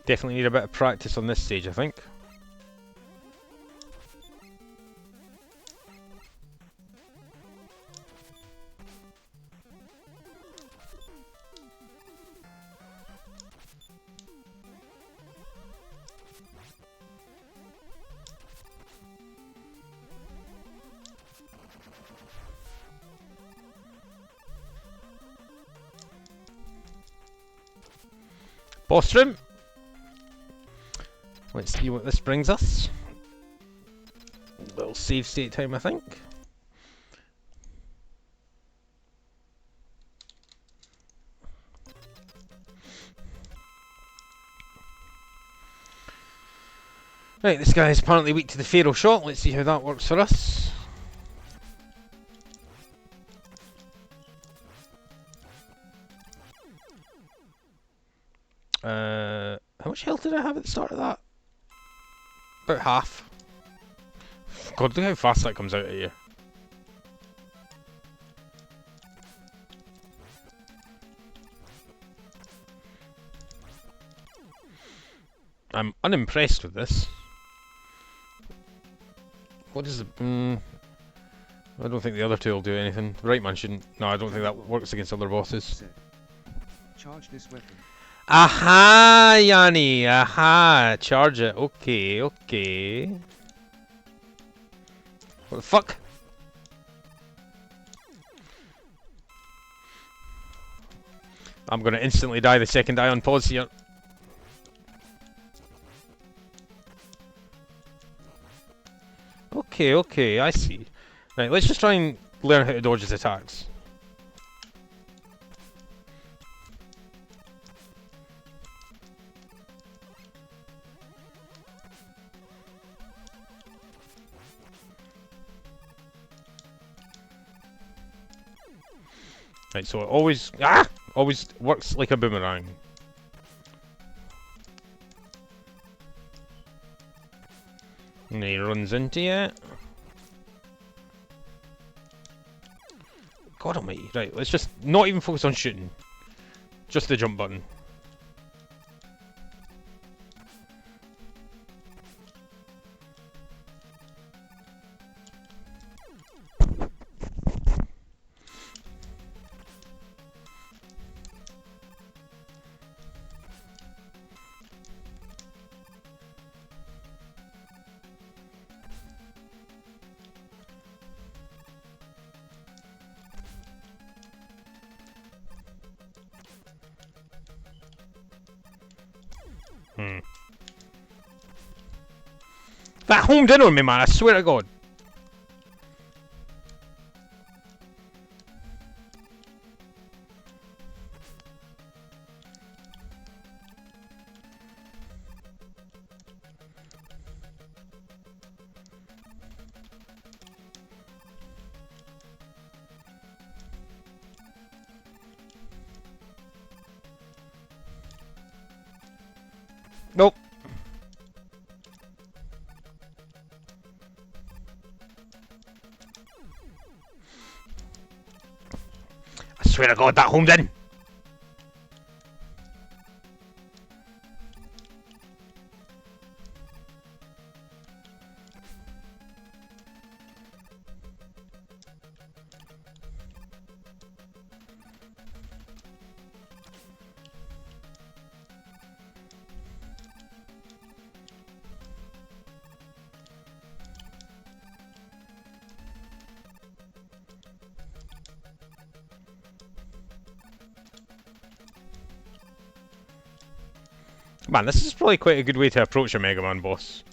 Definitely need a bit of practice on this stage, I think. Boss room! Let's see what this brings us. Little save state time, I think. Right, this guy is apparently weak to the Pharaoh shot. Let's see how that works for us. How much health did I have at the start of that? About half. God, look how fast that comes out of here. I'm unimpressed with this. What is the... I don't think the other two will do anything. The right man shouldn't... No, I don't think that works against other bosses. Said. Charge this weapon. Aha, Yanni! Aha! Charge it. Okay, okay. What the fuck? I'm gonna instantly die the second I unpause here. Okay, okay, I see. Right, let's just try and learn how to dodge his attacks. Right, so it always works like a boomerang. And he runs into it. God almighty. Right, let's just not even focus on shooting. Just the jump button. That homed in on me, man, I swear to God. Nope. I swear to God, that homed in. Man, this is probably quite a good way to approach a Mega Man boss.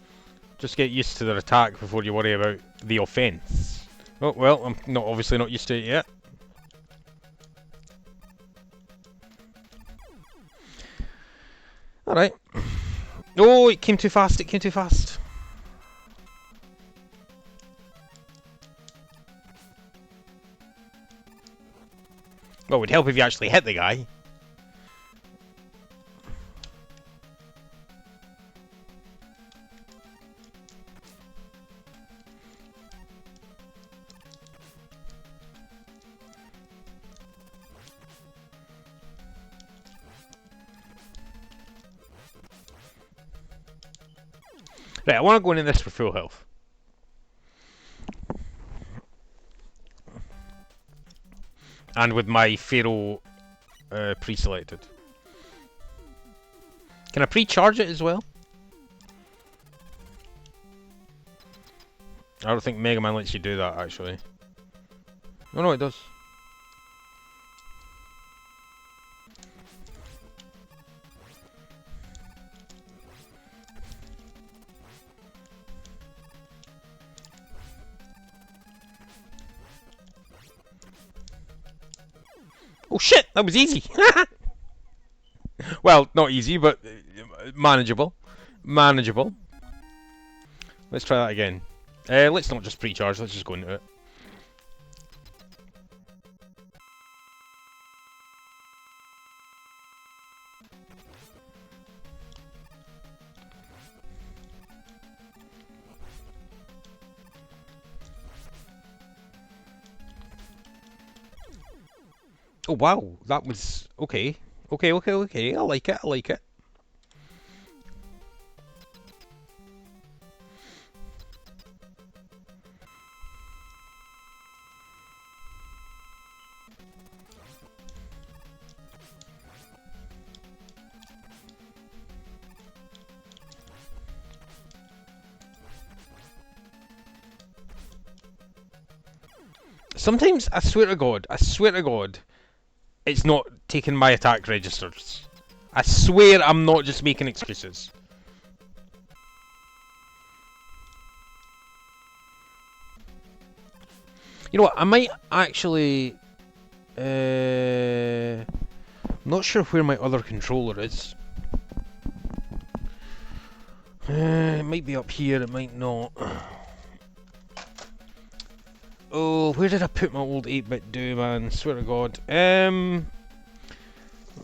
Just get used to their attack before you worry about the offense. Oh, well, I'm obviously not used to it yet. Alright. Oh, it came too fast, it came too fast. Well, it would help if you actually hit the guy. Right, I want to go into this for full health. And with my Pharaoh pre-selected. Can I pre-charge it as well? I don't think Mega Man lets you do that, actually. Oh no, it does. Oh shit, that was easy! Well, not easy, but manageable. Manageable. Let's try that again. Let's not just pre-charge, let's just go into it. Oh wow, that was okay. Okay. I like it. Sometimes I swear to God, it's not taking my attack registers. I swear I'm not just making excuses. You know what? I might actually. I'm not sure where my other controller is. It might be up here. It might not. Oh, where did I put my old 8-bit do, man? Swear to God. I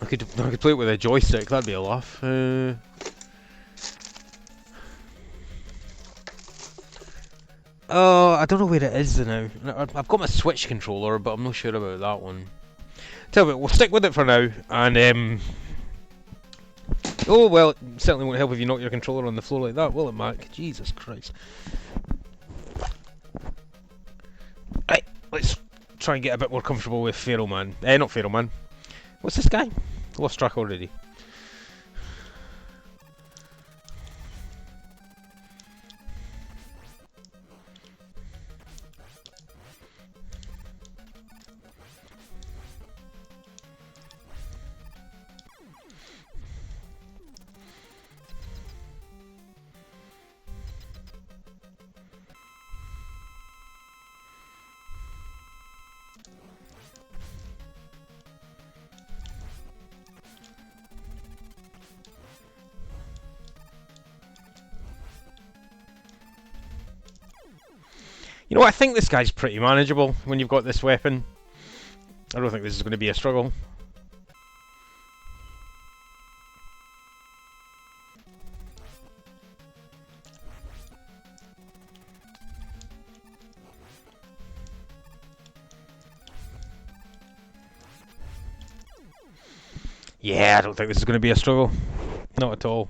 could play it with a joystick. That'd be a laugh. Oh, I don't know where it is now. I've got my Switch controller, but I'm not sure about that one. Tell you what, we'll stick with it for now, and oh well, it certainly won't help if you knock your controller on the floor like that, will it, Mac? Jesus Christ. Right, let's try and get a bit more comfortable with Pharaoh Man. Not Pharaoh Man. What's this guy? Lost track already. You know what, I think this guy's pretty manageable when you've got this weapon. I don't think this is going to be a struggle. Yeah, I don't think this is going to be a struggle. Not at all.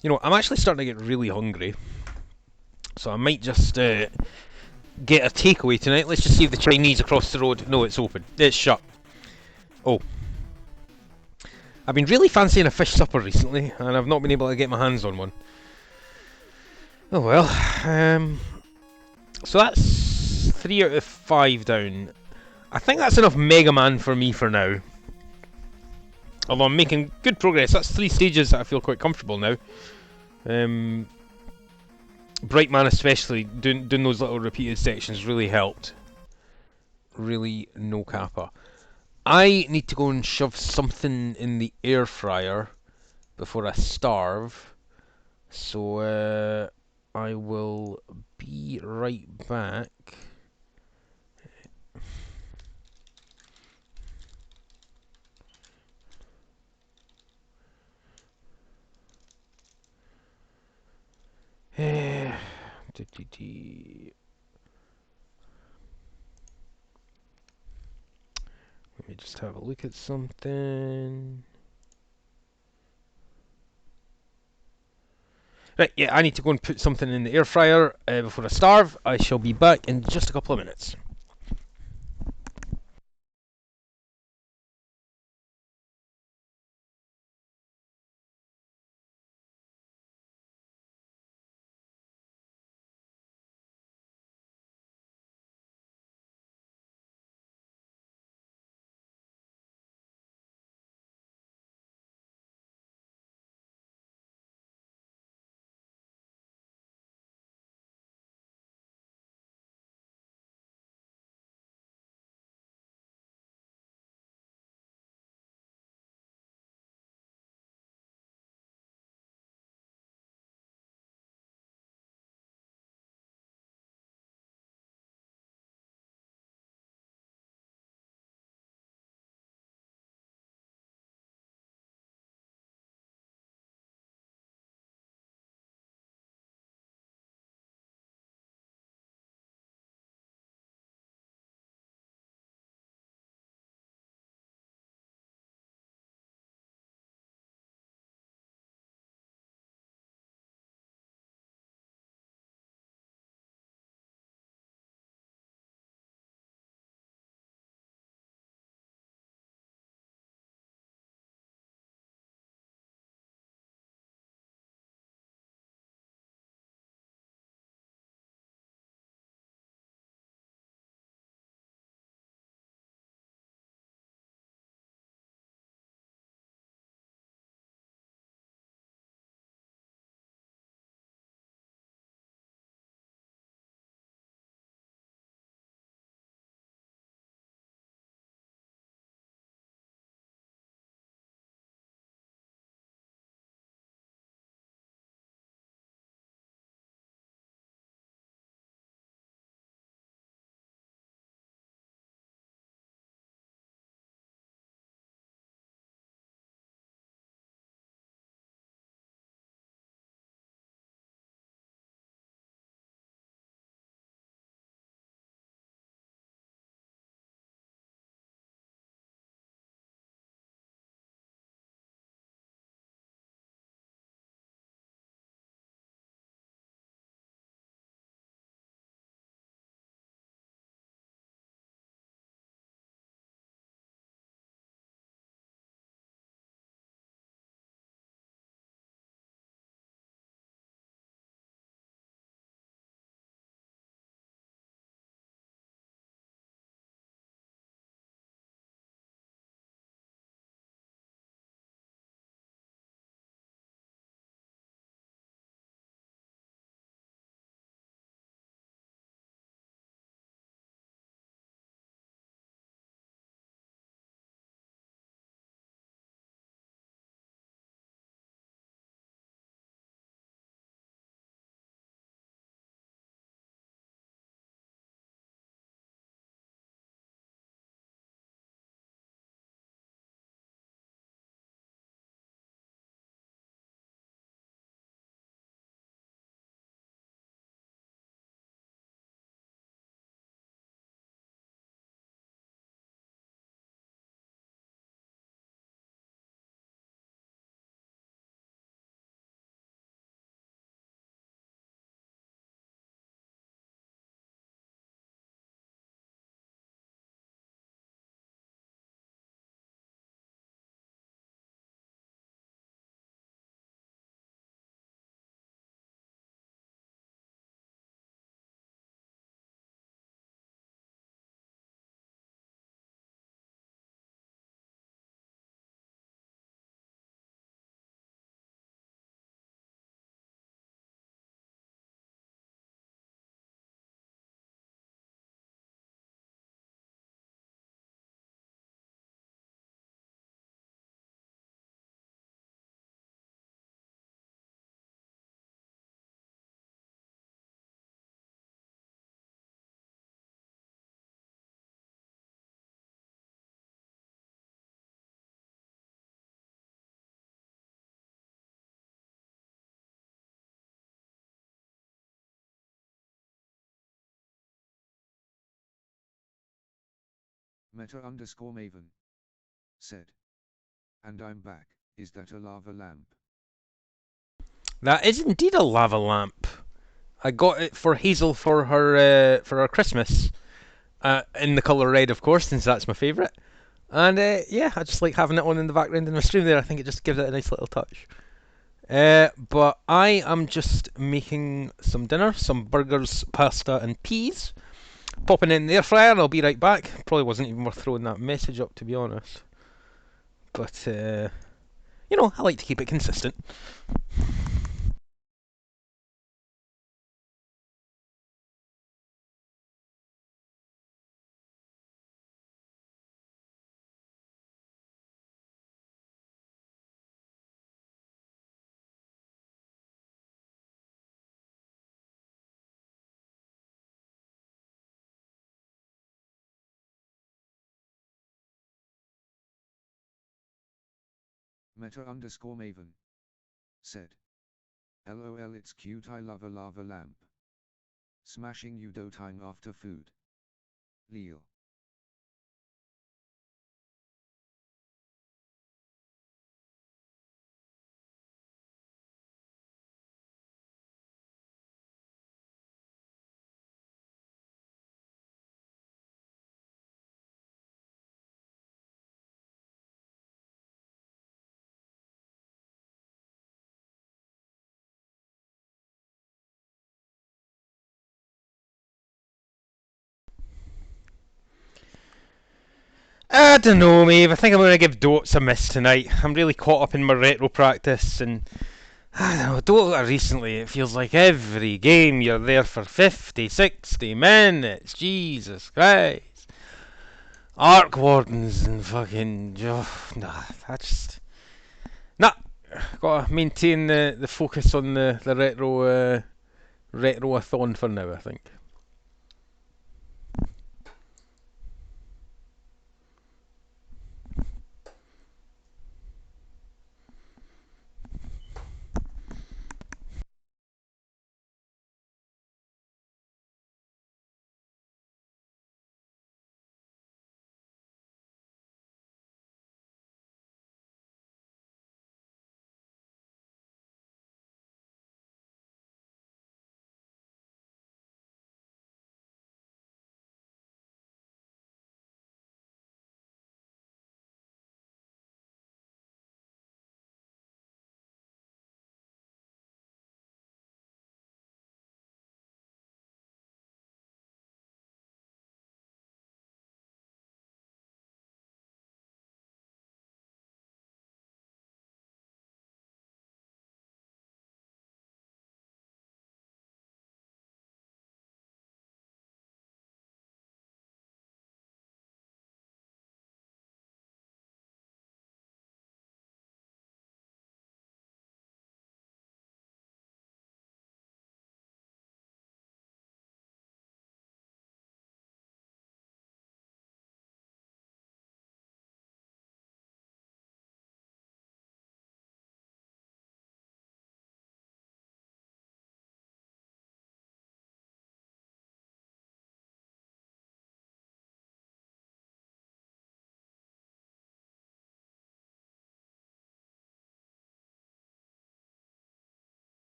You know, I'm actually starting to get really hungry. So I might just get a takeaway tonight. Let's just see if the Chinese across the road... No, it's open. It's shut. Oh. I've been really fancying a fish supper recently, and I've not been able to get my hands on one. Oh well. So that's 3 out of 5 down. I think that's enough Mega Man for me for now. Although I'm making good progress. That's 3 stages that I feel quite comfortable now. Bright Man especially, doing those little repeated sections really helped. Really no kappa. I need to go and shove something in the air fryer before I starve. So I will be right back. just have a look at something. Right, yeah, I need to go and put something in the air fryer before I starve. I shall be back in just a couple of minutes. Meta_Maven said. And I'm back. Is that a lava lamp? That is indeed a lava lamp. I got it for Hazel for her Christmas. In the colour red, of course, since that's my favourite. And yeah, I just like having it on in the background in my stream there. I think it just gives it a nice little touch. But I am just making some dinner, some burgers, pasta, and peas. Popping in the air fryer, and I'll be right back. Probably wasn't even worth throwing that message up, to be honest. But you know, I like to keep it consistent. Meta_Maven said. LOL, it's cute, I love a lava lamp. Smashing you dough time after food. Leo. I don't know, Maeve. I think I'm going to give Dots a miss tonight. I'm really caught up in my retro practice, and I don't know, Dota recently, it feels like every game you're there for 50, 60 minutes. Jesus Christ. Arc Wardens and fucking. Oh, nah, that's. Nah, gotta maintain the focus on the retro-a-thon for now, I think.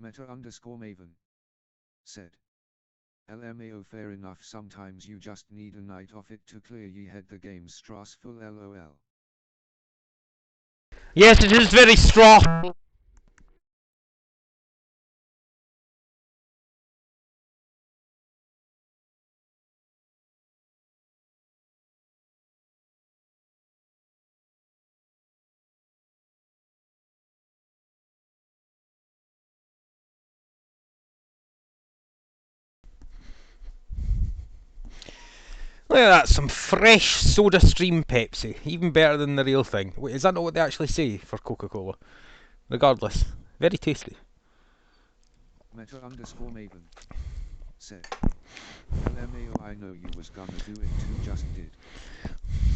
Meta_Maven said. LMAO, fair enough, sometimes you just need a night off it to clear ye head, the game's stressful, lol. Yes, it is very strong. Look at that, some fresh Soda Stream Pepsi. Even better than the real thing. Wait, is that not what they actually say for Coca-Cola? Regardless, very tasty. Meta_Maven said. LMAO, I know you was gonna do it too, just did.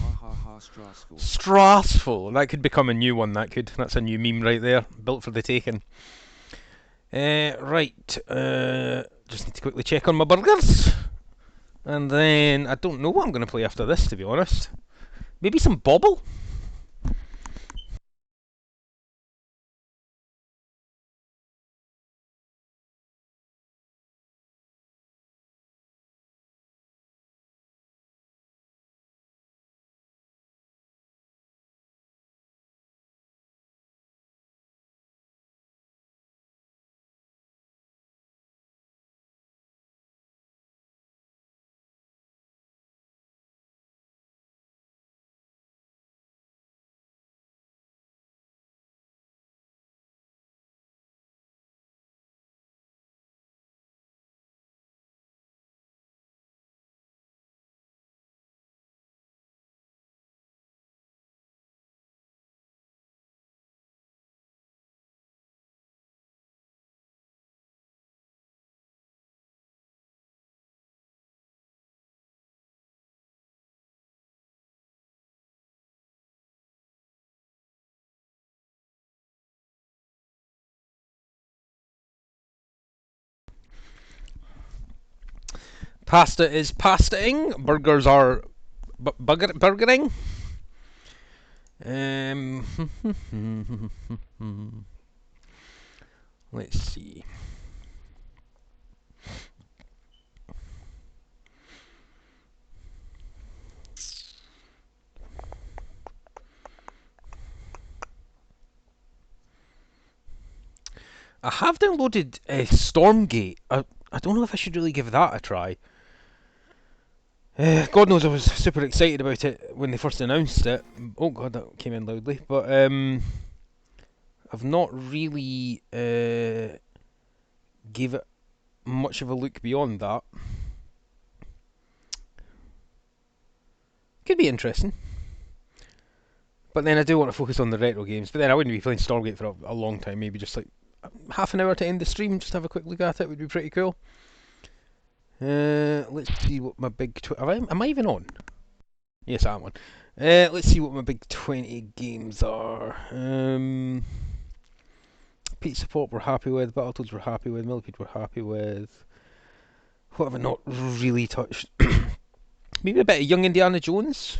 Ha ha ha, stressful. Strassful. That could become a new one, that could. That's a new meme right there. Built for the taking. Right. Just need to quickly check on my burgers. And then I don't know what I'm going to play after this, to be honest. Maybe some Bobble? Pasta is pastaing. Burgers are burgering. Let's see. I have downloaded Stormgate. I don't know if I should really give that a try. God knows I was super excited about it when they first announced it. Oh god, that came in loudly. But I've not really gave it much of a look beyond that. Could be interesting. But then I do want to focus on the retro games. But then I wouldn't be playing Stargate for a long time. Maybe just like half an hour to end the stream. Just have a quick look at it would be pretty cool. Let's see what my big... am I even on? Yes, I'm on. Let's see what my big 20 games are. Pizza Pop we're happy with. Battletoads we're happy with. Millipede we're happy with. What have I not really touched? Maybe a bit of Young Indiana Jones.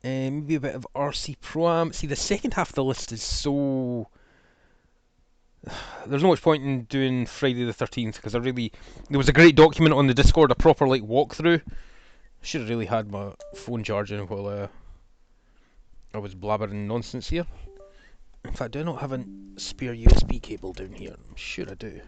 Maybe a bit of RC Pro-Am. See, the second half of the list is so... There's no much point in doing Friday the 13th because there was a great document on the Discord, a proper like walkthrough. Should have really had my phone charging while I was blabbering nonsense here. In fact, do I not have a spare USB cable down here? I'm sure I do.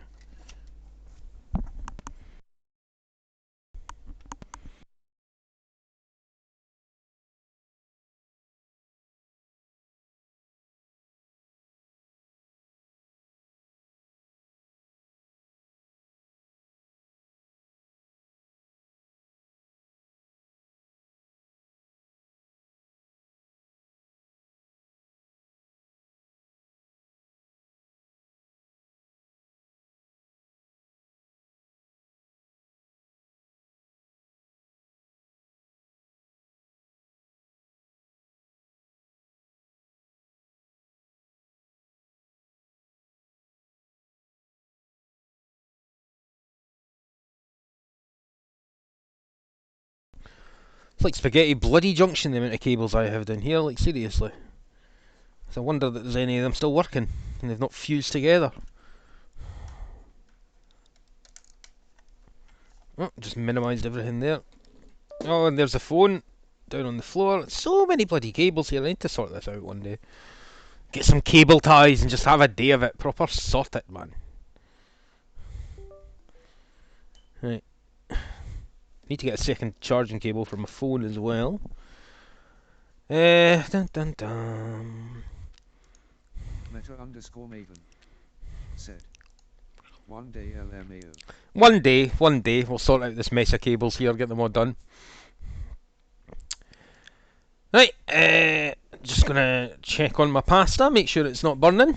It's like spaghetti bloody junction, the amount of cables I have down here, like seriously. It's a wonder that there's any of them still working and they've not fused together. Oh, just minimised everything there. Oh, and there's the phone down on the floor. So many bloody cables here. I need to sort this out one day. Get some cable ties and just have a day of it. Proper sort it, man. Right. Need to get a second charging cable for my phone as well. Dun dun dun. Meta_Maven said. One day LMAO. One day, we'll sort out this mess of cables here, get them all done. Right, just gonna check on my pasta, make sure it's not burning.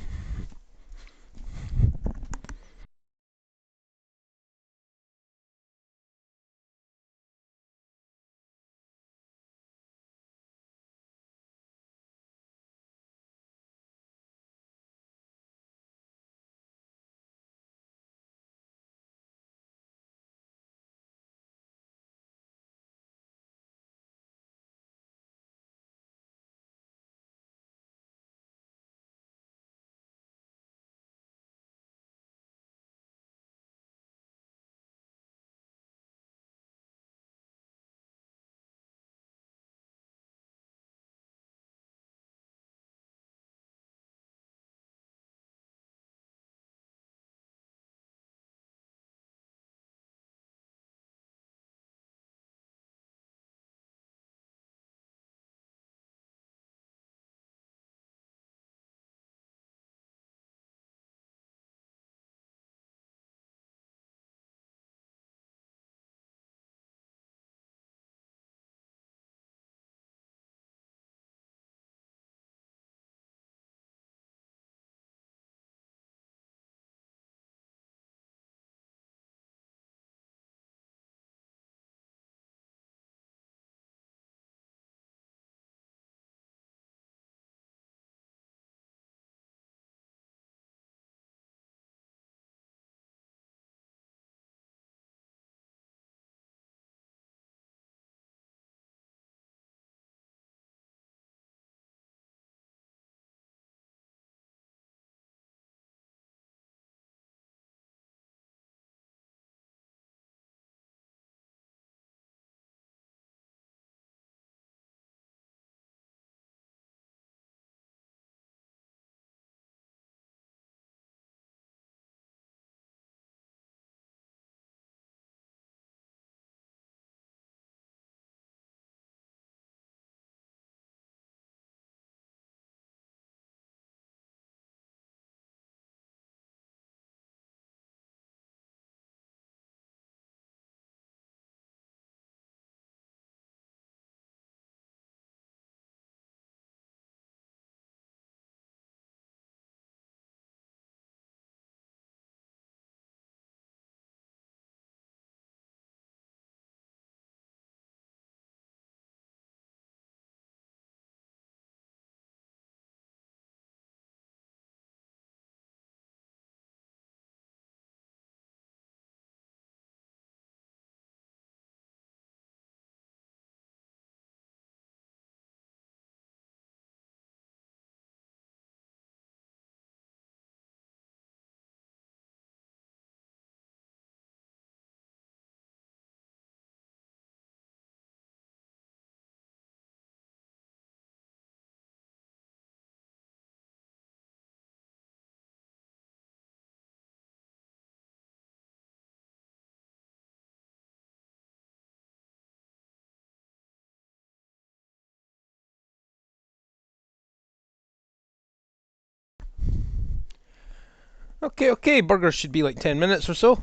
Okay, burgers should be like 10 minutes or so.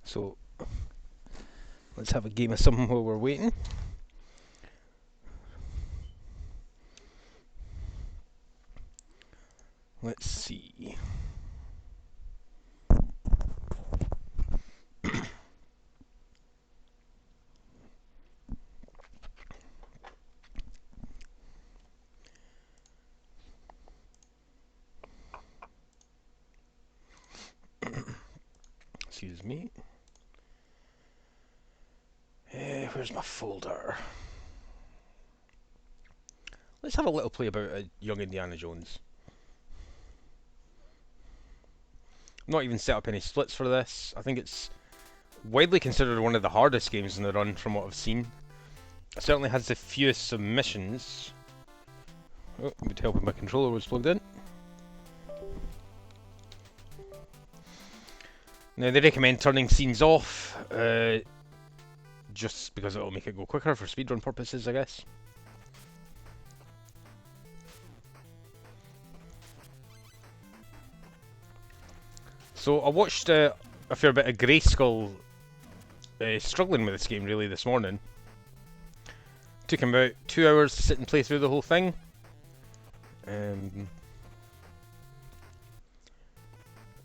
So, let's have a game of something while we're waiting. Let's see. Excuse me. Where's my folder? Let's have a little play about a young Indiana Jones. Not even set up any splits for this. I think it's widely considered one of the hardest games in the run from what I've seen. It certainly has the fewest submissions. Oh, it would help if my controller was plugged in. Now they recommend turning scenes off, just because it'll make it go quicker for speedrun purposes, I guess. So I watched a fair bit of Grayskull struggling with this game really this morning. Took him about 2 hours to sit and play through the whole thing.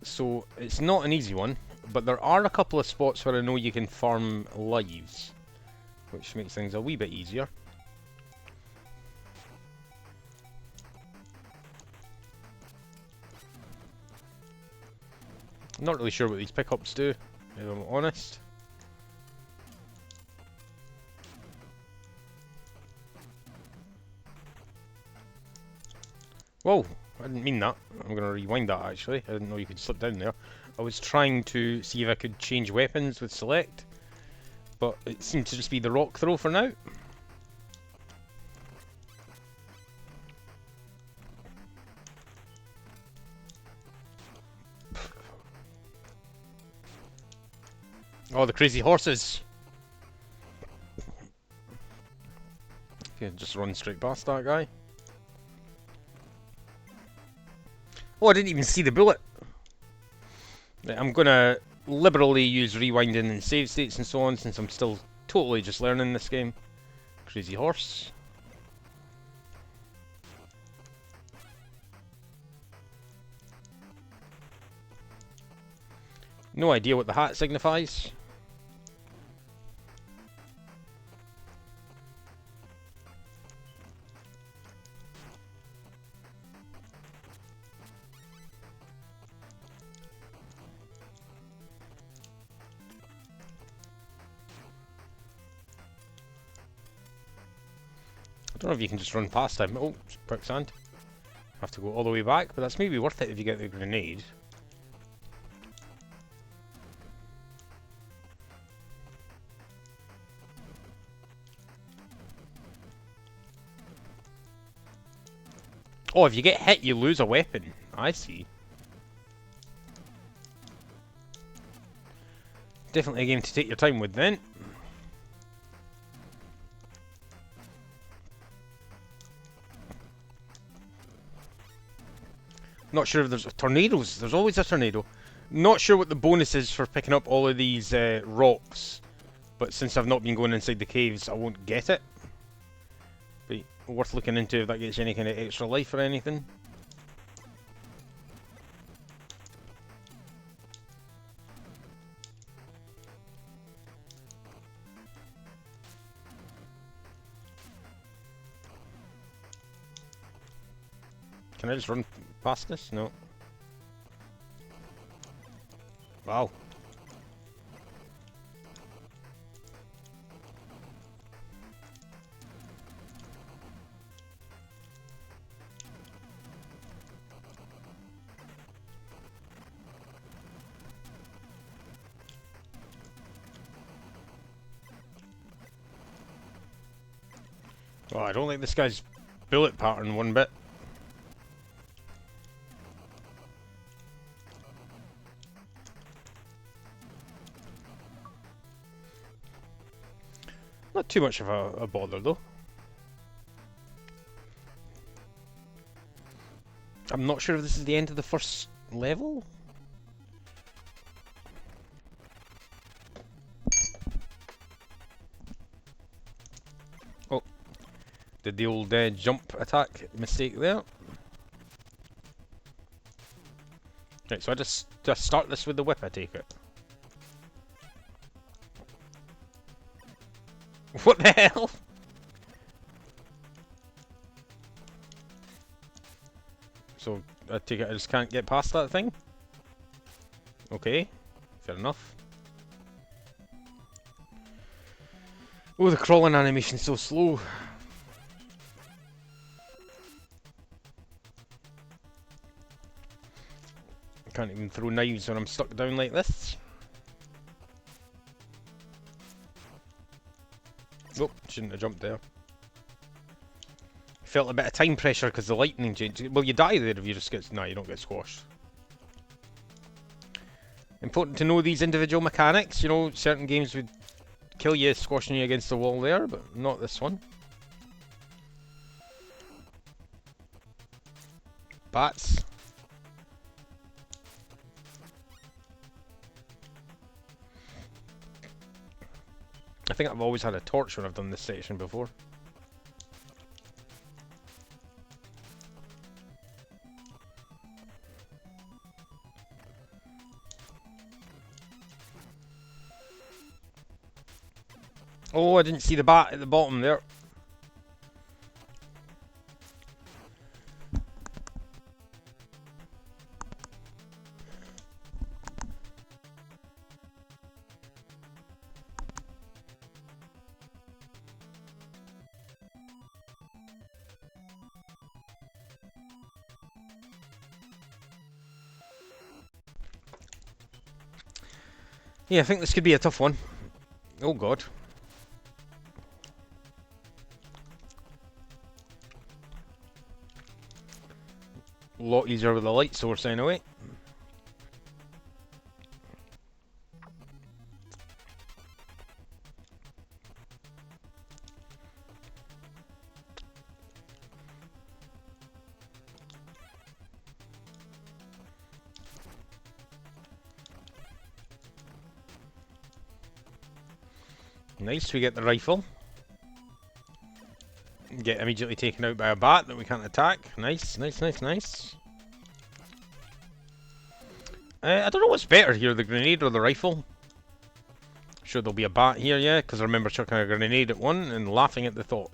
So it's not an easy one, but there are a couple of spots where I know you can farm lives, which makes things a wee bit easier. I'm not really sure what these pickups do, if I'm honest. Whoa, I didn't mean that. I'm going to rewind that actually. I didn't know you could slip down there. I was trying to see if I could change weapons with select, but it seemed to just be the rock throw for now. Oh, the crazy horses! Okay, just run straight past that guy. Oh, I didn't even see the bullet! Right, I'm gonna liberally use rewinding and save states and so on, since I'm still totally just learning this game. Crazy horse. No idea what the hat signifies. I don't know if you can just run past him. Oh, quicksand. Have to go all the way back, but that's maybe worth it if you get the grenade. Oh, if you get hit, you lose a weapon. I see. Definitely a game to take your time with then. Not sure if there's tornadoes. There's always a tornado. Not sure what the bonus is for picking up all of these rocks, but since I've not been going inside the caves, I won't get it. But worth looking into if that gets you any kind of extra life or anything. Can I just run past this? No. Wow. Oh, I don't like this guy's bullet pattern one bit. Not too much of a bother though. I'm not sure if this is the end of the first level. Oh, did the old jump attack mistake there. Right, so I just start this with the whip, I take it. What the hell? So, I take it I just can't get past that thing? Okay, fair enough. Oh, the crawling animation's so slow. I can't even throw knives when I'm stuck down like this. Oh, shouldn't have jumped there. Felt a bit of time pressure because the lightning changed. Well, you die there if you just get... No, you don't get squashed. Important to know these individual mechanics. You know, certain games would kill you squashing you against the wall there, but not this one. Bats. I think I've always had a torch when I've done this section before. Oh, I didn't see the bat at the bottom there. Yeah, I think this could be a tough one. Oh god. A lot easier with the light source anyway. Nice, we get the rifle. Get immediately taken out by a bat that we can't attack. Nice, nice, nice, nice. I don't know what's better here, the grenade or the rifle. Sure there'll be a bat here, yeah, because I remember chucking a grenade at one and laughing at the thought.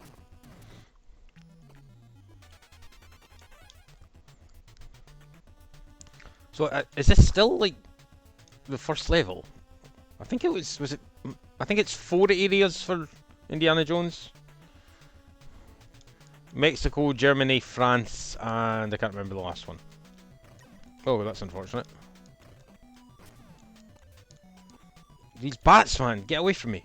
So, is this still, like, the first level? I think it was it... I think it's 4 areas for Indiana Jones. Mexico, Germany, France, and I can't remember the last one. Oh, that's unfortunate. These bats, man, get away from me.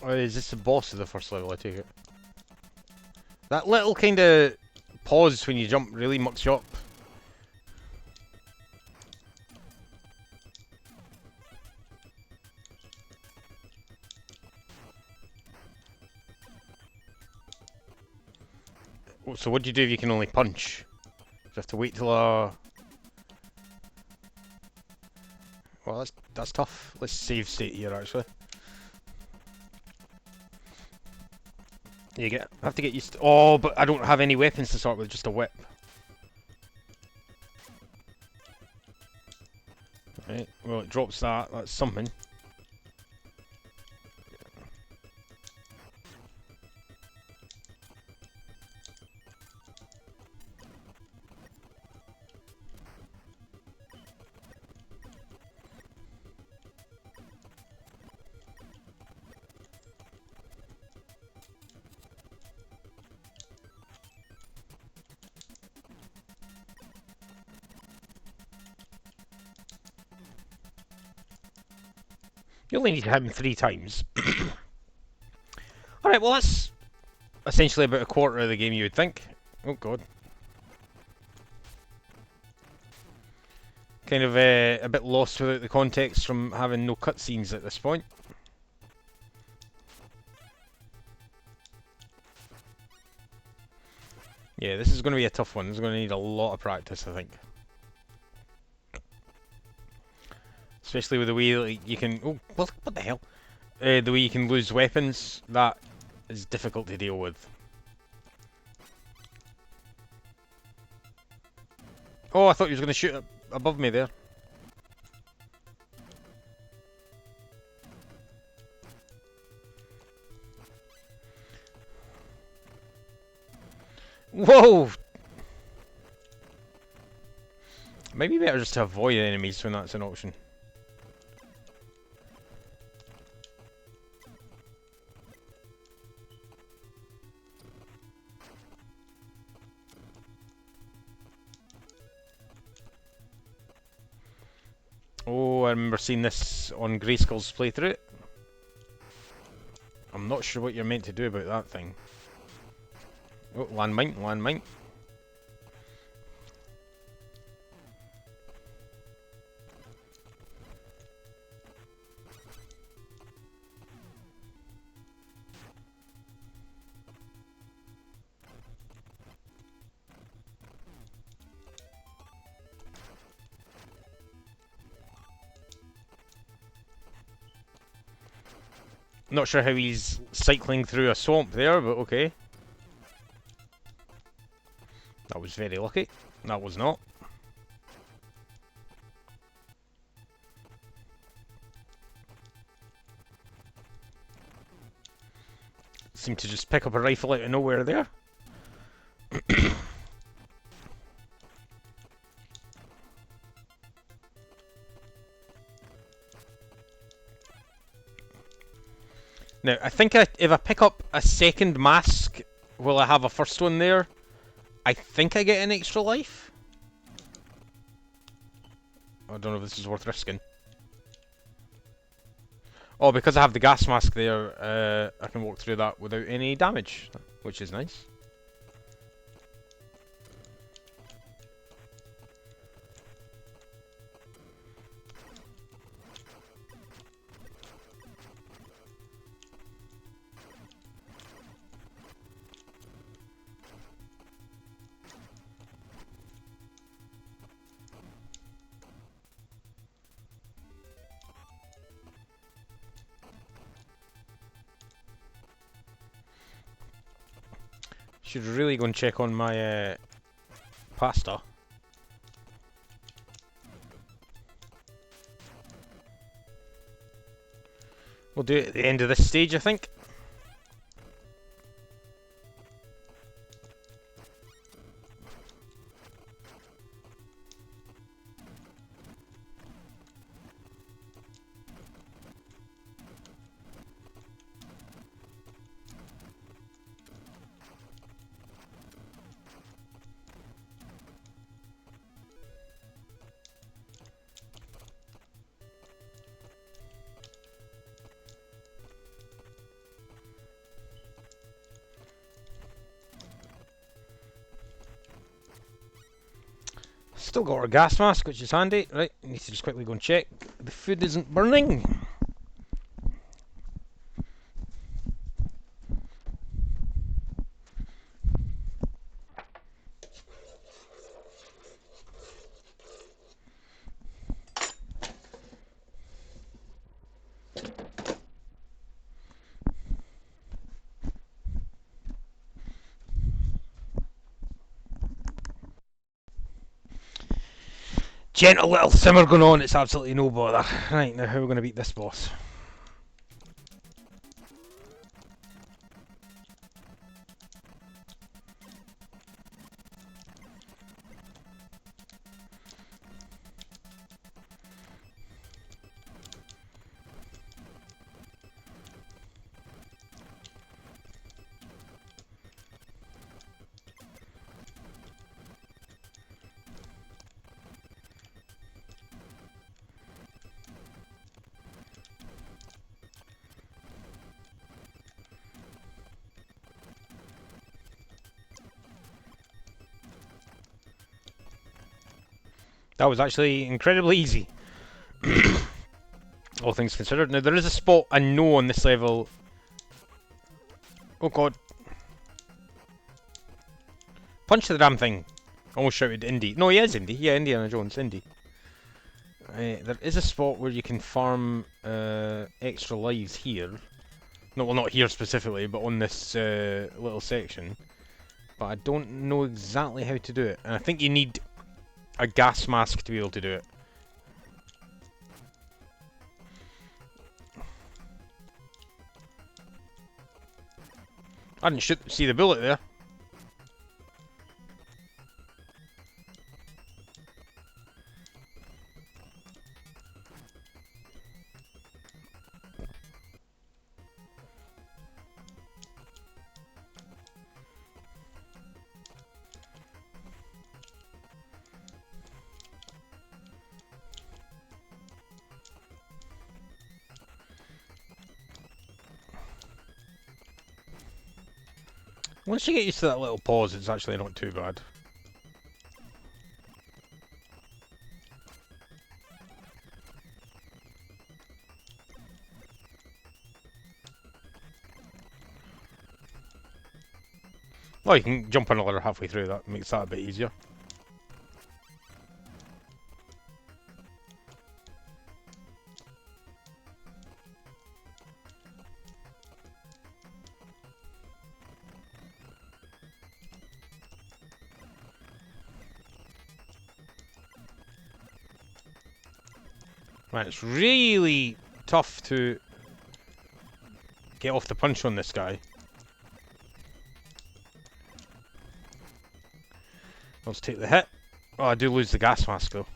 Is this the boss of the first level, I take it? That little kind of pause when you jump really mucks you up. Oh, so what do you do if you can only punch? You have to wait till Well, that's tough. Let's save state here, actually. I have to get used to... Oh, but I don't have any weapons to start with, just a whip. Right, well it drops that, that's something. You only need to hit him 3 times. Alright, well that's essentially about a quarter of the game, you would think. Oh god. Kind of a bit lost without the context from having no cutscenes at this point. Yeah, this is going to be a tough one. This is going to need a lot of practice, I think. Especially with the way like, you can... Oh, what the hell? The way you can lose weapons, that is difficult to deal with. Oh, I thought you was going to shoot above me there. Whoa! Maybe better just to avoid enemies when that's an option. Oh, I remember seeing this on Grayskull's playthrough. I'm not sure what you're meant to do about that thing. Oh, landmine, landmine. Not sure how he's cycling through a swamp there, but okay. That was very lucky. That was not. Seemed to just pick up a rifle out of nowhere there. Now, I think if I pick up a second mask while I have a first one there, I think I get an extra life. I don't know if this is worth risking. Oh, because I have the gas mask there, I can walk through that without any damage, which is nice. Should really go and check on my pasta. We'll do it at the end of this stage, I think. Still got our gas mask, which is handy. Right, need to just quickly go and check. The food isn't burning. Gentle little simmer going on, it's absolutely no bother. Right, now how are we going to beat this boss? That was actually incredibly easy. All things considered. Now there is a spot I know on this level. Oh god. Punch the damn thing. Almost shouted Indy. No, he is Indy. Yeah, Indiana Jones, Indy. There is a spot where you can farm extra lives here. No, well, not here specifically, but on this little section. But I don't know exactly how to do it. And I think you need a gas mask to be able to do it. I didn't see the bullet there. Once you get used to that little pause, it's actually not too bad. Well, you can jump on a ladder halfway through, that makes that a bit easier. Right, it's really tough to get off the punch on this guy. Let's take the hit. Oh, I do lose the gas mask though.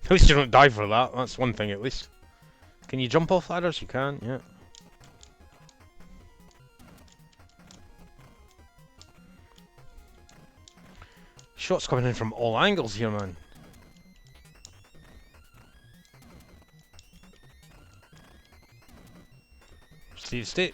At least you don't die for that, that's one thing at least. Can you jump off ladders? You can, yeah. Shots coming in from all angles here, man. Steve State.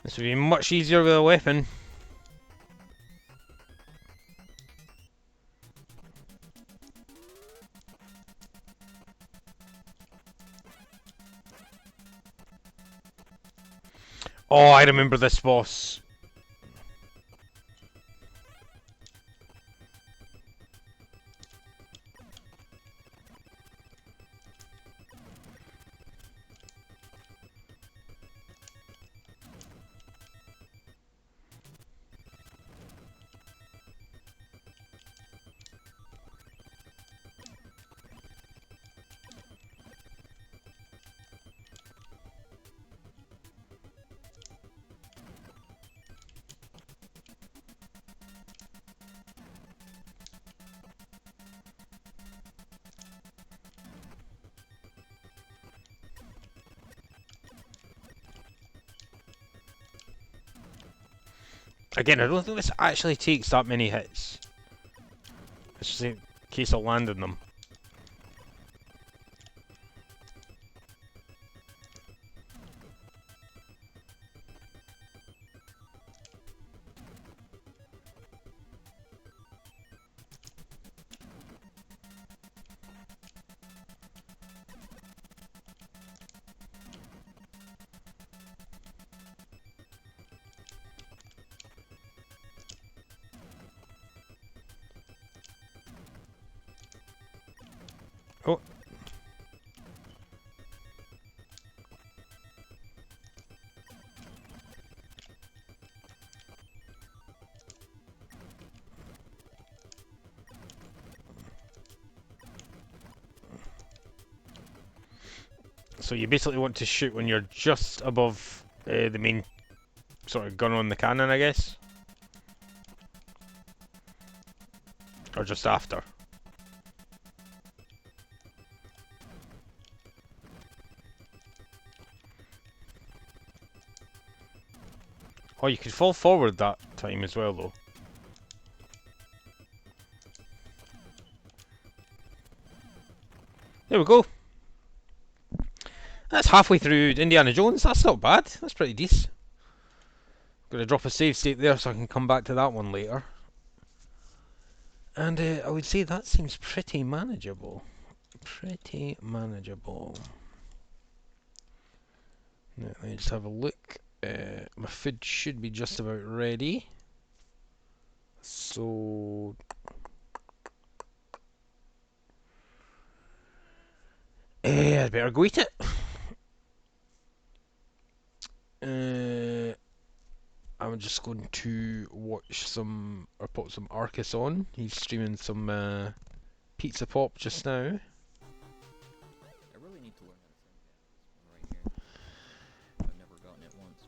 This would be much easier with a weapon. Oh, I remember this boss. Again, I don't think this actually takes that many hits. It's just a case of landing them. Oh. So you basically want to shoot when you're just above the main sort of gun on the cannon, I guess, or just after. Oh, you could fall forward that time as well, though. There we go. That's halfway through Indiana Jones. That's not bad. That's pretty decent. Gonna drop a save state there so I can come back to that one later. And I would say that seems pretty manageable. Pretty manageable. Now, let me just have a look. My food should be just about ready. So... I'd better go eat it. I'm just going to watch some, or put some Arcus on. He's streaming some Pizza Pop just now. I really need to learn how to send that. This one right here. I've never gotten it once.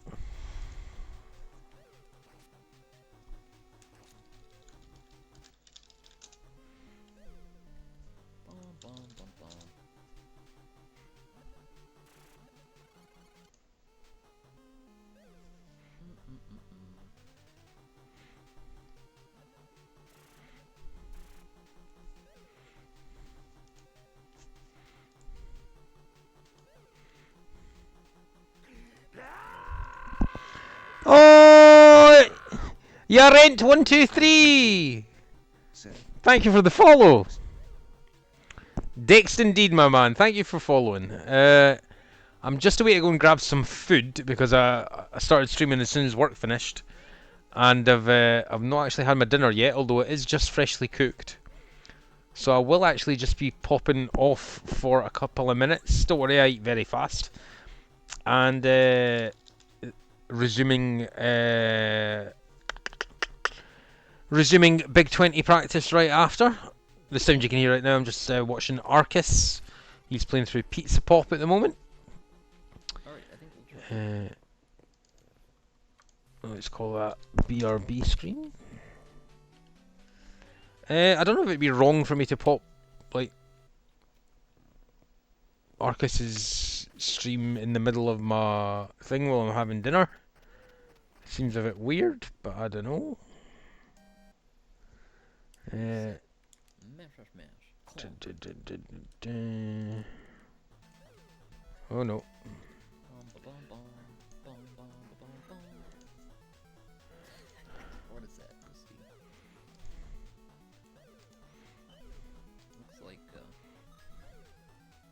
Bum, bum, bum, bum. Oh! Yarent123! said, Thank you for the follow! Dex indeed, my man. Thank you for following. I'm just away to go and grab some food because I started streaming as soon as work finished, and I've not actually had my dinner yet, although it is just freshly cooked. So I will actually just be popping off for a couple of minutes. Don't worry, I eat very fast, and resuming big 20 practice right after. The sound you can hear right now, I'm just watching Arcus. He's playing through Pizza Pop at the moment. Alright, I think we'll just... Let's call that BRB screen. I don't know if it'd be wrong for me to pop like Arcus's stream in the middle of my thing while I'm having dinner. Seems a bit weird, but I don't know. Mash, mash, mash. Oh no. Bum, ba, bum, bum, bum, bum, ba, bum, bum. What is that? Let's see.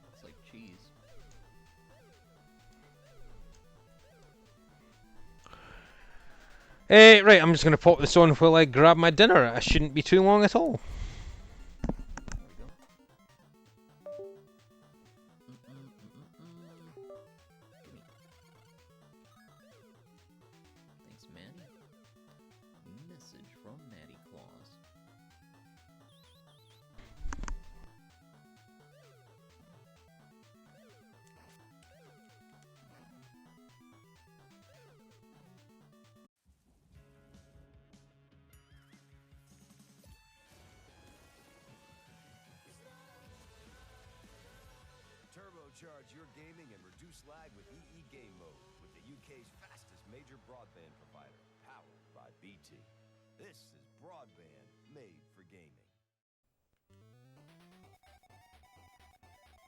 Looks like cheese. Right, I'm just gonna pop this on while I grab my dinner. I shouldn't be too long at all. There we go. Gimme. Thanks, Maddie. Message from Maddie Claus. Turbocharge your gaming and reduce lag with EE Game Mode with the UK's fastest major broadband provider, powered by BT. This is broadband made for gaming.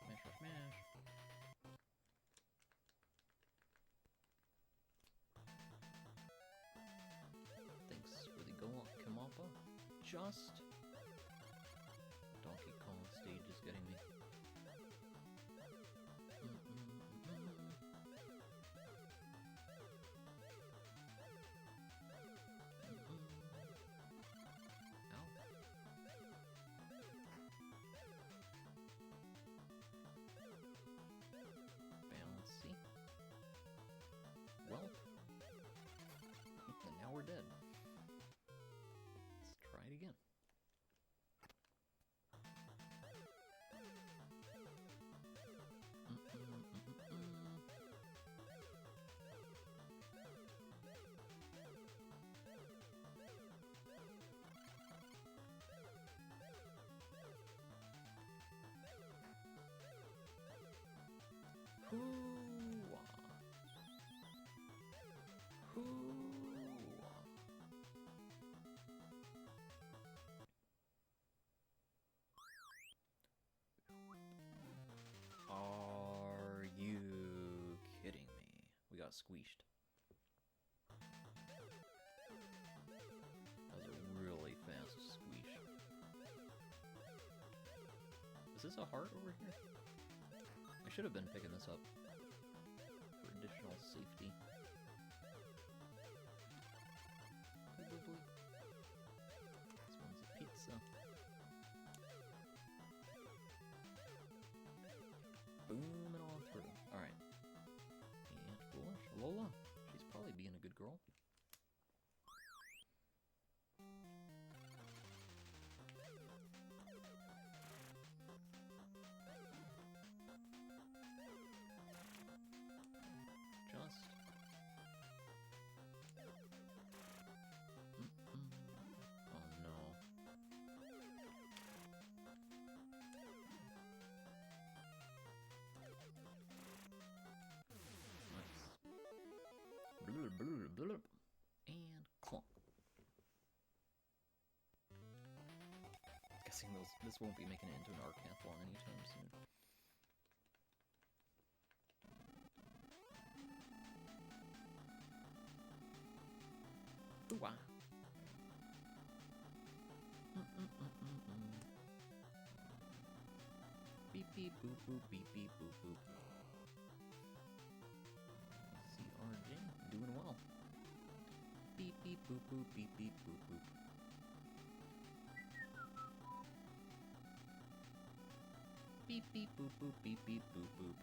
Smash, smash, smash. Thanks for the Kamapa. Just Donkey Kong stage is getting me. Bouncy. Well, and now we're dead. Let's try it again. got squeezed. That was a really fast squeeze. Is this a heart over here? I should have been picking this up for additional safety. Probably. This one's a pizza. Booming on through. Alright. And foolish. Lola. She's probably being a good girl. Just. Oh no. Nice. Blub, blub, blub. And clunk. Guessing this won't be making it into an arcathlon anytime soon. Ooh-ah. Beep beep boop boop beep beep boop boop. CRJ doing well. Beep beep boop boop beep beep boop boop. Beep beep boop boop beep beep boop boop.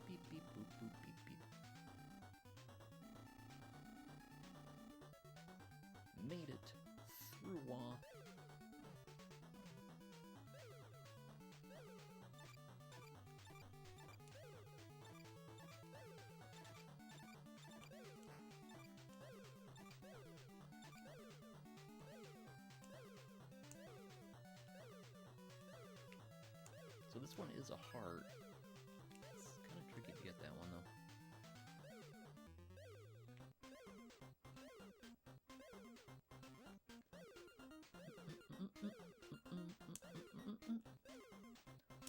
Beep beep boop boop beep beep. Made it through wall. So this one is a heart. It's kind of tricky to get that one though.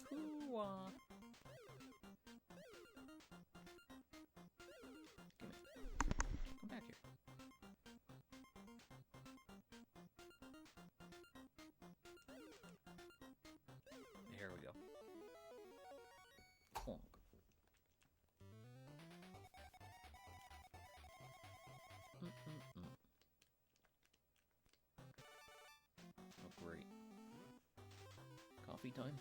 Hoo-wah. Come here. Come back here. Here we go. Clonk. Oh, great. Coffee time?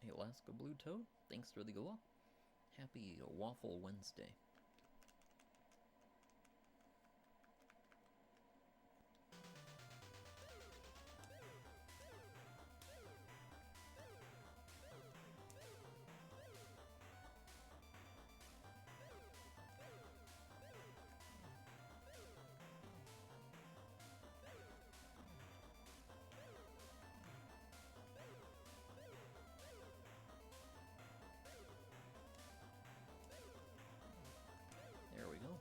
Hey, Alaska Blue Toad, thanks for the go. Happy Waffle Wednesday. There we go.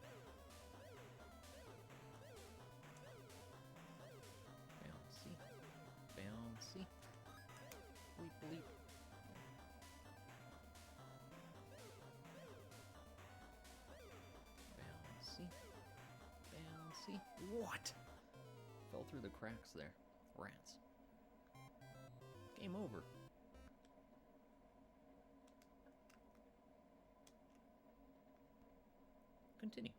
Bouncy. Bouncy. Bleep bleep. Bouncy. Bouncy. What? Fell through the cracks there. Rats. Game over. Continue.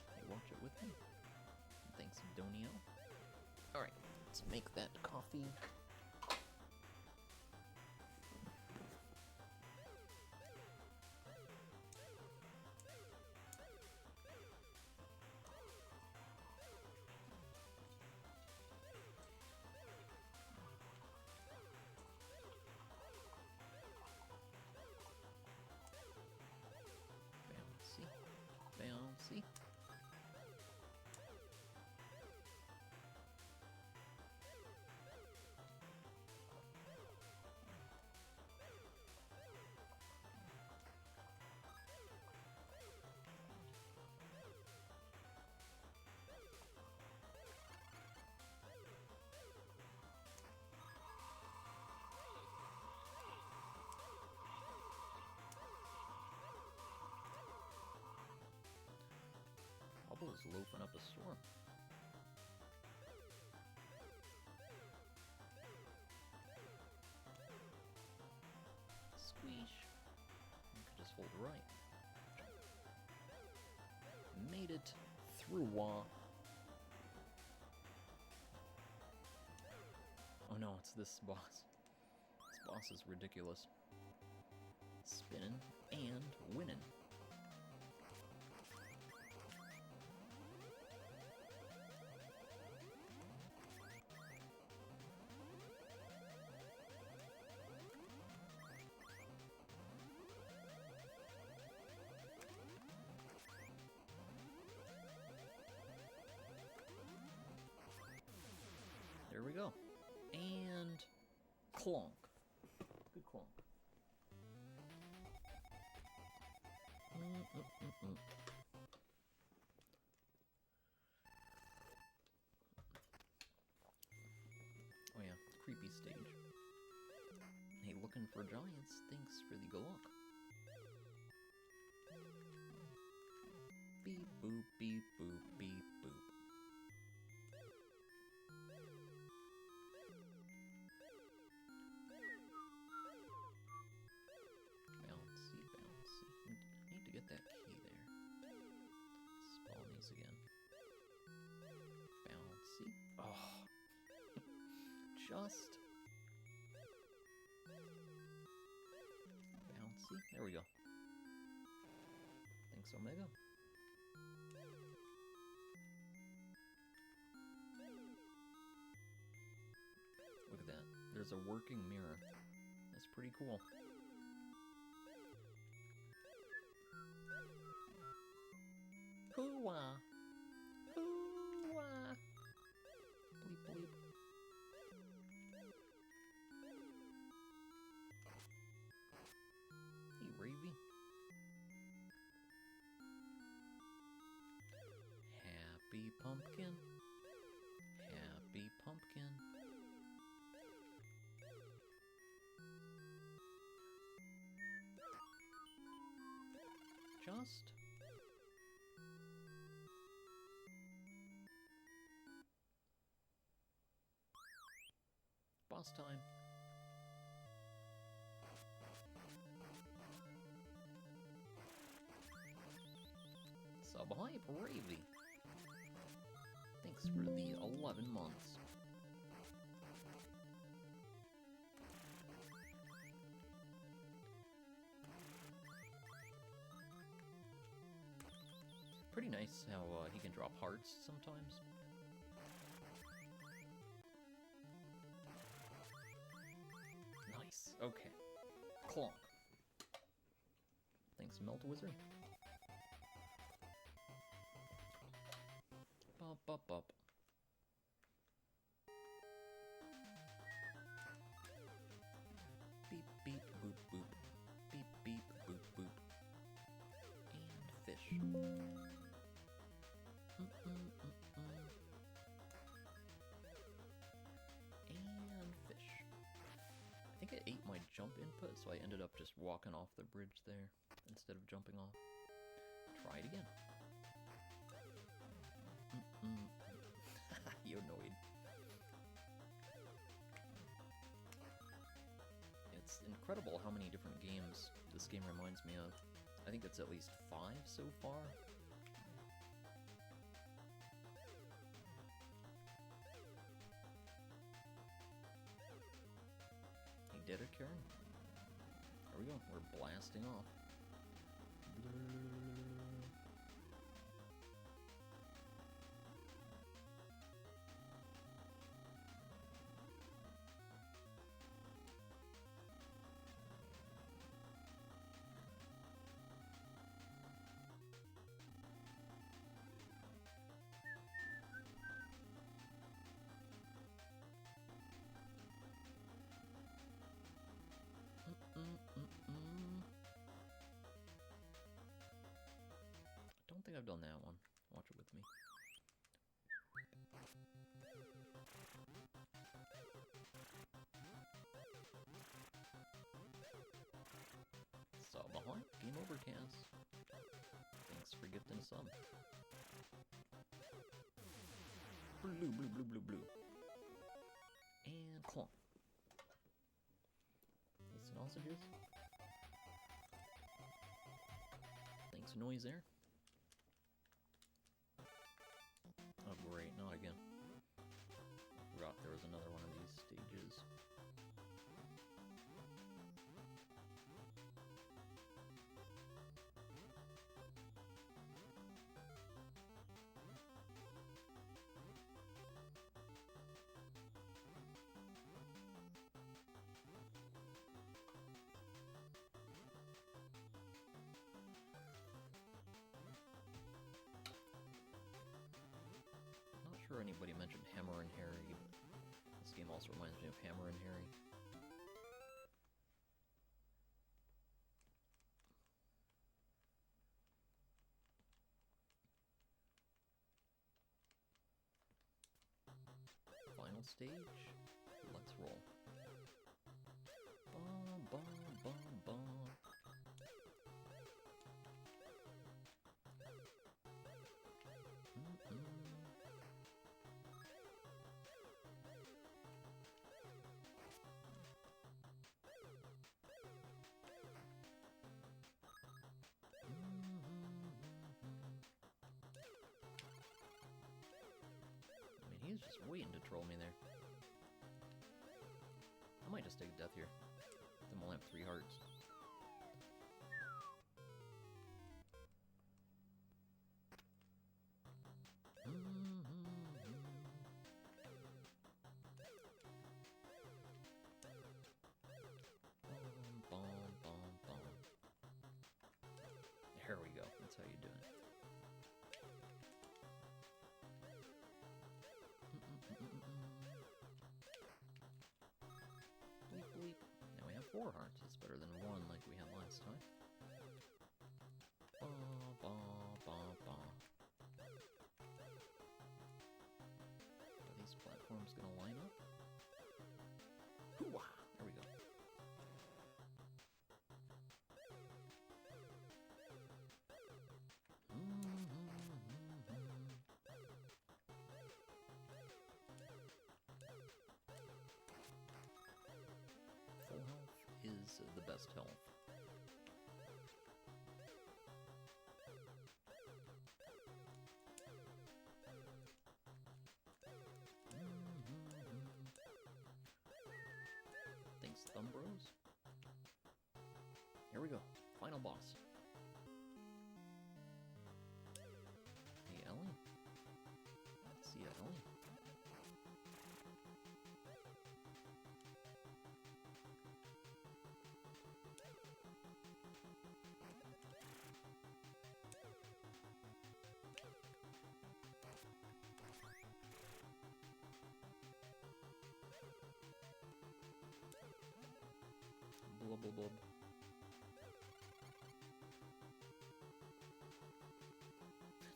Hey, watch it with me. Thanks, Donio. Alright, let's make that coffee. Michael is loafing up a storm. Squeesh. You could just hold right. Made it through Wah. Oh no, it's this boss. This boss is ridiculous. Spinning and winning. There we go. And clonk. Good clonk. Oh yeah, creepy stage. Hey, looking for giants, thanks for the good luck. Beep boop, beep boop, beep boop. Bouncy, bouncy. I need to get that key there. Spawn these again. Bouncy. Oh. Just. Bouncy. There we go. Thanks, Omega. Look at that. There's a working mirror. That's pretty cool. Hoo-wah! Hoo-wah! Bleep bleep. Hey, Ravy. Happy pumpkin. Happy pumpkin. Just. Boss time. Sub hype, Ravy. Thanks for the 11 months. Pretty nice how he can drop hearts sometimes. Nice. Okay. Clonk. Thanks, Melt Wizard. Bop, bop, bop. Beep, beep, boop, boop. Beep, beep, boop, boop. And fish. And fish. I think it ate my jump input, so I ended up just walking off the bridge there instead of jumping off. Try it again. You annoyed. It's incredible how many different games this game reminds me of. I think it's at least 5 so far. He did it, Karen. There we go. We're blasting off. I don't think I've done that one. Watch it with me. Sub behind. Game over, Cass. Thanks for gifting a sub. Blue, blue, blue, blue, blue. And clunk. Need some sausages. Thanks, noise there. Oh great, not again. I forgot there was another one of these stages. Not sure anybody mentioned Hammer and Harry, but this game also reminds me of Hammer and Harry. Final stage. Let's roll. Bum, bum, bum, bum. I mean, he's just waiting to troll me there. I might just take a death here. Then we'll have 3 hearts. There we go. That's how you do it. Bleep, bleep. Now we have 4 hearts. It's better than 1 like we had last time. Ba, ba, ba, ba. Are these platforms gonna line up? Hoo-wah! There we go. Full health is the best health. Thanks, Thumb Bros. Here we go. Final boss. Hey, Ellie. See ya, Ellie. Blub, blub, blub.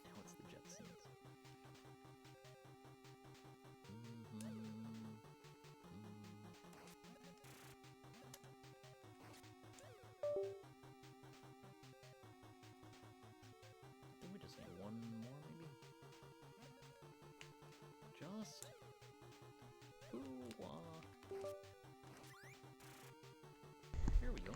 Now it's the Jetsons. I think we just need 1 more, maybe? Just... Hoo-wah. Here we go.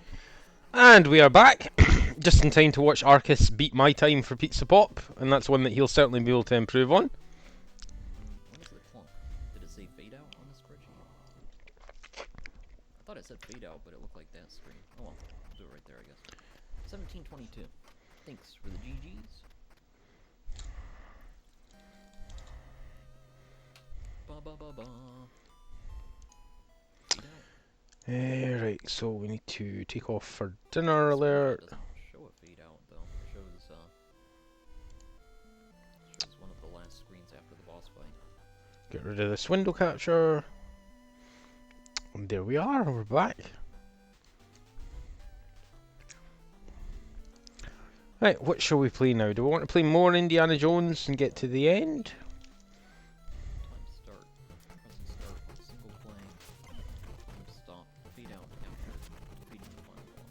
And we are back, just in time to watch Arcus beat my time for Pizza Pop, and that's one that he'll certainly be able to improve on. What is the clunk? Did it say fade out on the spreadsheet? I thought it said fade out, but it looked like that screen. Oh well, I'll do it right there, I guess. 1722. Thanks for the GGs. Ba ba ba ba. Fade out. Right, so we need to take off for dinner This alert. doesn't show a fade out though. It shows one of the last screens after the boss fight. Get rid of this window capture. And there we are, we're back. Right, what shall we play now? Do we want to play more Indiana Jones and get to the end? Time to start. Pressing start. Single play. Time to stop. Fade out after defeating the final boss.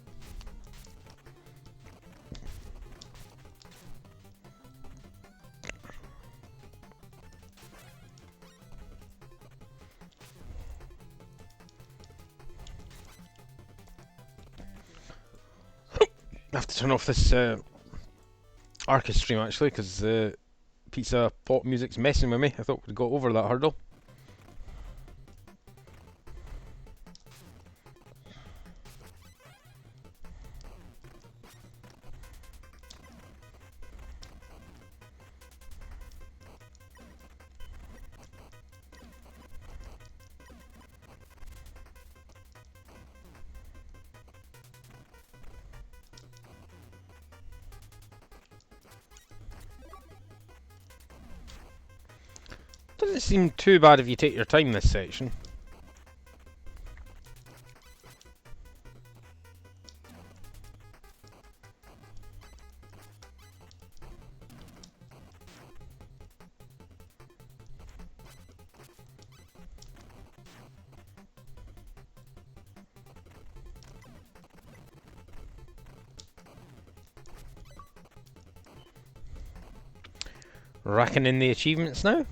I have to turn off this Arcus stream actually, because the pizza pop music's messing with me. I thought we'd got over that hurdle. Doesn't seem too bad if you take your time this section. Racking in the achievements now.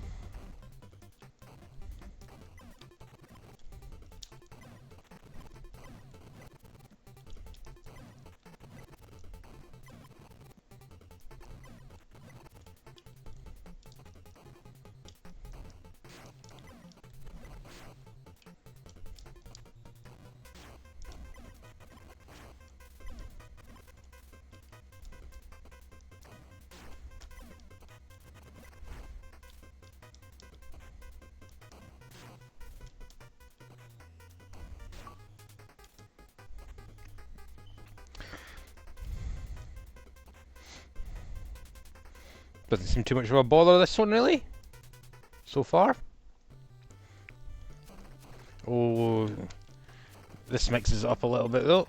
Doesn't seem too much of a bother this one really, so far. Oh, this mixes it up a little bit though.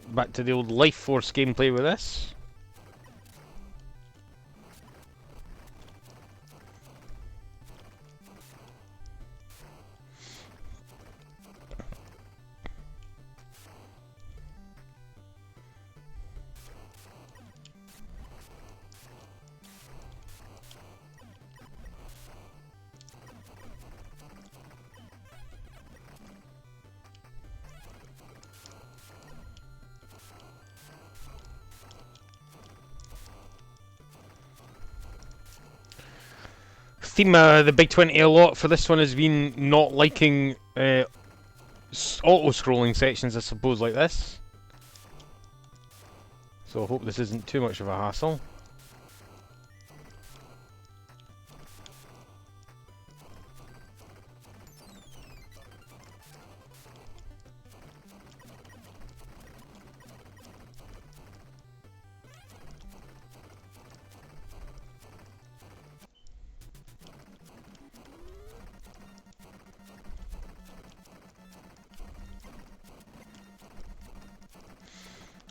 Back to the old Life Force gameplay with this. Theme the Big 20 a lot for this one has been not liking auto-scrolling sections, I suppose, like this. So I hope this isn't too much of a hassle.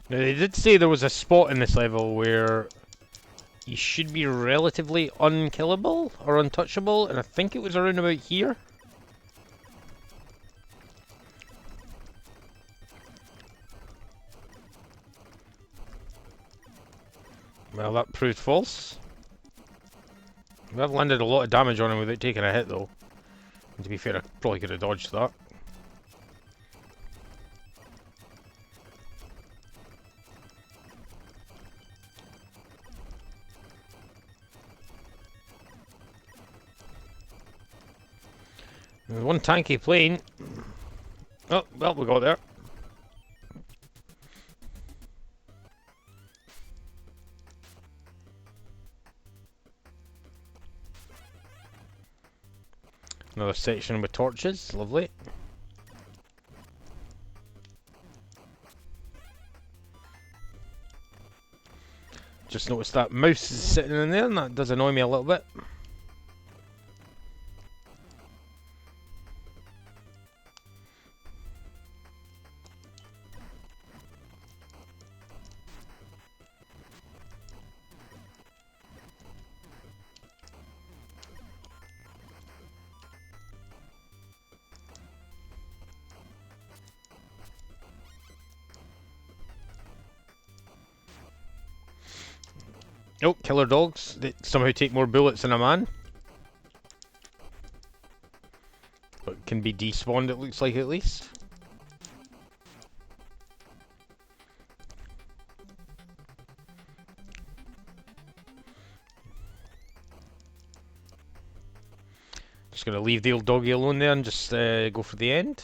Now, they did say there was a spot in this level where you should be relatively unkillable or untouchable, and I think it was around about here. Well, that proved false. We have landed a lot of damage on him without taking a hit, though. And to be fair, I probably could have dodged that. There's one tanky plane. Oh, well, we got there. Another section with torches, lovely. Just noticed that mouse is sitting in there, and that does annoy me a little bit. Oh, killer dogs that somehow take more bullets than a man. But can be despawned, it looks like, at least. Just gonna leave the old doggy alone there and just go for the end.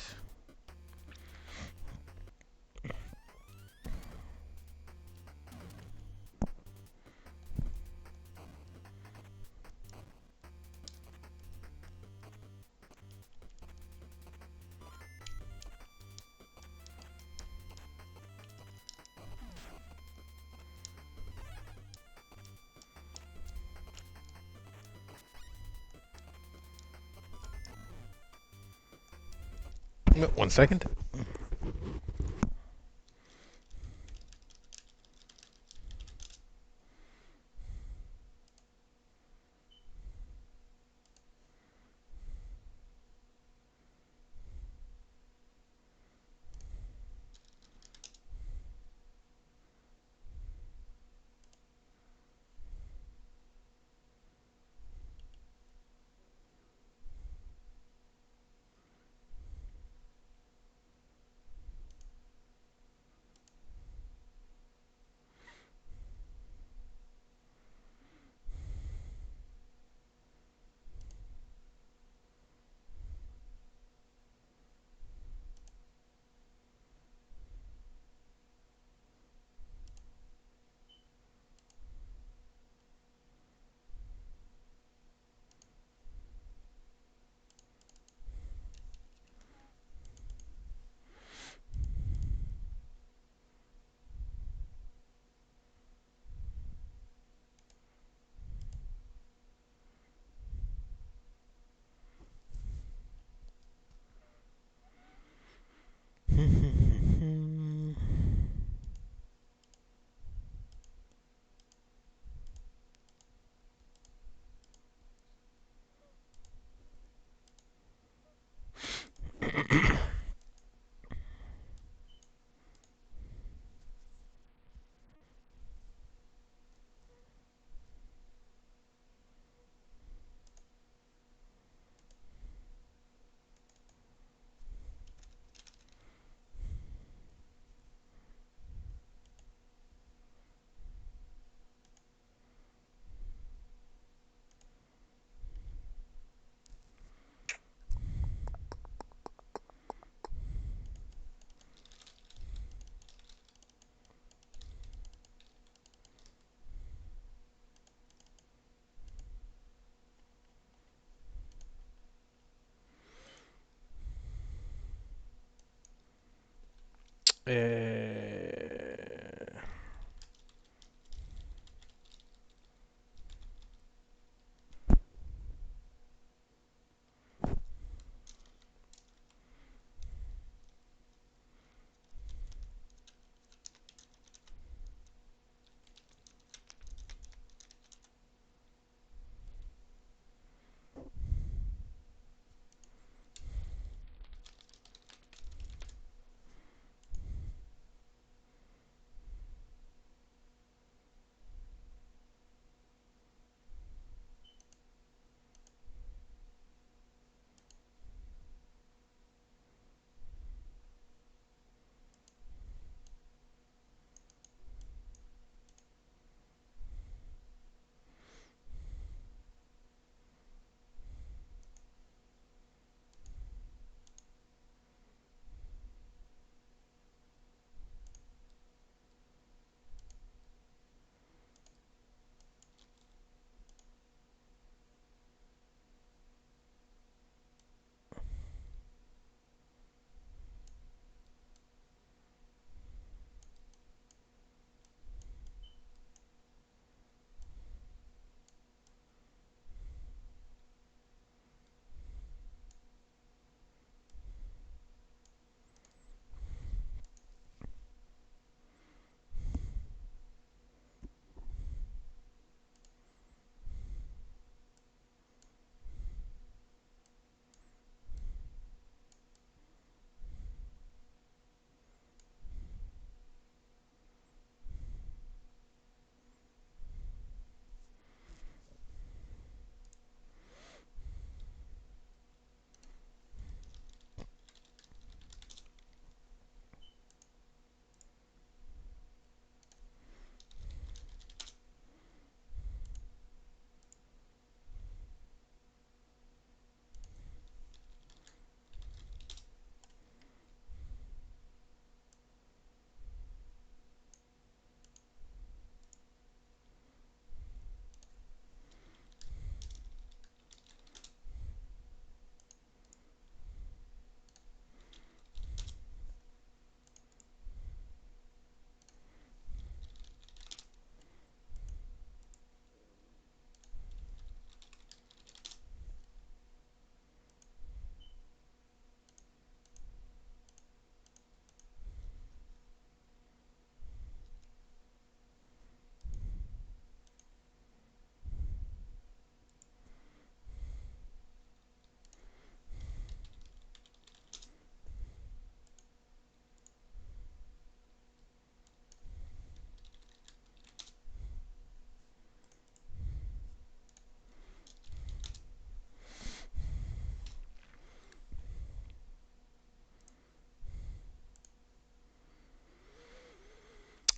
No, 1 second.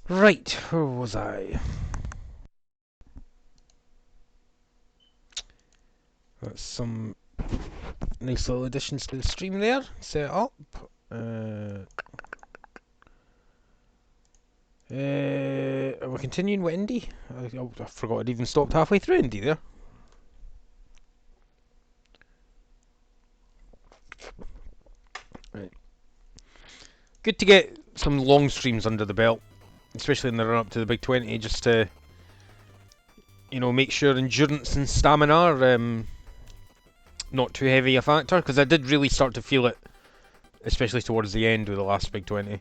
Right, where was I? That's some nice little additions to the stream there. Set up. We're continuing with Indie. I forgot I'd even stopped halfway through Indie there. Right. Good to get some long streams under the belt, especially in the run up to the big 20, just to, you know, make sure endurance and stamina are not too heavy a factor, because I did really start to feel it, especially towards the end with the last big 20.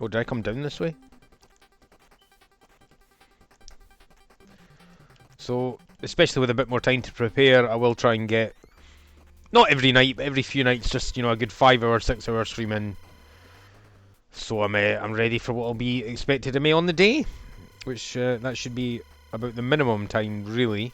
Oh, did I come down this way? So, especially with a bit more time to prepare, I will try and get, not every night, but every few nights, just, you know, a good 5 hour, 6 hour stream in. So I'm ready for what will be expected of me on the day, which that should be about the minimum time, really.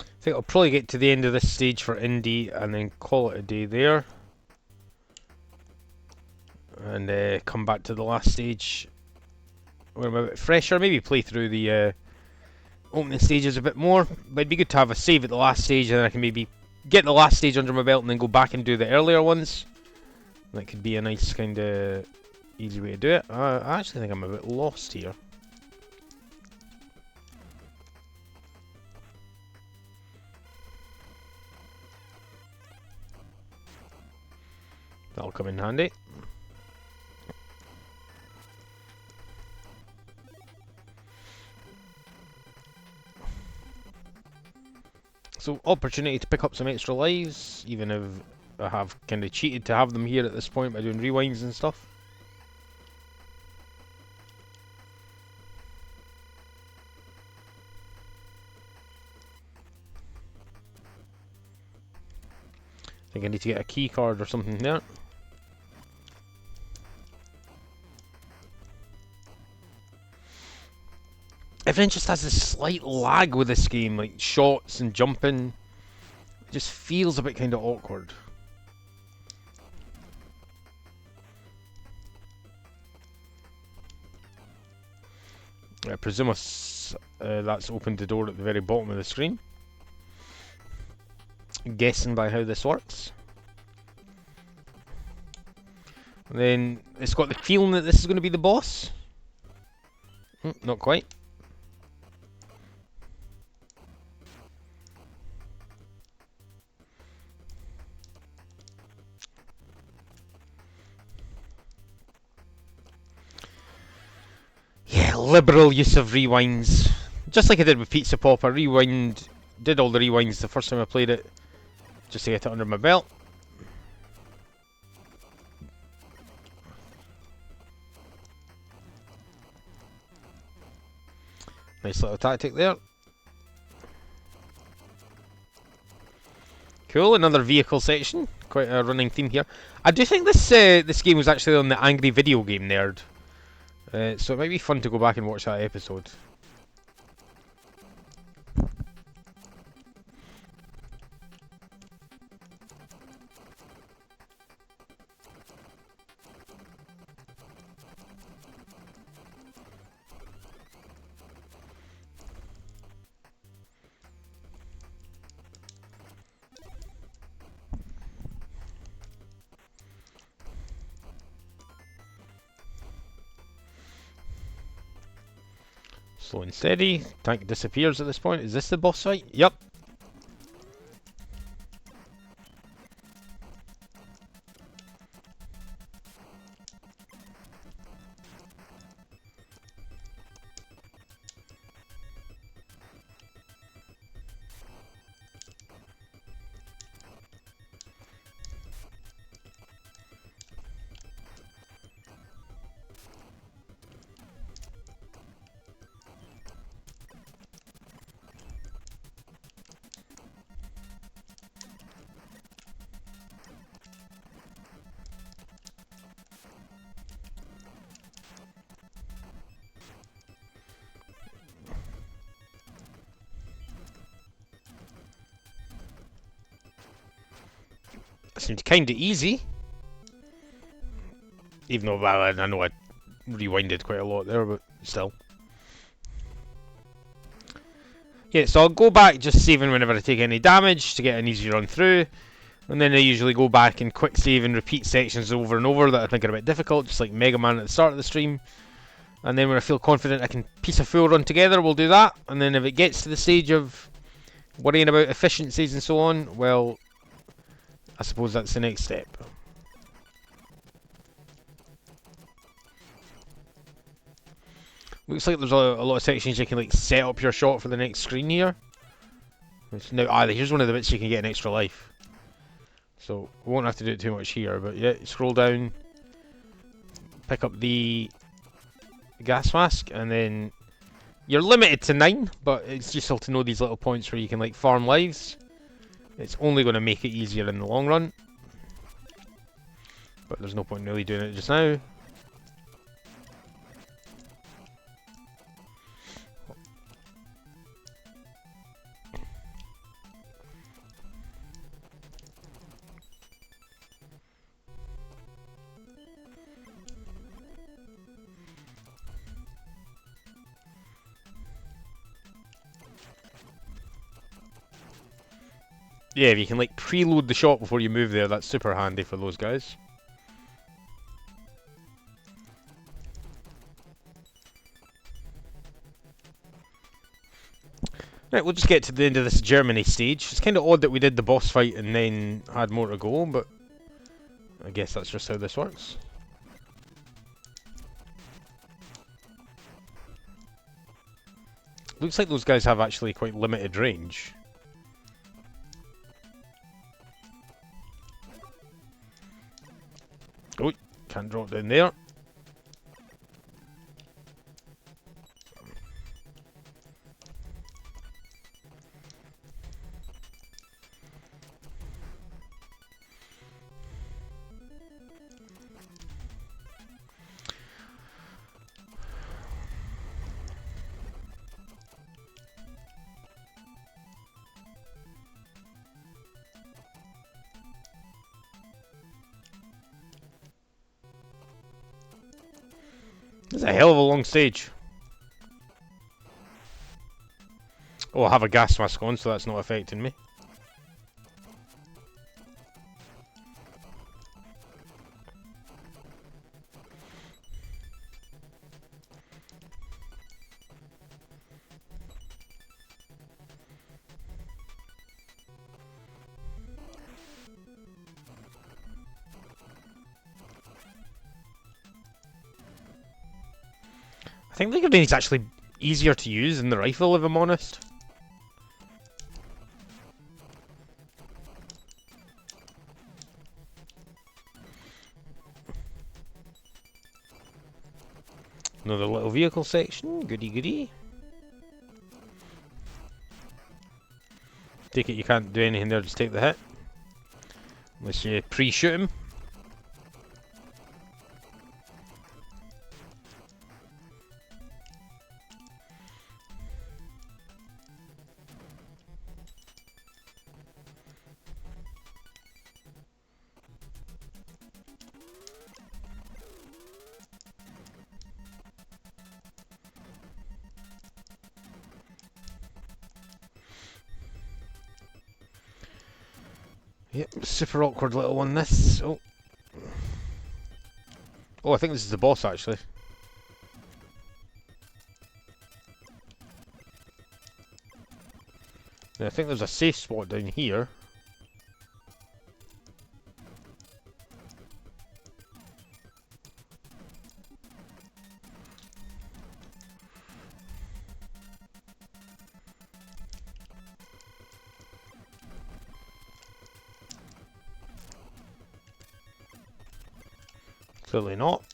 I think I'll probably get to the end of this stage for Indie and then call it a day there. And come back to the last stage where I'm a bit fresher. Maybe play through the opening stages a bit more. But it'd be good to have a save at the last stage, and then I can maybe get the last stage under my belt and then go back and do the earlier ones. That could be a nice kind of easy way to do it. I actually think I'm a bit lost here. That'll come in handy. So, opportunity to pick up some extra lives, even if I have kind of cheated to have them here at this point by doing rewinds and stuff. I think I need to get a key card or something there. Everything just has this slight lag with this game, like shots and jumping. It just feels a bit kind of awkward. I presume that's opened the door at the very bottom of the screen. Guessing by how this works. And then it's got the feeling that this is going to be the boss. Not quite. Yeah, liberal use of rewinds. Just like I did with Pizza Pop, I did all the rewinds the first time I played it, just to get it under my belt. Nice little tactic there. Cool, another vehicle section. Quite a running theme here. I do think this game was actually on the Angry Video Game Nerd. So it might be fun to go back and watch that episode. Slow and steady. Tank disappears at this point. Is this the boss fight? Yep. That seemed kinda easy. Even though, well, I know I rewinded quite a lot there, but still. Yeah, so I'll go back just saving whenever I take any damage to get an easy run through. And then I usually go back and quick save and repeat sections over and over that I think are a bit difficult, just like Mega Man at the start of the stream. And then when I feel confident I can piece a full run together, we'll do that. And then if it gets to the stage of worrying about efficiencies and so on, well, I suppose that's the next step. Looks like there's a lot of sections you can like set up your shot for the next screen here. Now, here's one of the bits you can get an extra life. So, we won't have to do it too much here, but yeah, scroll down, pick up the gas mask, and then you're limited to 9, but it's useful to know these little points where you can like farm lives. It's only going to make it easier in the long run. But there's no point in really doing it just now. Yeah, if you can like preload the shot before you move there, that's super handy for those guys. Right, we'll just get to the end of this Germany stage. It's kind of odd that we did the boss fight and then had more to go, but I guess that's just how this works. Looks like those guys have actually quite limited range. Oh, can't drop down there. It's a hell of a long stage. Oh, I have a gas mask on, so that's not affecting me. I think the grenade's actually easier to use than the rifle, if I'm honest. Another little vehicle section, goody goody. Take it you can't do anything there, just take the hit. Unless you pre-shoot him. Yep, super awkward little one this. Oh. Oh, I think this is the boss actually. Yeah, I think there's a safe spot down here. Clearly not.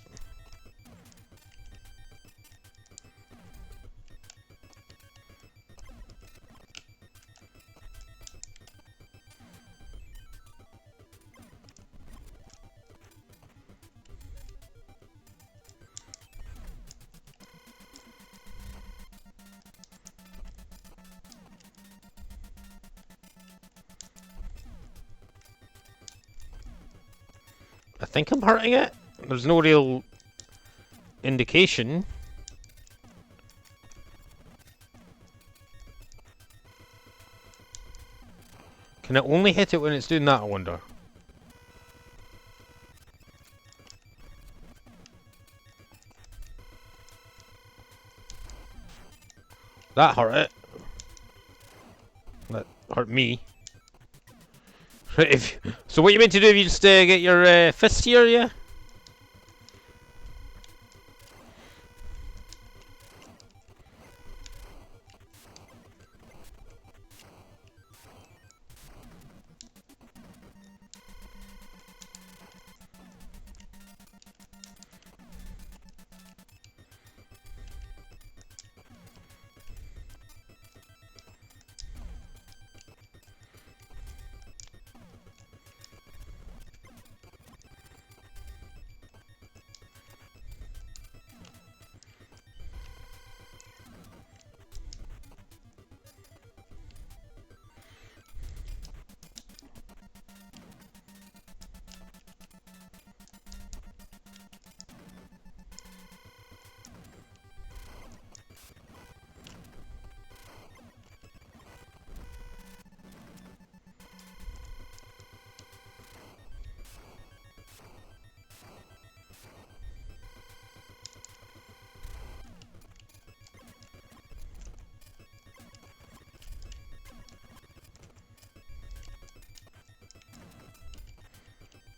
think I'm hurting it. There's no real indication. Can it only hit it when it's doing that, I wonder? That hurt it. That hurt me. So what you meant to do if you just get your fist here, yeah?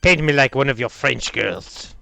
Paint me like one of your French girls.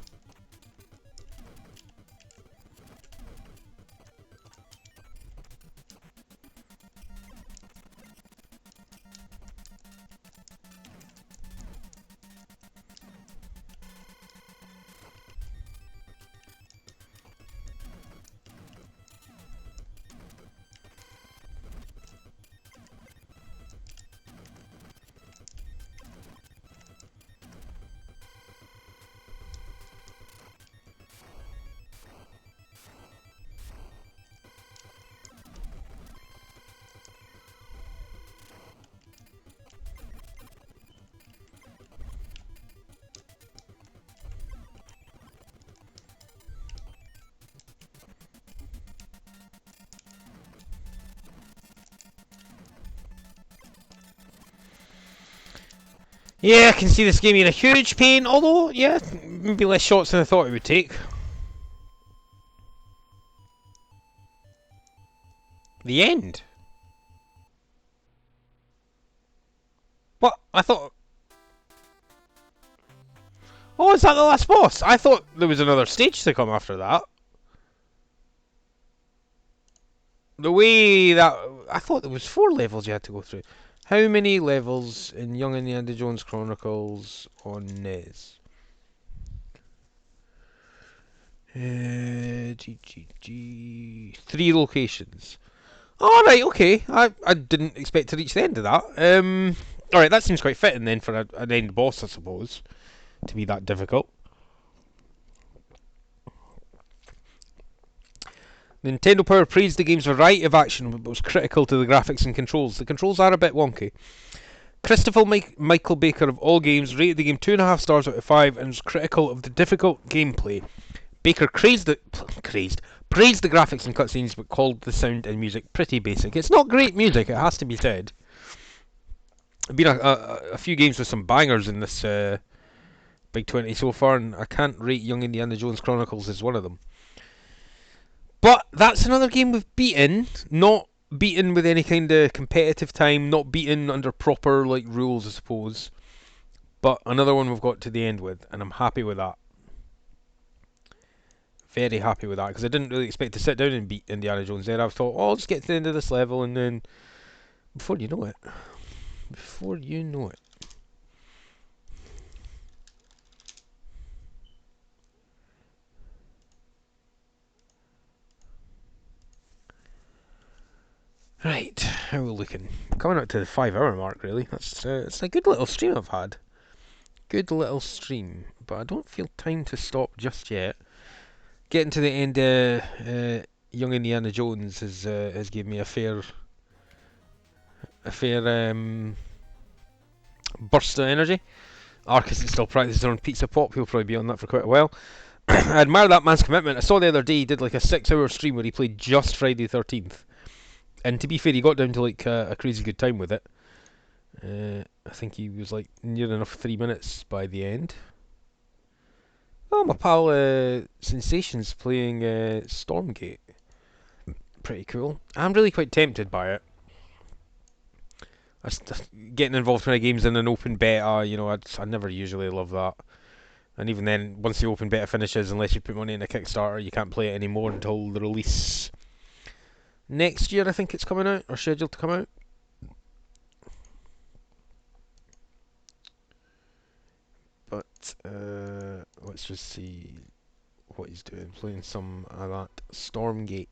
Yeah, I can see this game being a huge pain, although, yeah, maybe less shots than I thought it would take. The end? What? I thought... Oh, is that the last boss? I thought there was another stage to come after that. The way that... I thought there was 4 levels you had to go through. How many levels in Young Indiana Jones Chronicles on NES? GGG... 3 locations. Alright, okay. I didn't expect to reach the end of that. Alright, that seems quite fitting then for an end boss, I suppose. To be that difficult. Nintendo Power praised the game's variety of action, but was critical to the graphics and controls. The controls are a bit wonky. Christopher Michael Baker of All Games rated the game 2.5 stars out of 5 and was critical of the difficult gameplay. Baker praised the graphics and cutscenes, but called the sound and music pretty basic. It's not great music, it has to be said. There have been a few games with some bangers in this Big 20 so far, and I can't rate Young Indiana Jones Chronicles as one of them. But that's another game we've beaten, not beaten with any kind of competitive time, not beaten under proper rules, I suppose. But another one we've got to the end with, and I'm happy with that. Very happy with that, because I didn't really expect to sit down and beat Indiana Jones there. I thought, oh, I'll just get to the end of this level, and then before you know it. Right, how are we looking? Coming up to the 5-hour mark, really. It's a good little stream I've had. Good little stream, but I don't feel time to stop just yet. Getting to the end, Young Indiana Jones has given me a fair burst of energy. Arcus is still practicing on Pizza Pop. He'll probably be on that for quite a while. I admire that man's commitment. I saw the other day he did like a 6-hour stream where he played just Friday the 13th. And to be fair, he got down to like a crazy good time with it. I think he was like near enough 3 minutes by the end. Oh, my pal Sensation's playing Stormgate. Pretty cool. I'm really quite tempted by it. Getting involved in a game's in an open beta, you know, I never usually love that. And even then, once the open beta finishes, unless you put money in a Kickstarter, you can't play it anymore until the release next year. I think it's coming out, or scheduled to come out. But let's just see what he's doing. Playing some of that Stormgate.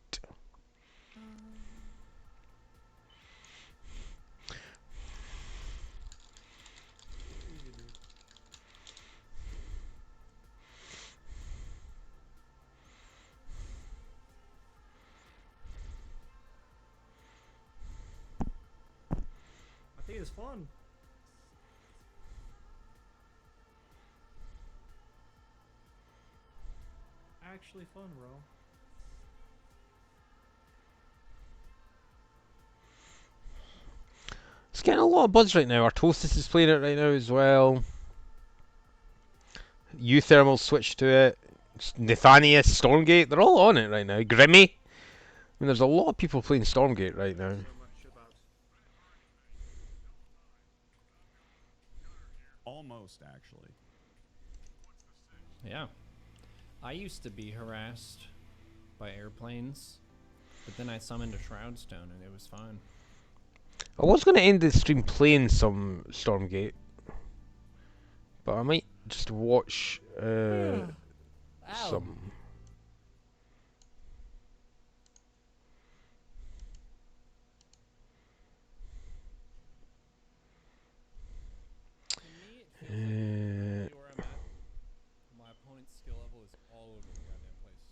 I think it's fun. Actually fun, bro. It's getting a lot of buzz right now. Artosis is playing it right now as well. Uthermal switched to it. Nathanius, Stormgate, they're all on it right now. Grimmy. I mean, there's a lot of people playing Stormgate right now. Almost, actually. Yeah. I used to be harassed by airplanes, but then I summoned a Shroudstone and it was fine. I was going to end the stream playing some Stormgate, but I might just watch some. To me, it feels like exactly where I'm at. My opponent's skill level is all over the goddamn place.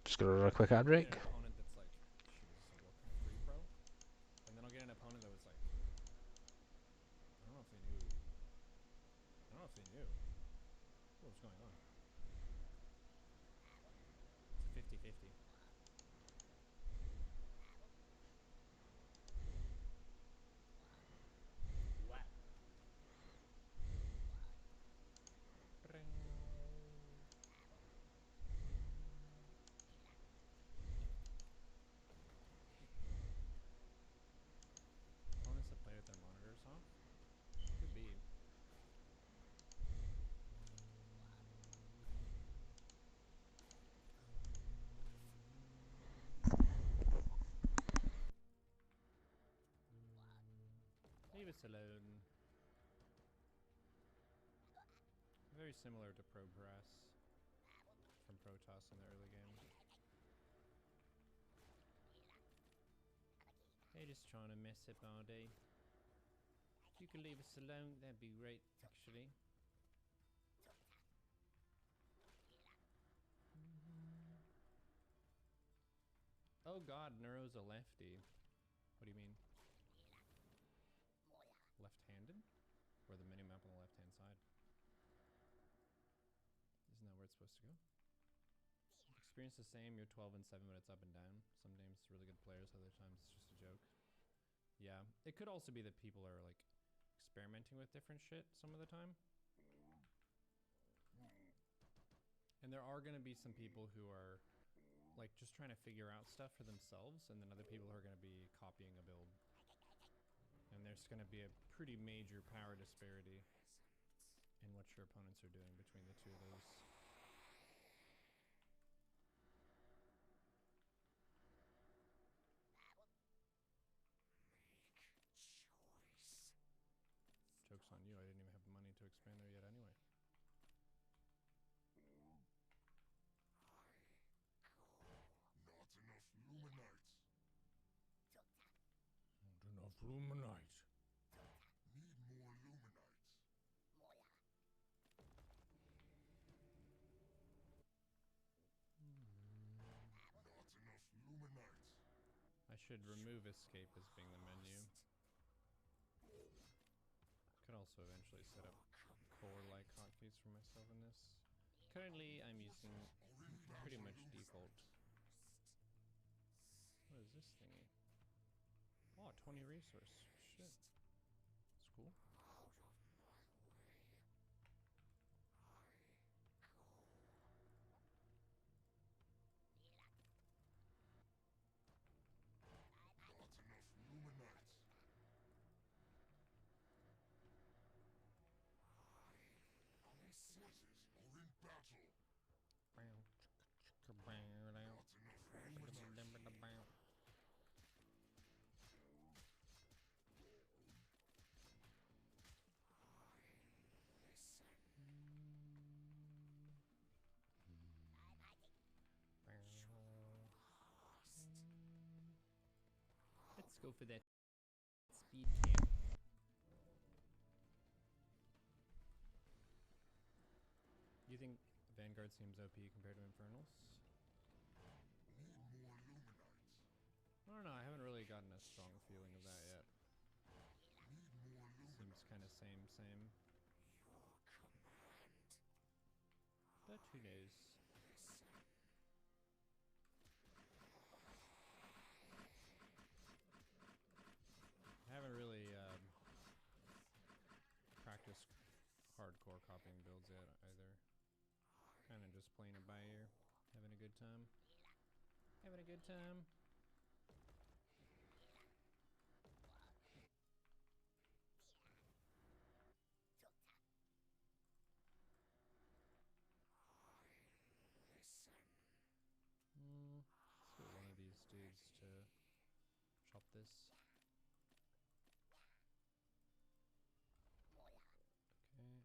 Just gonna run a quick ad I'll break. get an opponent that's like, shoot, this is a Warcraft 3 pro, and then I'll get an opponent that was like, I don't know if they knew. I don't know if they knew what was going on. It's a 50-50. Wow. Opponents that play with their monitors off? Could be. Leave us alone. Very similar to Progress from Protoss in the early game. They're just trying to mess up all day. If you could leave us alone, that'd be great, actually. Oh god, Neuro's a lefty. What do you mean? Left-handed? Or the minimap on the left-hand side? Isn't that where it's supposed to go? Experience the same, you're 12 and 7, but it's up and down. Some games really good players, other times it's just a joke. Yeah, it could also be that people are like experimenting with different shit some of the time. And there are gonna be some people who are like just trying to figure out stuff for themselves, and then other people who are gonna be copying a build. And there's gonna be a pretty major power disparity in what your opponents are doing between the two of those. Joke's on you, I didn't even have money to expand there yet anyway. Not enough luminite. Need more Luminites. Not enough Luminites. I should remove escape as being the menu. Could also eventually set up like hotkeys for myself in this. Currently, I'm using pretty much default. What is this thingy? Oh, 20 resource. Shit. That's cool. Let's go for that speed camp. Do you think Vanguard seems OP compared to Infernals? I don't know, I haven't really gotten a strong feeling of that yet. Seems kind of same. But who knows? I haven't really practiced hardcore copying builds yet either. Kind of just playing it by ear, having a good time. Having a good time. Let's get one of these dudes to chop this. Okay.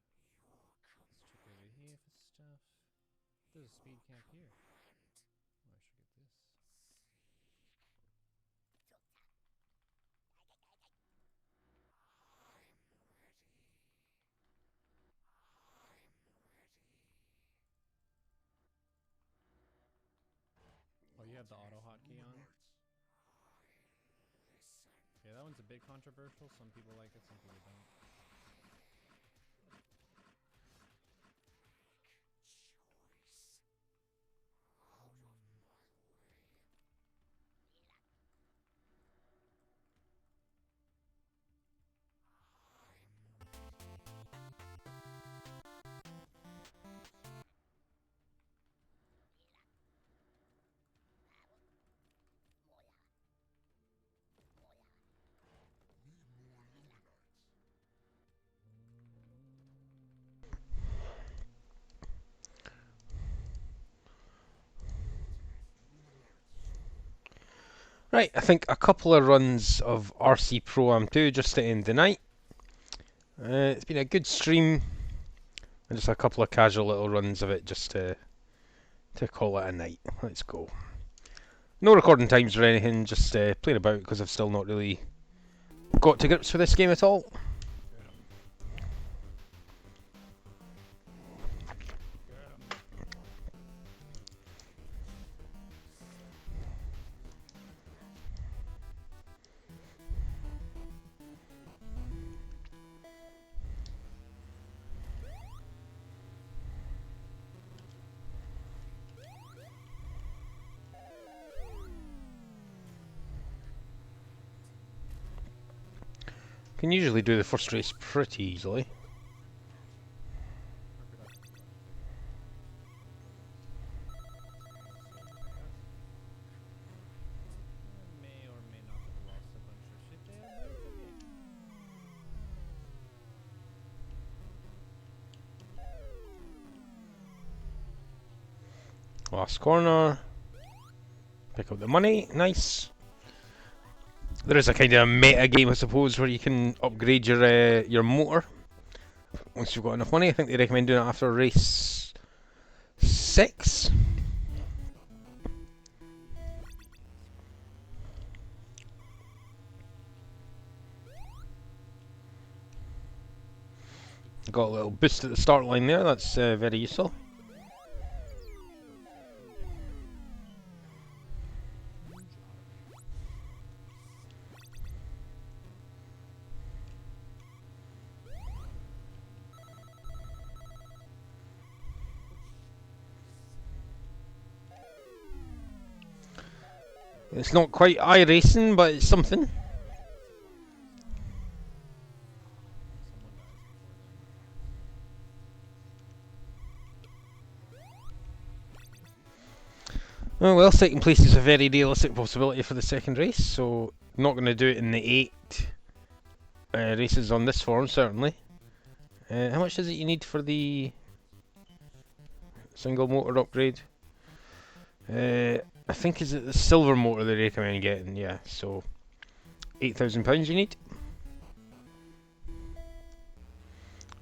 Let's check over here for stuff. There's a speed camp here. Oh, I should get this. Oh, you have the auto hotkey on? Yeah, that one's a bit controversial. Some people like it, some people don't. Right, I think a couple of runs of RC Pro Am 2 just to end the night. It's been a good stream, and just a couple of casual little runs of it just to call it a night. Let's go. No recording times or anything, just playing about because I've still not really got to grips with this game at all. Can usually do the first race pretty easily. May or may not have lost a bunch of shit there, but it's okay. Last corner. Pick up the money. Nice. There is a kind of meta game, I suppose, where you can upgrade your motor once you've got enough money. I think they recommend doing it after race 6. Got a little boost at the start line there. That's very useful. It's not quite iRacing, but it's something. Someone dies before then. Oh well, second place is a very realistic possibility for the second race, so not going to do it in the 8 races on this form, certainly. How much is it you need for the single motor upgrade? I think is it the silver motor they recommend getting, yeah, so £8,000 you need.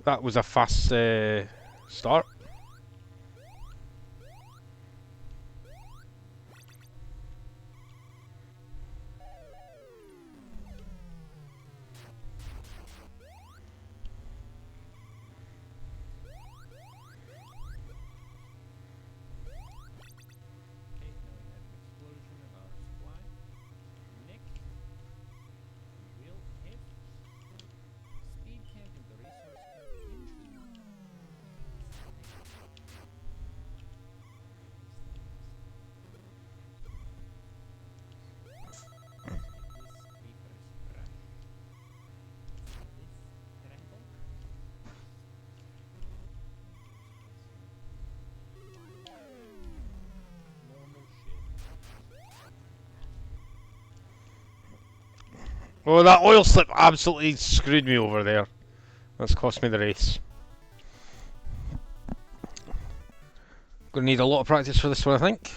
That was a fast start. Okay, now we had an explosion of our supply. Next, we will have speed camping the resource camp into Oh, that oil slip absolutely screwed me over there. That's cost me the race. Gonna need a lot of practice for this one, I think.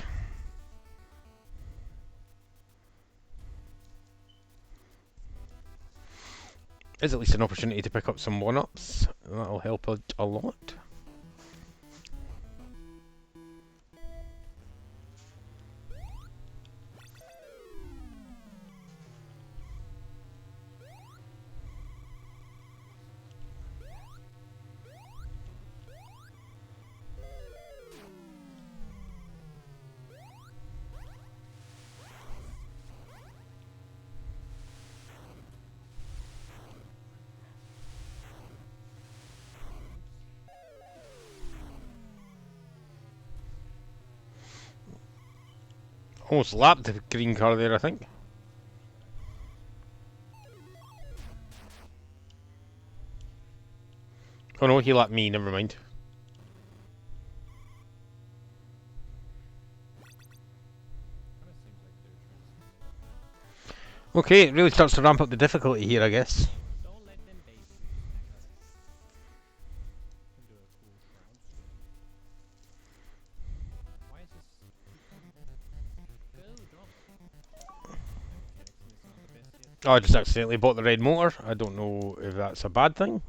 Is at least an opportunity to pick up some one-ups. That'll help a lot. Almost lapped the green car there, I think. Oh no, he lapped me, never mind. Kinda seems like they're trying to Okay, it really starts to ramp up the difficulty here, I guess. don't let them base you. Can do a cool shroud skin. Why is this go drop? Mechanics in this aren't the best yet. Oh, I just accidentally bought the red motor. I don't know if that's a bad thing.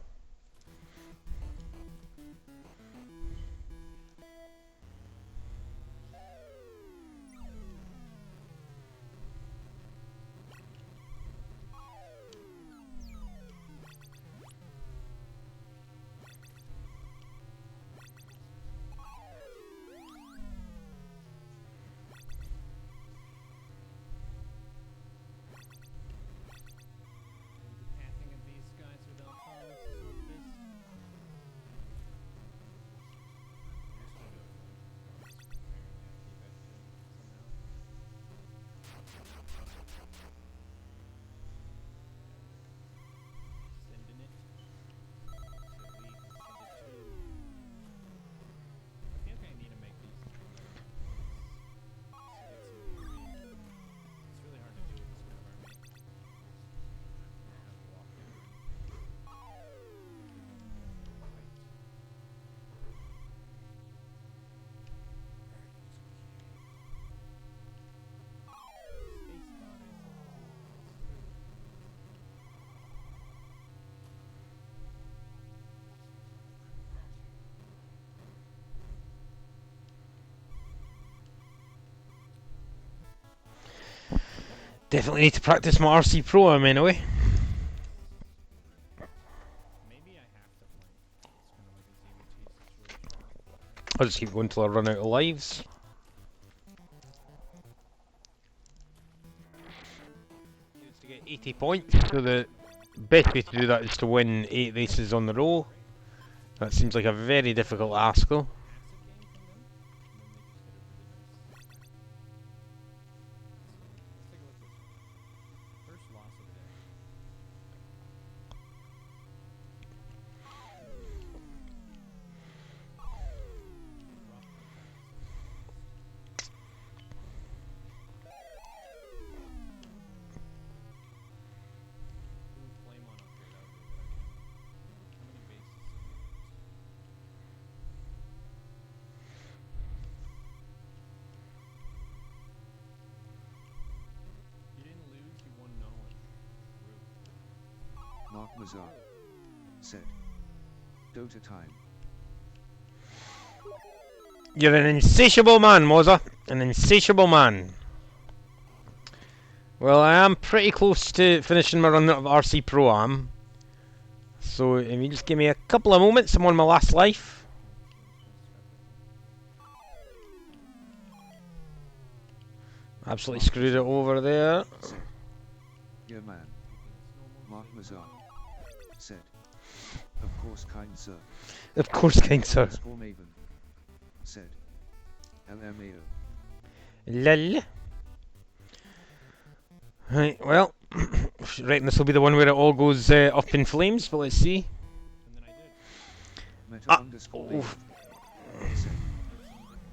The pathing of these guys without cars is not the best. Sending it. So we can send it to. I think I need to make these. It's really hard to do with this kind of army. Have to walk in. Right. Spacebar is Definitely need to practice my RC Pro arm anyway. maybe I have to flank. It's kind of like a 0T situation. I'll just keep going till I run out of lives. It's to get 80 points, so the best way to do that is to win 8 races on the row. That seems like a very difficult ask though. Passive game from them, and then they just hit a really nice. Mahmazar said. Dota time. You're an insatiable man, Moza. An insatiable man. Well, I am pretty close to finishing my run of RC Pro Am. So if you just give me a couple of moments, I'm on my last life. Absolutely screwed it over there. Said. Yeah man. Mahmazar said. Of course kind sir. Of course, kind sir. Underscore Maven said. LMAO. Lol. Right, well, reckon this will be the one where it all goes up in flames, but let's see. And then I did. Meta Ah, underscore oh. Maven said.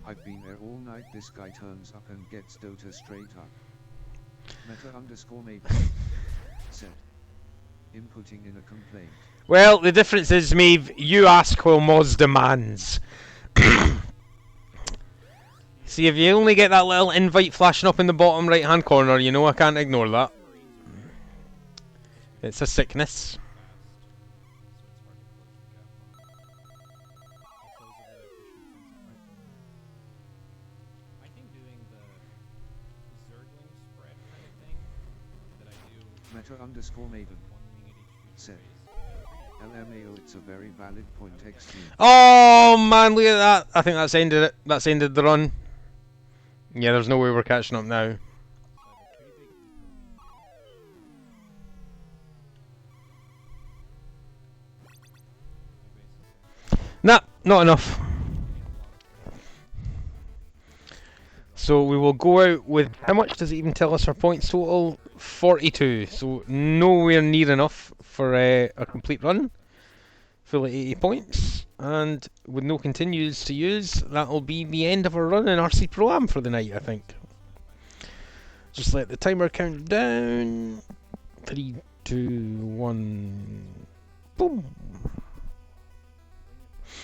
I've been there all night. This guy turns up and gets Dota straight up. Meta underscore Maven said. Inputting in a complaint. Well, the difference is, Maeve, you ask while Moz demands. See, if you only get that little invite flashing up in the bottom right hand corner, you know I can't ignore that. It's a sickness. I think doing the Zergling spread kind of thing that I do Meta underscore Maven one wing at each said. phase. LMAO, it's a very valid point. Extreme. Oh man, look at that. I think that's ended it. That's ended the run. Yeah, there's no way we're catching up now. So I have a pretty big Nah, not enough. So we will go out with, how much does it even tell us our points total? 42. So nowhere near enough for a complete run. Full at 80 points. And with no continues to use, that'll be the end of our run in RC Pro Am for the night, I think. Just let the timer count down. 3, 2, 1. Boom.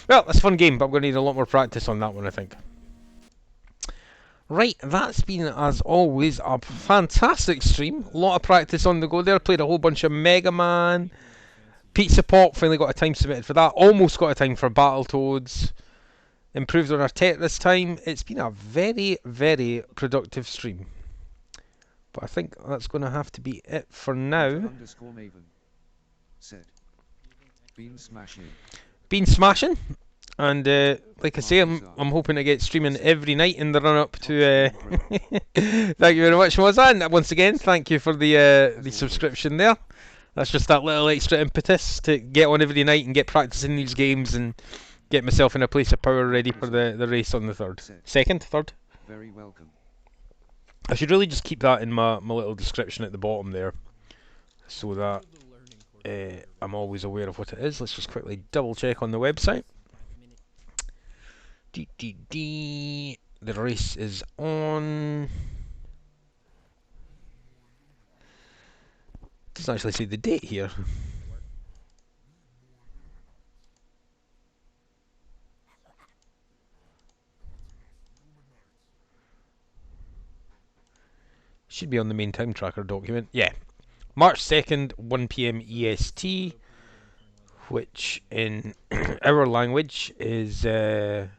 Well, that's a fun game, but I'm going to need a lot more practice on that one, I think. Right, that's been, as always, a fantastic stream. A lot of practice on the go there. Played a whole bunch of Mega Man. Pizza Pop, finally got a time submitted for that. Almost got a time for Battletoads. Improved on our tech this time. It's been a very, very productive stream. But I think that's going to have to be it for now. Meta underscore Maven said. Been smashing. Been smashing. And like I say, I'm hoping to get streaming every night in the run up to. Thank you very much, Mozan. And once again, thank you for the subscription there. That's just that little extra impetus to get on every night and get practicing these games and get myself in a place of power ready for the race on the third. Second? Third? Very welcome. I should really just keep that in my little description at the bottom there, so that I'm always aware of what it is. Let's just quickly double check on the website. The race is on. Doesn't actually say the date here. Should be on the main time tracker document. Yeah, March 2nd, 1 PM EST, which in our language is there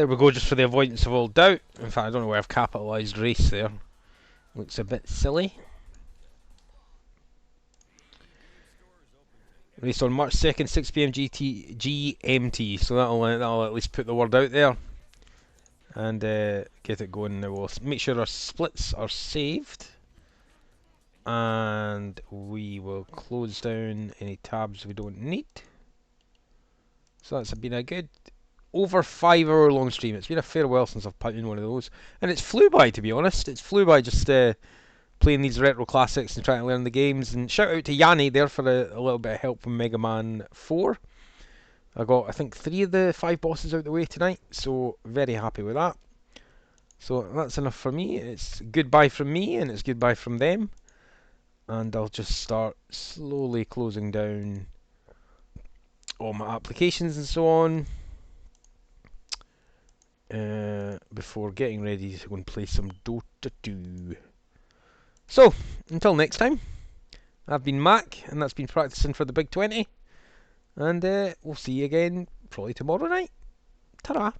we go, just for the avoidance of all doubt. In fact, I don't know why I've capitalised race there. Looks a bit silly. Race on March 2nd, 6 PM GMT. So that'll at least put the word out there and get it going. Now we'll make sure our splits are saved, and we will close down any tabs we don't need. So that's been a good over 5 hour long stream. It's been a fair while since I've put in one of those, and it's flew by, to be honest. It's flew by just playing these retro classics and trying to learn the games. And shout out to Yanni there for a little bit of help from Mega Man 4. I got, I think, 3 of the 5 bosses out the way tonight, so very happy with that. So that's enough for me. It's goodbye from me, and it's goodbye from them. And I'll just start slowly closing down all my applications and so on. Before getting ready to go and play some Dota 2. So, until next time, I've been Mac, and that's been practicing for the Big 20. And we'll see you again probably tomorrow night. Ta-ra!